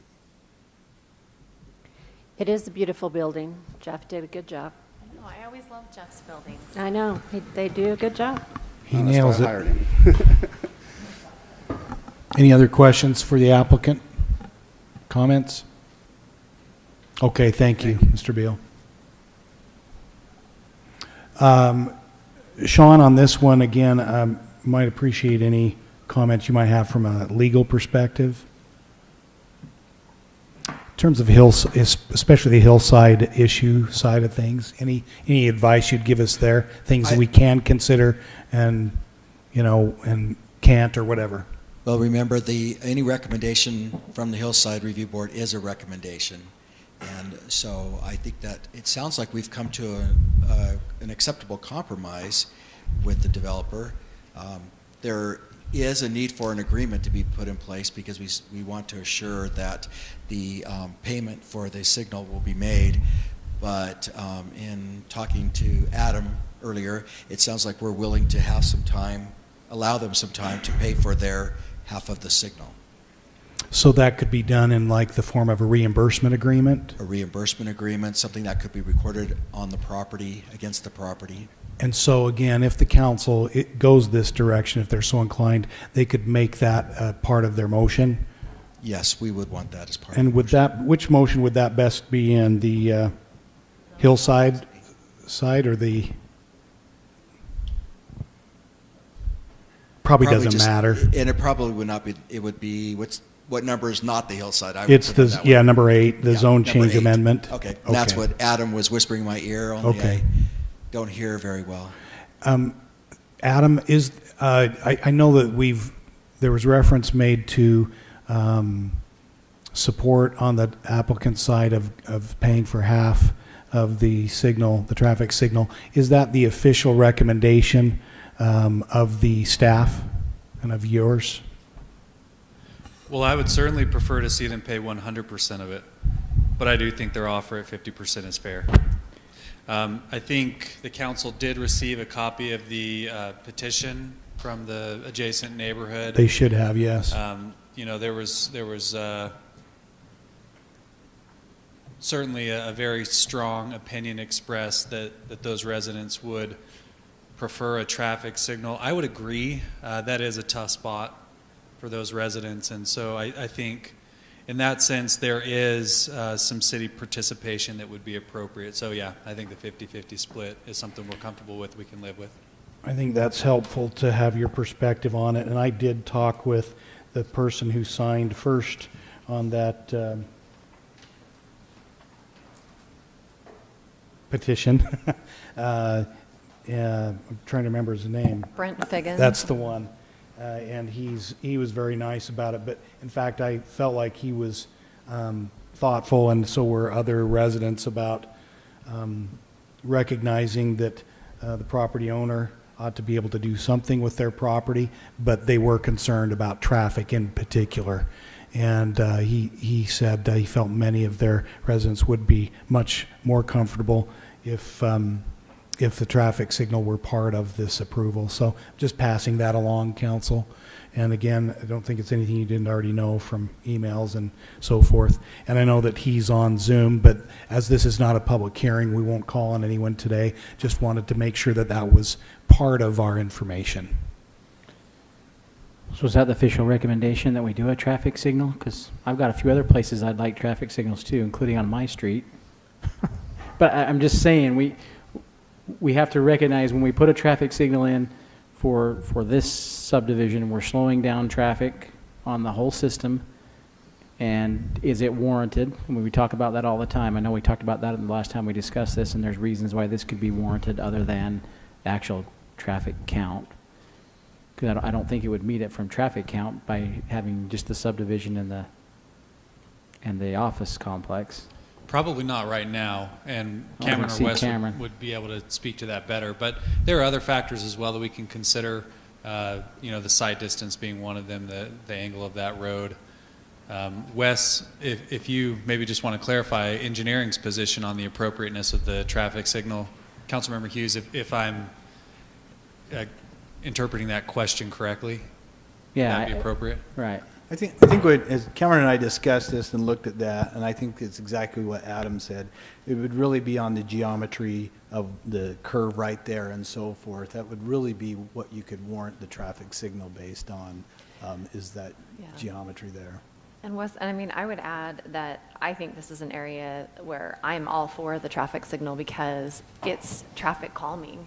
It is a beautiful building. Jeff did a good job. I know, I always love Jeff's buildings. I know. They do a good job. He nails it. Hired him. Any other questions for the applicant? Comments? Okay, thank you, Mr. Beal. Sean, on this one, again, might appreciate any comments you might have from a legal perspective. terms of especially the Hillside issue side of things, any advice you'd give us there? Things that we can consider and, and can't or whatever? Well, remember, any recommendation from the Hillside Review Board is a recommendation. And so I think that it sounds like we've come to an acceptable compromise with the developer. There is a need for an agreement to be put in place because we want to assure that the payment for the signal will be made. But in talking to Adam earlier, it sounds like we're willing to have some time, allow them some time to pay for their half of the signal. So that could be done in like the form of a reimbursement agreement? A reimbursement agreement, something that could be recorded on the property, against the property. And so again, if the council goes this direction, if they're so inclined, they could make that part of their motion? Yes, we would want that as part and of the would motion. which motion would that best be in? The Hillside side or the... Probably doesn't matter. And it probably would not be, it would be, what number is not the Hillside? It's the, number 8, the zone change amendment. Okay, and that's what Adam was whispering in my ear, only I don't hear very well. Adam, I know that there was reference made to support on the applicant side of paying for half of the signal, the traffic signal. Is that the official recommendation of the staff and of yours? Well, I would certainly prefer to see them pay 100% of it, but I do think their offer at 50% is fair. I think the council did receive a copy of the petition from the adjacent neighborhood. They should have, yes. There was certainly a very strong opinion expressed that those residents would prefer a traffic signal. I would agree. That is a tough spot for those residents, and so I think in that sense there is some city participation that would be appropriate. So yeah, I think the 50-50 split is something we're comfortable with, we can live with. I think that's helpful to have your perspective on it, and I did talk with the person who signed first on that petition. I'm trying to remember his name. Brent Figgins. That's the one. And he was very nice about it. But in fact, I felt like he was thoughtful, and so were other residents, about recognizing that the property owner ought to be able to do something with their property, but they were concerned about traffic in particular. And he said he felt many of their residents would be much more comfortable if the traffic signal were part of this approval. So just passing that along, council. And again, I don't think it's anything you didn't already know from emails and so forth. And I know that he's on Zoom, but as this is not a public hearing, we won't call on anyone today. Just wanted to make sure that that was part of our information. So is that the official recommendation, that we do a traffic signal? Because I've got a few other places I'd like traffic signals too, including on my street. But I'm just saying, we have to recognize when we put a traffic signal in for this subdivision, we're slowing down traffic on the whole system. And is it warranted? I mean, we talk about that all the time. I know we talked about that the last time we discussed this, and there's reasons why this could be warranted other than actual traffic count. Because I don't think it would meet it from traffic count by having just the subdivision and the office complex. Probably not right now, and Cameron or Wes would be able to speak to that better. But there are other factors as well that we can consider. The site distance being one of them, the angle of that road. Wes, if you maybe just want to clarify engineering's position on the appropriateness of the traffic signal. Councilmember Hughes, if I'm interpreting that question correctly, yeah, would that be appropriate? Right. I think as Cameron and I discussed this and looked at that, and I think it's exactly what Adam said. It would really be on the geometry of the curve right there and so forth. That would really be what you could warrant the traffic signal based on, is that geometry there. And Wes, I mean, I would add that I think this is an area where I'm all for the traffic signal because it's traffic calming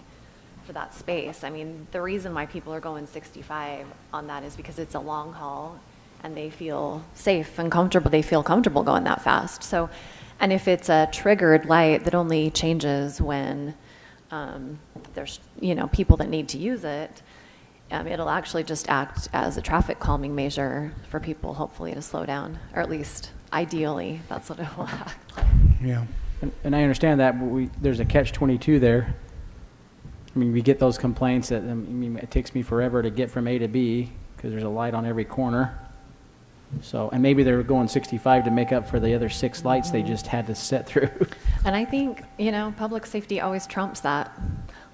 for that space. I mean, the reason why people are going 65 on that is because it's a long haul. and they feel safe and comfortable. They feel comfortable going that fast. So, and if it's a triggered light that only changes when there's, you know, people that need to use it, it'll actually just act as a traffic calming measure for people, hopefully, to slow down, or at least ideally, that's what it will act like. Yeah. And I understand that, but there's a catch-22 there. I mean, we get those complaints that, I mean, it takes me forever to get from A to B because there's a light on every corner. So, and maybe they're going 65 to make up for the other 6 lights they just had to set through. And I think, you know, public safety always trumps that.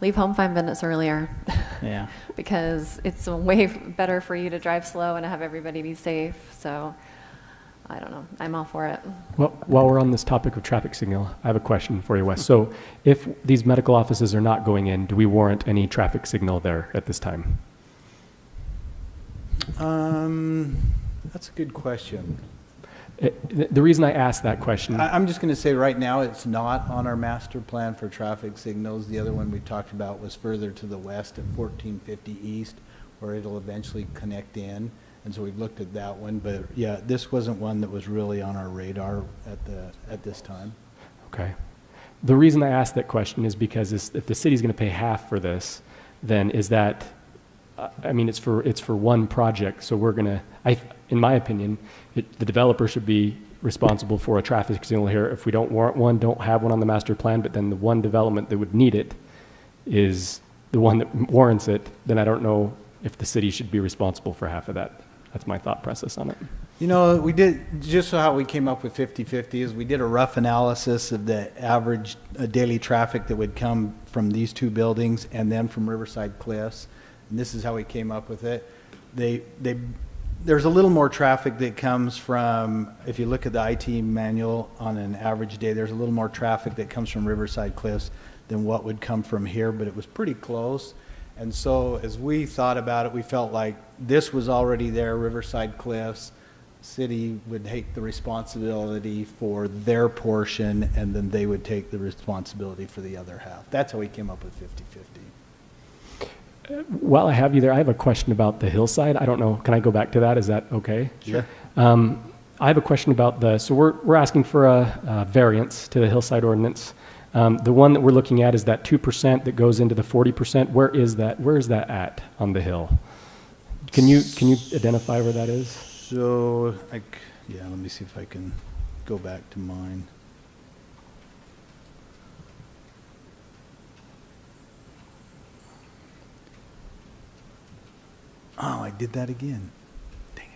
Leave home 5 minutes earlier. Yeah. Because it's way better for you to drive slow and have everybody be safe. So, I don't know. I'm all for it. Well, while we're on this topic of traffic signal, I have a question for you, Wes. So if these medical offices are not going in, do we warrant any traffic signal there at this time? That's a good question. The reason I asked that question... I'm just going to say right now it's not on our master plan for traffic signals. The other one we talked about was further to the west at 1450 East, where it'll eventually connect in. And so we've looked at that one. But yeah, this wasn't one that was really on our radar at this time. Okay. The reason I asked that question is because if the city's going to pay half for this, then is that... I mean, it's for one project, so we're gonna. In my opinion, the developer should be responsible for a traffic signal here. If we don't warrant one, don't have one on the master plan, but then the one development that would need it is the one that warrants it. Then I don't know if the city should be responsible for half of that. That's my thought process on it. You know, we did just how we came up with 50-50 is we did a rough analysis of the average daily traffic that would come from these 2 buildings and then from Riverside Cliffs. And this is how we came up with it. There's a little more traffic that comes from, if you look at the IT manual on an average day, there's a little more traffic that comes from Riverside Cliffs than what would come from here, but it was pretty close. And so as we thought about it, we felt like this was already there, Riverside Cliffs. City would take the responsibility for their portion, and then they would take the responsibility for the other half. That's how we came up with 50-50. While I have you there, I have a question about the Hillside. I don't know. Can I go back to that? Is that okay? Sure. I have a question about so we're asking for a variance to the Hillside ordinance. The one that we're looking at is that 2% that goes into the 40%. Where is that? Where is that at on the hill? Can you identify where that is? So, yeah, let me see if I can go back to mine. Oh, I did that again. Dang it.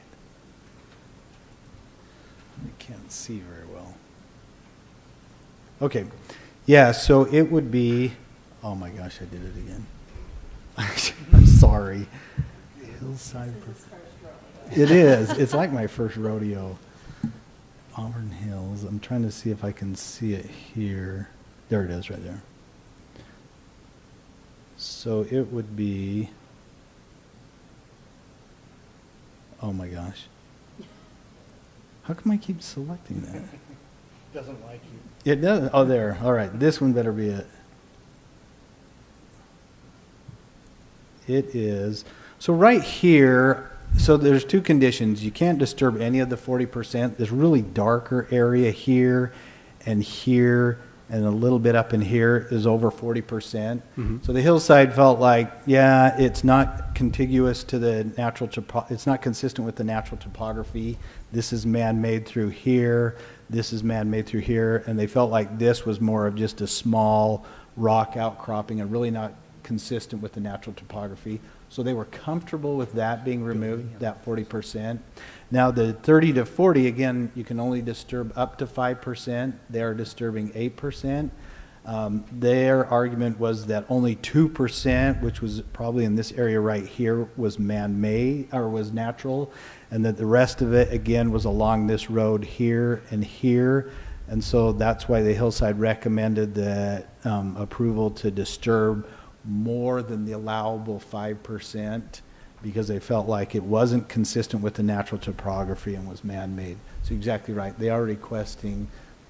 I can't see very well. Okay. Yeah, so it would be, oh my gosh, I did it again. I'm sorry. Hillside. It is. It's like my first rodeo. Auburn Hills. I'm trying to see if I can see it here. There it is right there. So it would be, oh my gosh. How come I keep selecting that? Doesn't like you. It does. Oh, there. All right. This one better be it. It is. So right here, so there's 2 conditions. You can't disturb any of the 40%. This really darker area here and here and a little bit up in here is over 40%. Mm-hmm. So the Hillside felt like, yeah, it's not contiguous to the natural, it's not consistent with the natural topography. This is man-made through here. This is man-made through here. And they felt like this was more of just a small rock outcropping and really not consistent with the natural topography. So they were comfortable with that being removed, that 40%. Now the 30 to 40, again, you can only disturb up to 5%. They are disturbing 8%. Their argument was that only 2%, which was probably in this area right here, was man-made or was natural, and that the rest of it, again, was along this road here and here. And so that's why the Hillside recommended that approval to disturb more than the allowable 5%, because they felt like it wasn't consistent with the natural topography and was man-made. So exactly right. They are requesting,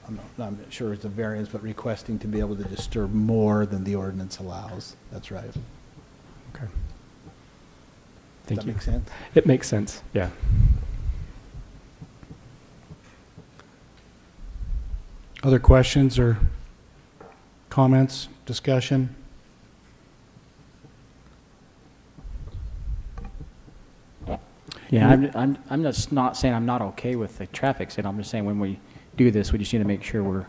I'm not sure it's a variance, but requesting to be able to disturb more than the ordinance allows. That's right. Okay. Does that make sense? It makes sense, yeah. Other questions or comments, discussion? Yeah, I'm just not saying I'm not okay with the traffic signal. I'm just saying when we do this, we just need to make sure we're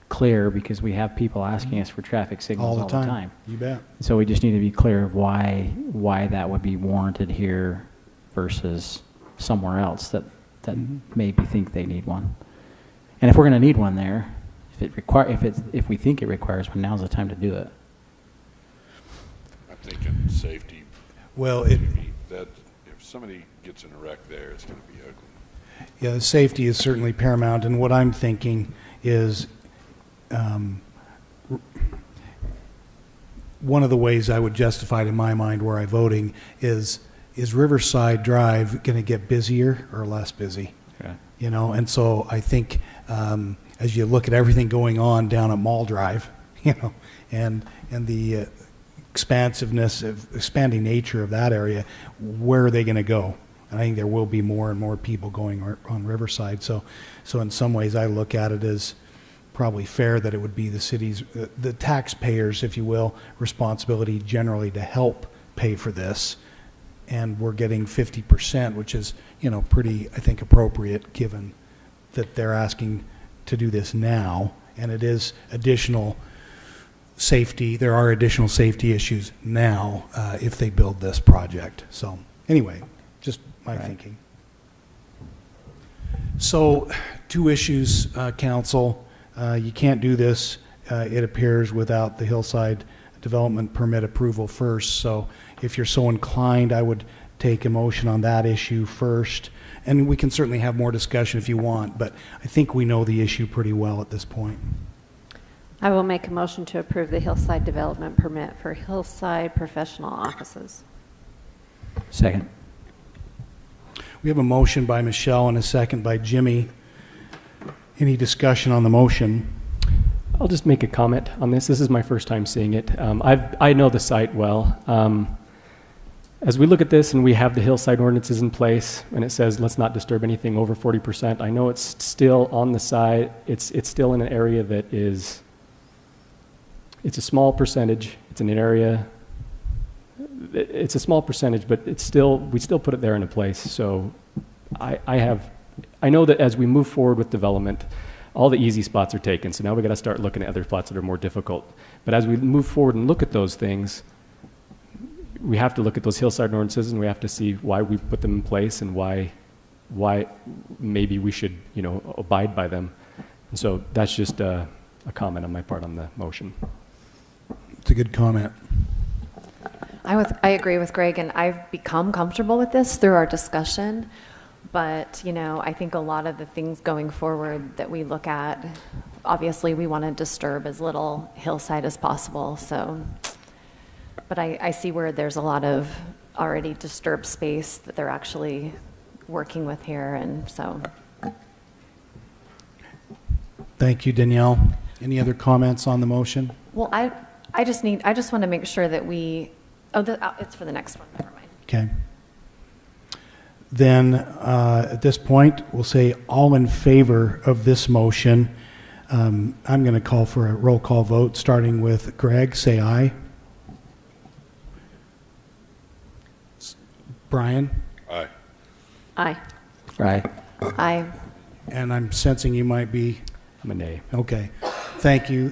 clear because we have people asking us for traffic signals all the time. You bet. So we just need to be clear of why that would be warranted here versus somewhere else that maybe think they need one. And if we're going to need one there, if we think it requires one, now's the time to do it. I'm thinking safety. Well, if somebody gets in a wreck there, it's going to be ugly. Yeah, safety is certainly paramount, and what I'm thinking is one of the ways I would justify it in my mind where I'm voting is Riverside Drive going to get busier or less busy? Okay. You know, and so I think as you look at everything going on down at Mall Drive, you know, and the expanding nature of that area, where are they going to go? And I think there will be more and more people going on Riverside. So in some ways, I look at it as probably fair that it would be the city's, the taxpayers, if you will, responsibility generally to help pay for this. And we're getting 50%, which is, you know, pretty, I think, appropriate given that they're asking to do this now. And it is additional safety. There are additional safety issues now if they build this project. So anyway, just my thinking. So 2 issues, council. You can't do this, it appears, without the Hillside development permit approval first. So if you're so inclined, I would take a motion on that issue first. And we can certainly have more discussion if you want, but I think we know the issue pretty well at this point. I will make a motion to approve the Hillside development permit for Hillside Professional Offices. Second. We have a motion by Michelle and a second by Jimmy. Any discussion on the motion? I'll just make a comment on this. This is my first time seeing it. I know the site well. As we look at this and we have the Hillside ordinances in place and it says let's not disturb anything over 40%, I know it's still on the side. It's still in an area that is, it's a small percentage. It's in an area, it's a small percentage, but it's still, we still put it there in a place. So I know that as we move forward with development, all the easy spots are taken. So now we got to start looking at other spots that are more difficult. But as we move forward and look at those things, we have to look at those Hillside ordinances and we have to see why we put them in place and why maybe we should, you know, abide by them. And so that's just a comment on my part on the motion. It's a good comment. I agree with Greg, and I've become comfortable with this through our discussion. But, you know, I think a lot of the things going forward that we look at, obviously we want to disturb as little Hillside as possible. So, but I see where there's a lot of already disturbed space that they're actually working with here, and so. Thank you, Danielle. Any other comments on the motion? Well, I just want to make sure that we, it's for the next one, never mind. Okay. Then at this point, we'll say all in favor of this motion. I'm going to call for a roll call vote, starting with Greg. Say aye. Brian? Aye. Aye. Aye. Aye. And I'm sensing you might be? I'm a nay. Okay. Thank you.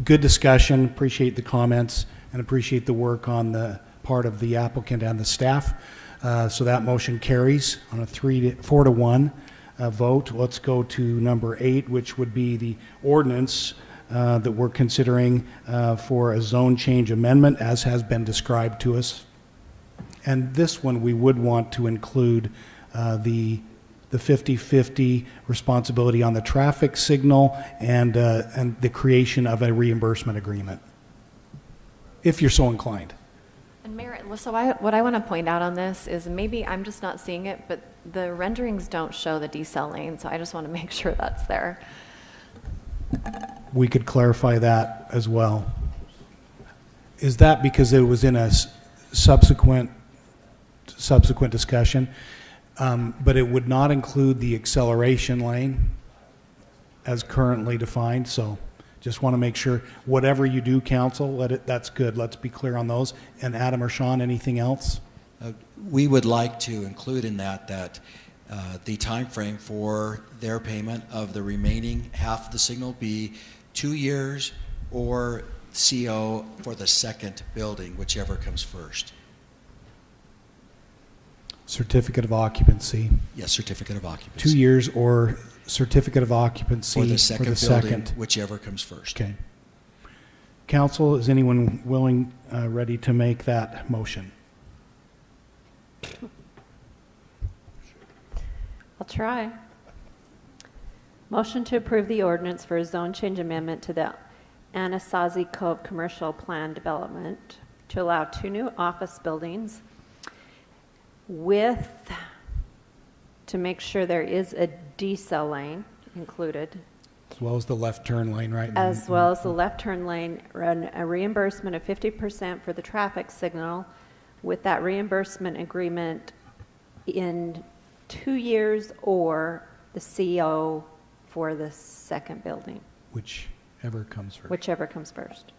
Good discussion. Appreciate the comments and appreciate the work on the part of the applicant and the staff. So that motion carries on a 4 to 1 vote. Let's go to number 8, which would be the ordinance that we're considering for a zone change amendment, as has been described to us. And this one we would want to include the 50-50 responsibility on the traffic signal and the creation of a reimbursement agreement, if you're so inclined. And Mayor, so what I want to point out on this is maybe I'm just not seeing it, but the renderings don't show the decel lane, so I just want to make sure that's there. We could clarify that as well. Is that because it was in a subsequent discussion, but it would not include the acceleration lane? as currently defined, so just want to make sure, whatever you do, council, that's good. Let's be clear on those. And Adam or Sean, anything else? We would like to include in that the time frame for their payment of the remaining half of the signal be 2 years or CO for the second building, whichever comes first. Certificate of occupancy. Yes, certificate of occupancy. 2 years or certificate of occupancy For the second for building, whichever comes first. Okay. Council, is anyone willing, ready to make that motion? I'll try. Motion to approve the ordinance for a zone change amendment to the Anasazi Cove Commercial Plan Development to allow 2 new office buildings to make sure there is a decel lane included, As well as the left turn lane, right? as well as the left turn lane, and a reimbursement of 50% for the traffic signal, with that reimbursement agreement in 2 years or the CO for the second building. Whichever comes first. Whichever comes first.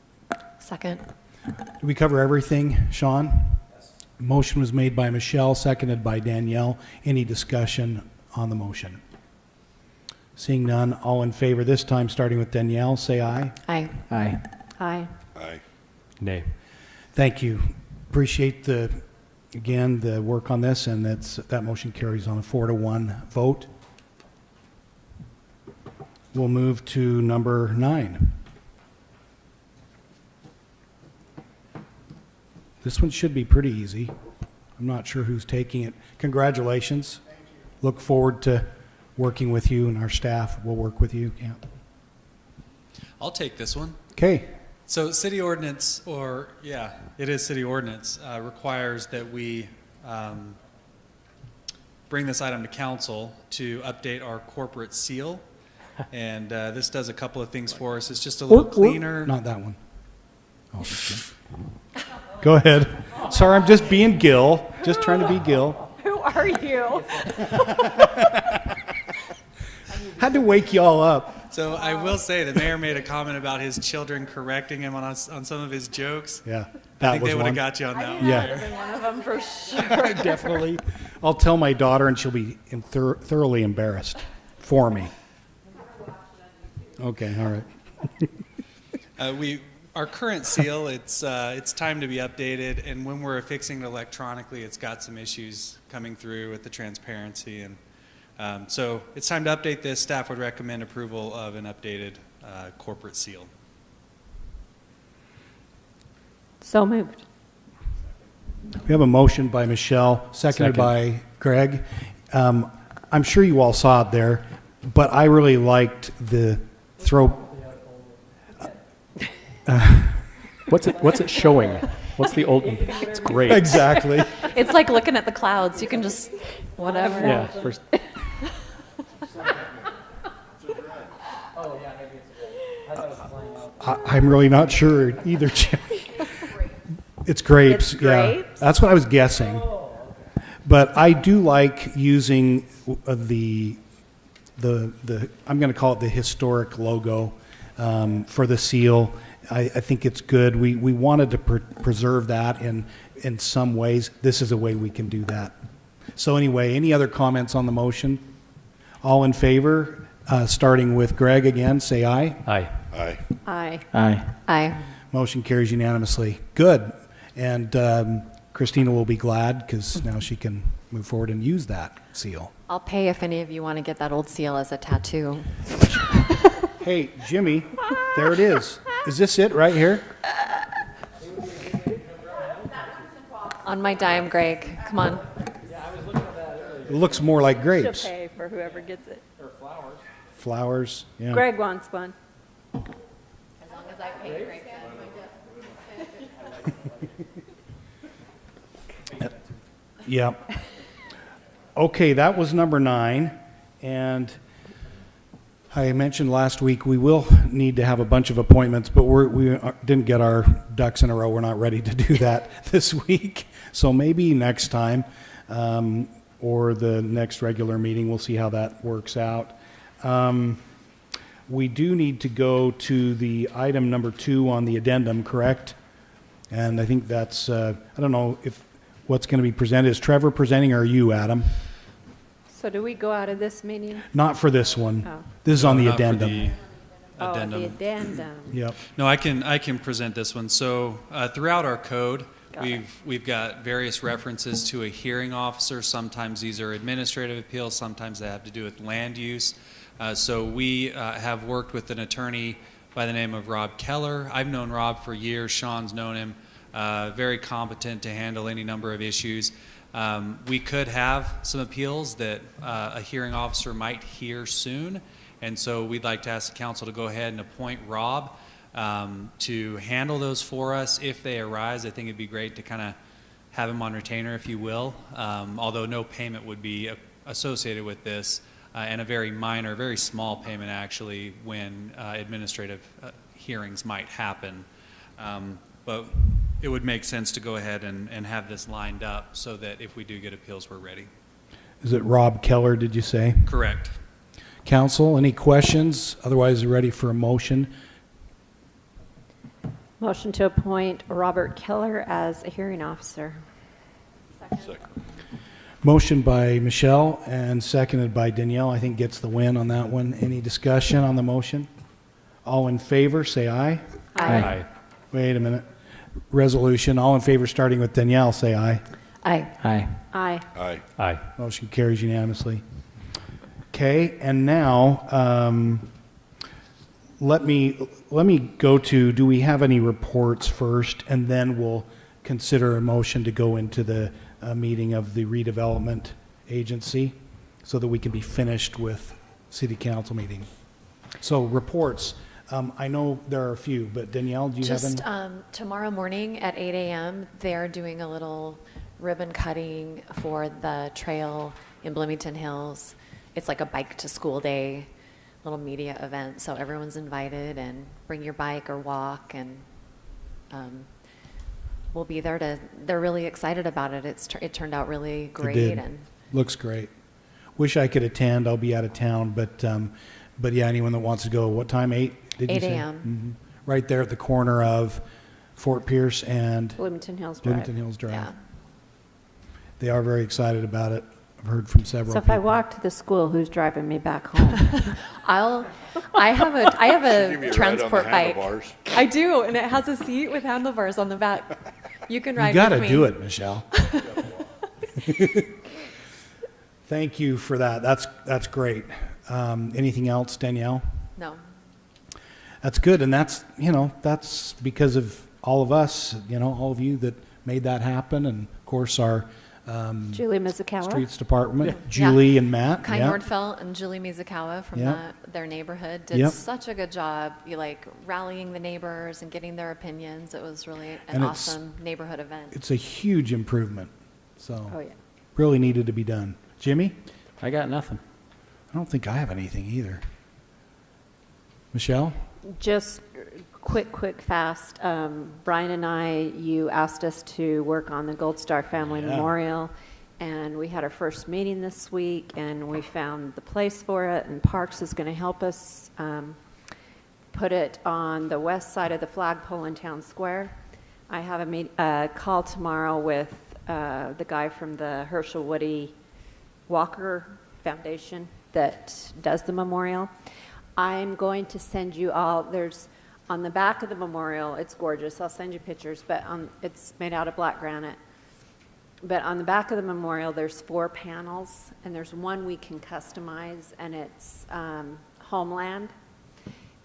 Second. Did we cover everything, Sean? Yes. Motion was made by Michelle, seconded by Danielle. Any discussion on the motion? Seeing none, all in favor this time, starting with Danielle, say aye. Aye. Aye. Aye. Aye. Nay. Thank you. Appreciate the work on this, and that motion carries on a 4-1 vote. We'll move to number 9. This one should be pretty easy. I'm not sure who's taking it. Congratulations. Thank you. Look forward to working with you, and our staff will work with you. Yeah. I'll take this one. Okay. So city ordinance, it is city ordinance, requires that we bring this item to council to update our corporate seal. And this does a couple of things for us. It's just a little cleaner. Not that one. Oh, go ahead. Sorry, I'm just being Gil. Just trying to be Gil. Who are you? Had to wake y'all up. So I will say the mayor made a comment about his children correcting him on some of his jokes. Yeah, I think they would have got you on that one. Yeah, Been one of them for sure. definitely. I'll tell my daughter, and she'll be thoroughly embarrassed for me. Okay, all right. Our current seal, it's time to be updated, and when we're affixing it electronically, it's got some issues coming through with the transparency, and so it's time to update this. Staff would recommend approval of an updated corporate seal. So moved. We have a motion by Michelle, seconded by Greg. I'm sure you all saw it there, but I really liked the throw. What's it showing? What's the old? It's great. Exactly. It's like looking at the clouds. You can just, whatever. Yeah. First. I'm really not sure either, Jimmy. It's grapes. It's grapes? Yeah, that's what I was guessing. But I do like using the I'm going to call it the historic logo for the seal. I think it's good. We wanted to preserve that in some ways. This is a way we can do that. So anyway, any other comments on the motion? All in favor, starting with Greg again, say aye. Aye. Aye. Aye. Aye. Aye. Motion carries unanimously. Good. And Christina will be glad because now she can move forward and use that seal. I'll pay if any of you want to get that old seal as a tattoo. Hey, Jimmy, there it is. Is this it right here? On my dime, Greg. Come on. It looks more like She'll grapes. pay for whoever gets it. Or flowers. Flowers, yeah. Greg wants one. As long as I pay Greg. Yeah. Okay, that was number 9. And I mentioned last week we will need to have a bunch of appointments, but we didn't get our ducks in a row. We're not ready to do that this week. So maybe next time or the next regular meeting, we'll see how that works out. We do need to go to the item number 2 on the addendum, correct? And I think that's, I don't know if what's going to be presented. Is Trevor presenting or are you, Adam? So do we go out of this meeting? Not for this one. Oh. This is on the not for addendum. the Oh, addendum. the addendum. Yep. No, I can present this one. So throughout our code, Got it. we've got various references to a hearing officer. Sometimes these are administrative appeals. Sometimes they have to do with land use. So we have worked with an attorney by the name of Rob Keller. I've known Rob for years. Sean's known him. Very competent to handle any number of issues. We could have some appeals that a hearing officer might hear soon. And so we'd like to ask the council to go ahead and appoint Rob to handle those for us if they arise. I think it'd be great to kind of have him on retainer, if you will, although no payment would be associated with this, and a very minor, very small payment actually when administrative hearings might happen. But it would make sense to go ahead and have this lined up so that if we do get appeals, we're ready. Is it Rob Keller, did you say? Correct. Council, any questions? Otherwise, ready for a motion? Motion to appoint Robert Keller as a hearing officer. Second. Motion by Michelle and seconded by Danielle. I think gets the win on that one. Any discussion on the motion? All in favor, say aye. Aye. Wait a minute. Resolution. All in favor, starting with Danielle, say aye. Aye. Aye. Aye. Aye. Aye. Motion carries unanimously. Okay, and now let me go to, do we have any reports first, and then we'll consider a motion to go into the meeting of the redevelopment agency so that we can be finished with city council meeting. So reports. I know there are a few, but Danielle, do you have any? Just tomorrow morning at 8 a.m., they're doing a little ribbon cutting for the trail in Bloomington Hills. It's like a bike to school day, little media event. So everyone's invited, and bring your bike or walk, and we'll be there to. They're really excited about it. It turned out really great. It did. And Looks great. Wish I could attend. I'll be out of town, but yeah, anyone that wants to go. What time? 8? Did 8 you say? a.m. Right there at the corner of Fort Pierce and Bloomington Hills Drive. Bloomington Hills Drive. Yeah. They are very excited about it. I've heard from several So if people. I walk to the school, who's driving me back home? I have Give me a a ride on transport the bike. handlebars. I do, and it has a seat with handlebars on the back. You can ride You got to with me. do it, Michelle. Thank you for that. That's great. Anything else, Danielle? No. That's good, and that's because of all of us, all of you that made that happen, and of course our Julie Mizukawa. Streets Department, Julie and Matt. Kai yeah. Nordfeld and Julie Mizukawa from Yeah. their neighborhood did Yep. such a good job. Rallying the neighbors and getting their opinions. It was really an And it's- awesome neighborhood event. It's a huge improvement, so Oh, yeah. really needed to be done. Jimmy? I got nothing. I don't think I have anything either. Michelle? Just quick, fast. Brian and I, you asked us to work on the Gold Star Family Yeah. Memorial, and we had our first meeting this week, and we found the place for it, and Parks is going to help us put it on the west side of the flagpole in Town Square. I have a call tomorrow with the guy from the Herschel Woody Walker Foundation that does the memorial. I'm going to send you all, there's, on the back of the memorial, it's gorgeous, I'll send you pictures, but it's made out of black granite. But on the back of the memorial, there's 4 panels, and there's one we can customize, and it's Homeland.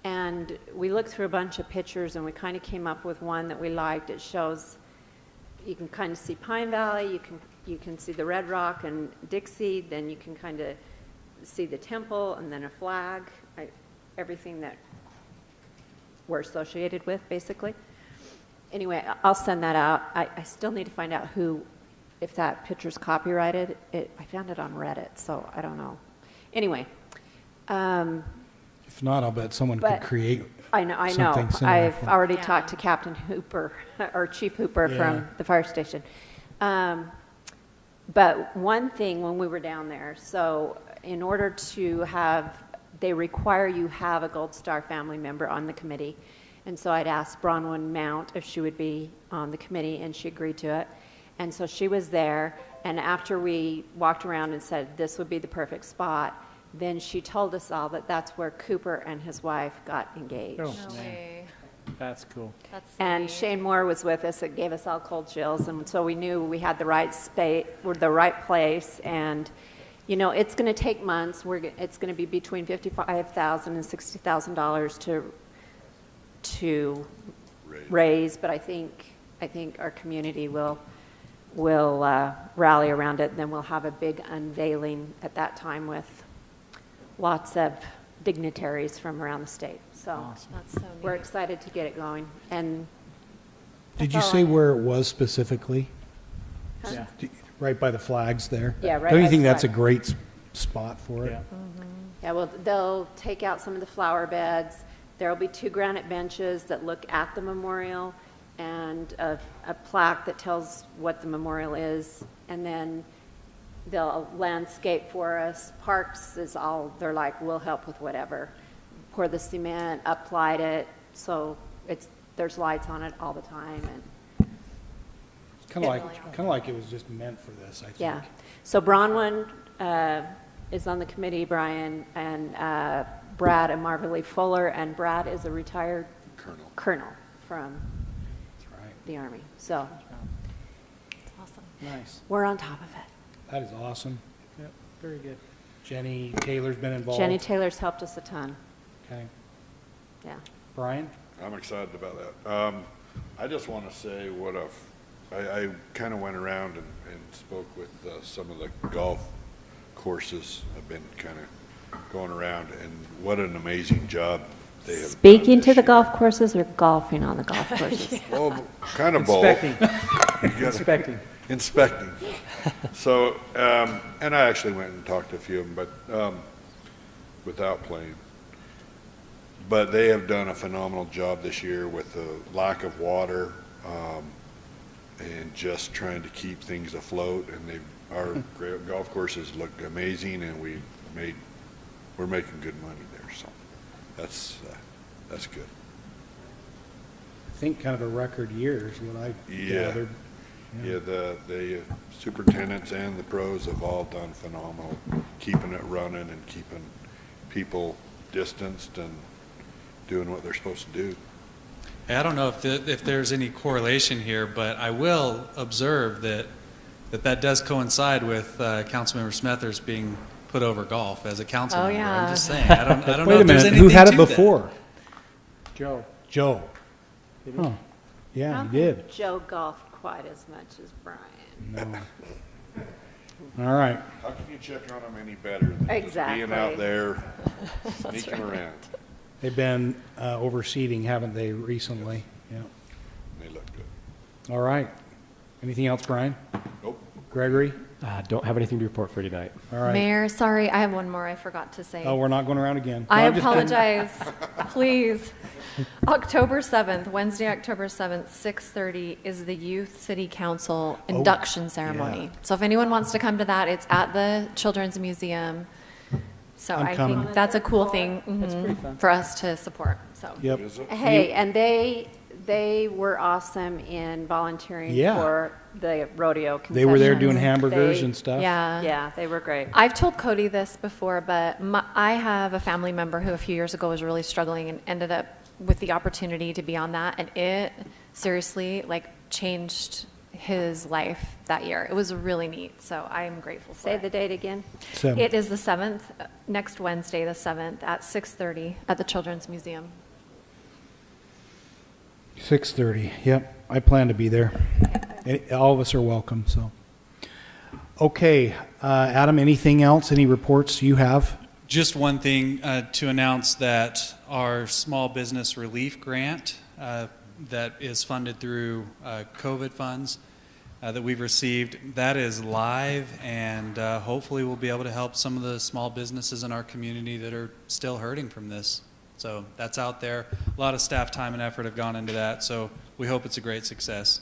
And we looked through a bunch of pictures, and we kind of came up with one that we liked. It shows, you can kind of see Pine Valley, you can see the Red Rock and Dixie, then you can kind of see the temple, and then a flag, everything that we're associated with, basically. Anyway, I'll send that out. I still need to find out if that picture's copyrighted. I found it on Reddit, so I don't know. Anyway. If not, I'll bet someone could create I know. something similar. I've already talked to Captain Hooper, or Chief Hooper from the fire station. But one thing when we were down there, so in order to have they require you have a Gold Star family member on the committee. And so I'd asked Bronwyn Mount if she would be on the committee, and she agreed to it. And so she was there, and after we walked around and said this would be the perfect spot, then she told us all that that's where Cooper and his wife got engaged. Oh, no way. That's cool. That's And Shane Moore was with us. It gave us all cold chills, and so we knew we had the right space, or the right place. And you know, it's going to take months. It's going to be between $55,000 and $60,000 to raise, but I think our community will rally around it, and then we'll have a big unveiling at that time with lots of dignitaries from around the state. So Awesome. That's so neat. we're excited to get it going. And Did that's you all say I- where it was specifically? Huh? Yeah. Right by the flags there? Yeah, right Don't you by think the that's a flag. great spot for it? Yeah. Yeah, well, they'll take out some of the flower beds. There'll be 2 granite benches that look at the memorial, and a plaque that tells what the memorial is. And then they'll landscape for us. Parks is all, they're like, we'll help with whatever. Pour the cement, uplight it, so there's lights on it all the time. And Kind of like it was just meant for this, I think. yeah. So Bronwyn is on the committee, Brian, and Brad and Marva Fuller, and Brad is a retired colonel from the Army. So awesome. Nice. we're on top of it. That is awesome. Yep. Very good. Jenny Taylor's been involved. Jenny Taylor's helped us a ton. Okay. Yeah. Brian? I'm excited about that. I just want to say I kind of went around and spoke with some of the golf courses. I've been kind of going around, and what an amazing job they have. Speaking to the golf courses or golfing on the golf courses? Well, kind of both. Inspecting. Inspecting. So, and I actually went and talked to a few of them, but without playing. But they have done a phenomenal job this year with the lack of water and just trying to keep things afloat. And our golf courses look amazing, and we're making good money there. So that's good. I think kind of a record year is what I gathered. Yeah, the superintendents and the pros have all done phenomenal, keeping it running and keeping people distanced and doing what they're supposed to do. I don't know if there's any correlation here, but I will observe that does coincide with Councilmember Smethurst being put over golf as a council member. yeah. I'm just saying. I don't Wait know a if there's minute, anything who had it to that. before? Joe. Joe. Did he? Huh. I Yeah, don't he did. think Joe golfed quite as much as Brian. No. All right. How can you check on them any better than Exactly. just being out there sneaking around? They've been overseeding, haven't they, recently? Yeah. They look good. All right. Anything else, Brian? Nope. Gregory? Don't have anything to report for tonight. All right. Mayor, sorry, I have one more I forgot to say. Oh, we're not going around again. I No, I'm just kidding. apologize. Please. October 7th, Wednesday, October 7th, 6:30 is the Youth City Council induction ceremony. yeah. So if anyone wants to come to that, it's at the Children's Museum. So I'm I coming. think that's a cool thing pretty fun. for us to support. So Yep. Is it? Hey, and they were awesome in volunteering Yeah. for the rodeo concessions. They were there doing hamburgers They- and stuff. yeah. Yeah, they were great. I've told Cody this before, but I have a family member who a few years ago was really struggling and ended up with the opportunity to be on that, and it seriously changed his life that year. It was really neat, so I'm grateful for Say it. the date again. 7th. It is the 7th, next Wednesday, the 7th, at 6:30 at the Children's Museum. 6:30. Yep. I plan to be there. All of us are welcome, so. Okay. Adam, anything else? Any reports you have? Just one thing to announce that our small business relief grant that is funded through COVID funds that we've received, that is live, and hopefully we'll be able to help some of the small businesses in our community that are still hurting from this. So that's out there. A lot of staff time and effort have gone into that, so we hope it's a great success.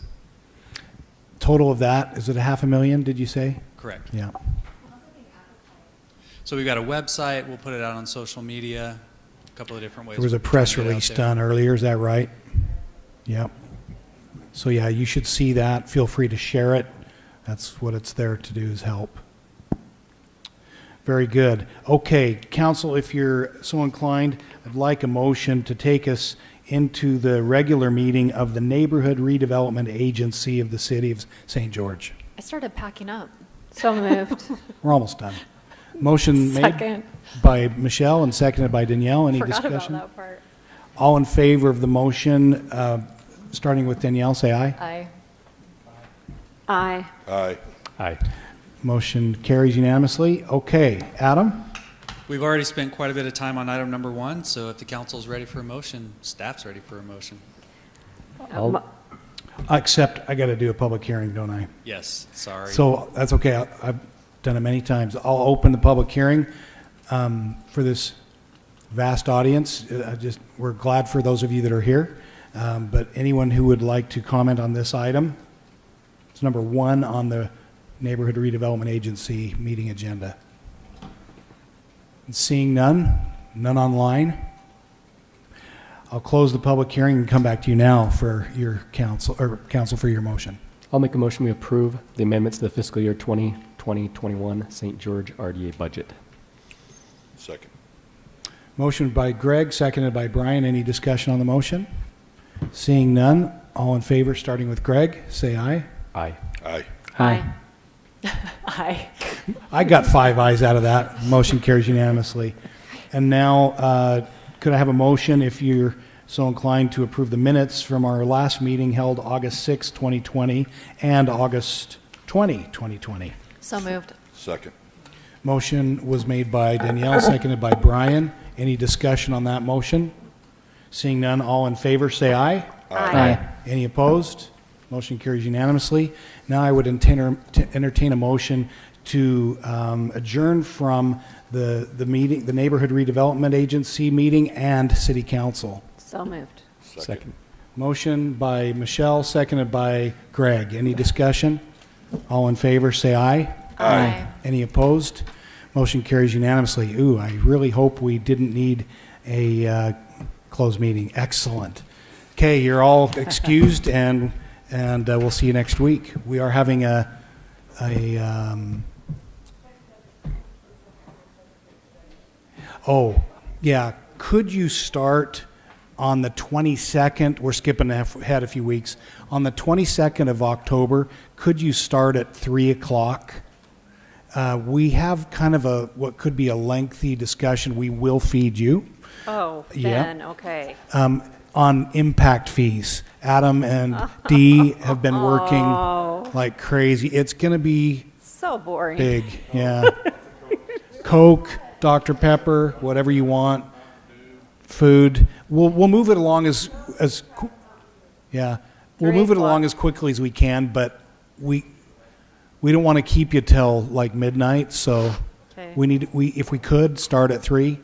Total of that, is it $500,000, did you say? Correct. Yeah. So we've got a website. We'll put it out on social media. A couple of different ways. There was a we're press trying to get it out release there. done earlier, is that right? Yep. So yeah, you should see that. Feel free to share it. That's what it's there to do, is help. Very good. Okay, council, if you're so inclined, I'd like a motion to take us into the regular meeting of the Neighborhood Redevelopment Agency of the City of St. George. I started packing up. So moved. We're almost done. Motion made Second. by Michelle and seconded by Danielle. Any Forgot discussion? about that part. All in favor of the motion, starting with Danielle, say aye. Aye. Aye. Aye. Aye. Motion carries unanimously. Okay, Adam? We've already spent quite a bit of time on item number 1, so if the council's ready for a motion, staff's ready for a motion. Except I got to do a public hearing, don't I? Yes, sorry. So that's okay. I've done it many times. I'll open the public hearing for this vast audience. We're glad for those of you that are here. But anyone who would like to comment on this item, it's number 1 on the Neighborhood Redevelopment Agency meeting agenda. Seeing none online, I'll close the public hearing and come back to you now for your council for your motion. I'll make a motion we approve the amendments to the fiscal year 2020-21 St. George RDA budget. Second. Motion by Greg, seconded by Brian. Any discussion on the motion? Seeing none, all in favor, starting with Greg, say aye. Aye. Aye. Aye. Aye. I got 5 ayes out of that. Motion carries unanimously. And now, could I have a motion, if you're so inclined, to approve the minutes from our last meeting held August 6, 2020, and August 20, 2020? So moved. Second. Motion was made by Danielle, seconded by Brian. Any discussion on that motion? Seeing none, all in favor, say aye. Aye. Any opposed? Motion carries unanimously. Now I would entertain a motion to adjourn from the meeting, the Neighborhood Redevelopment Agency meeting, and City Council. So moved. Second. Motion by Michelle, seconded by Greg. Any discussion? All in favor, say aye. Aye. Any opposed? Motion carries unanimously. Ooh, I really hope we didn't need a closed meeting. Excellent. Okay, you're all excused, and we'll see you next week. We are having could you start on the 22nd? We're skipping ahead a few weeks. On the 22nd of October, could you start at 3 o'clock? We have kind of what could be a lengthy discussion. We will feed you. Oh, Yeah. Ben, okay. On impact fees. Adam and Dee have been working like crazy. It's going to be So boring. big. Yeah. Coke, Dr. Pepper, whatever you want. Food. We'll move it along as we'll move it along as quickly as we can, but we don't want to keep you till like midnight, so Okay. if we could start at 3.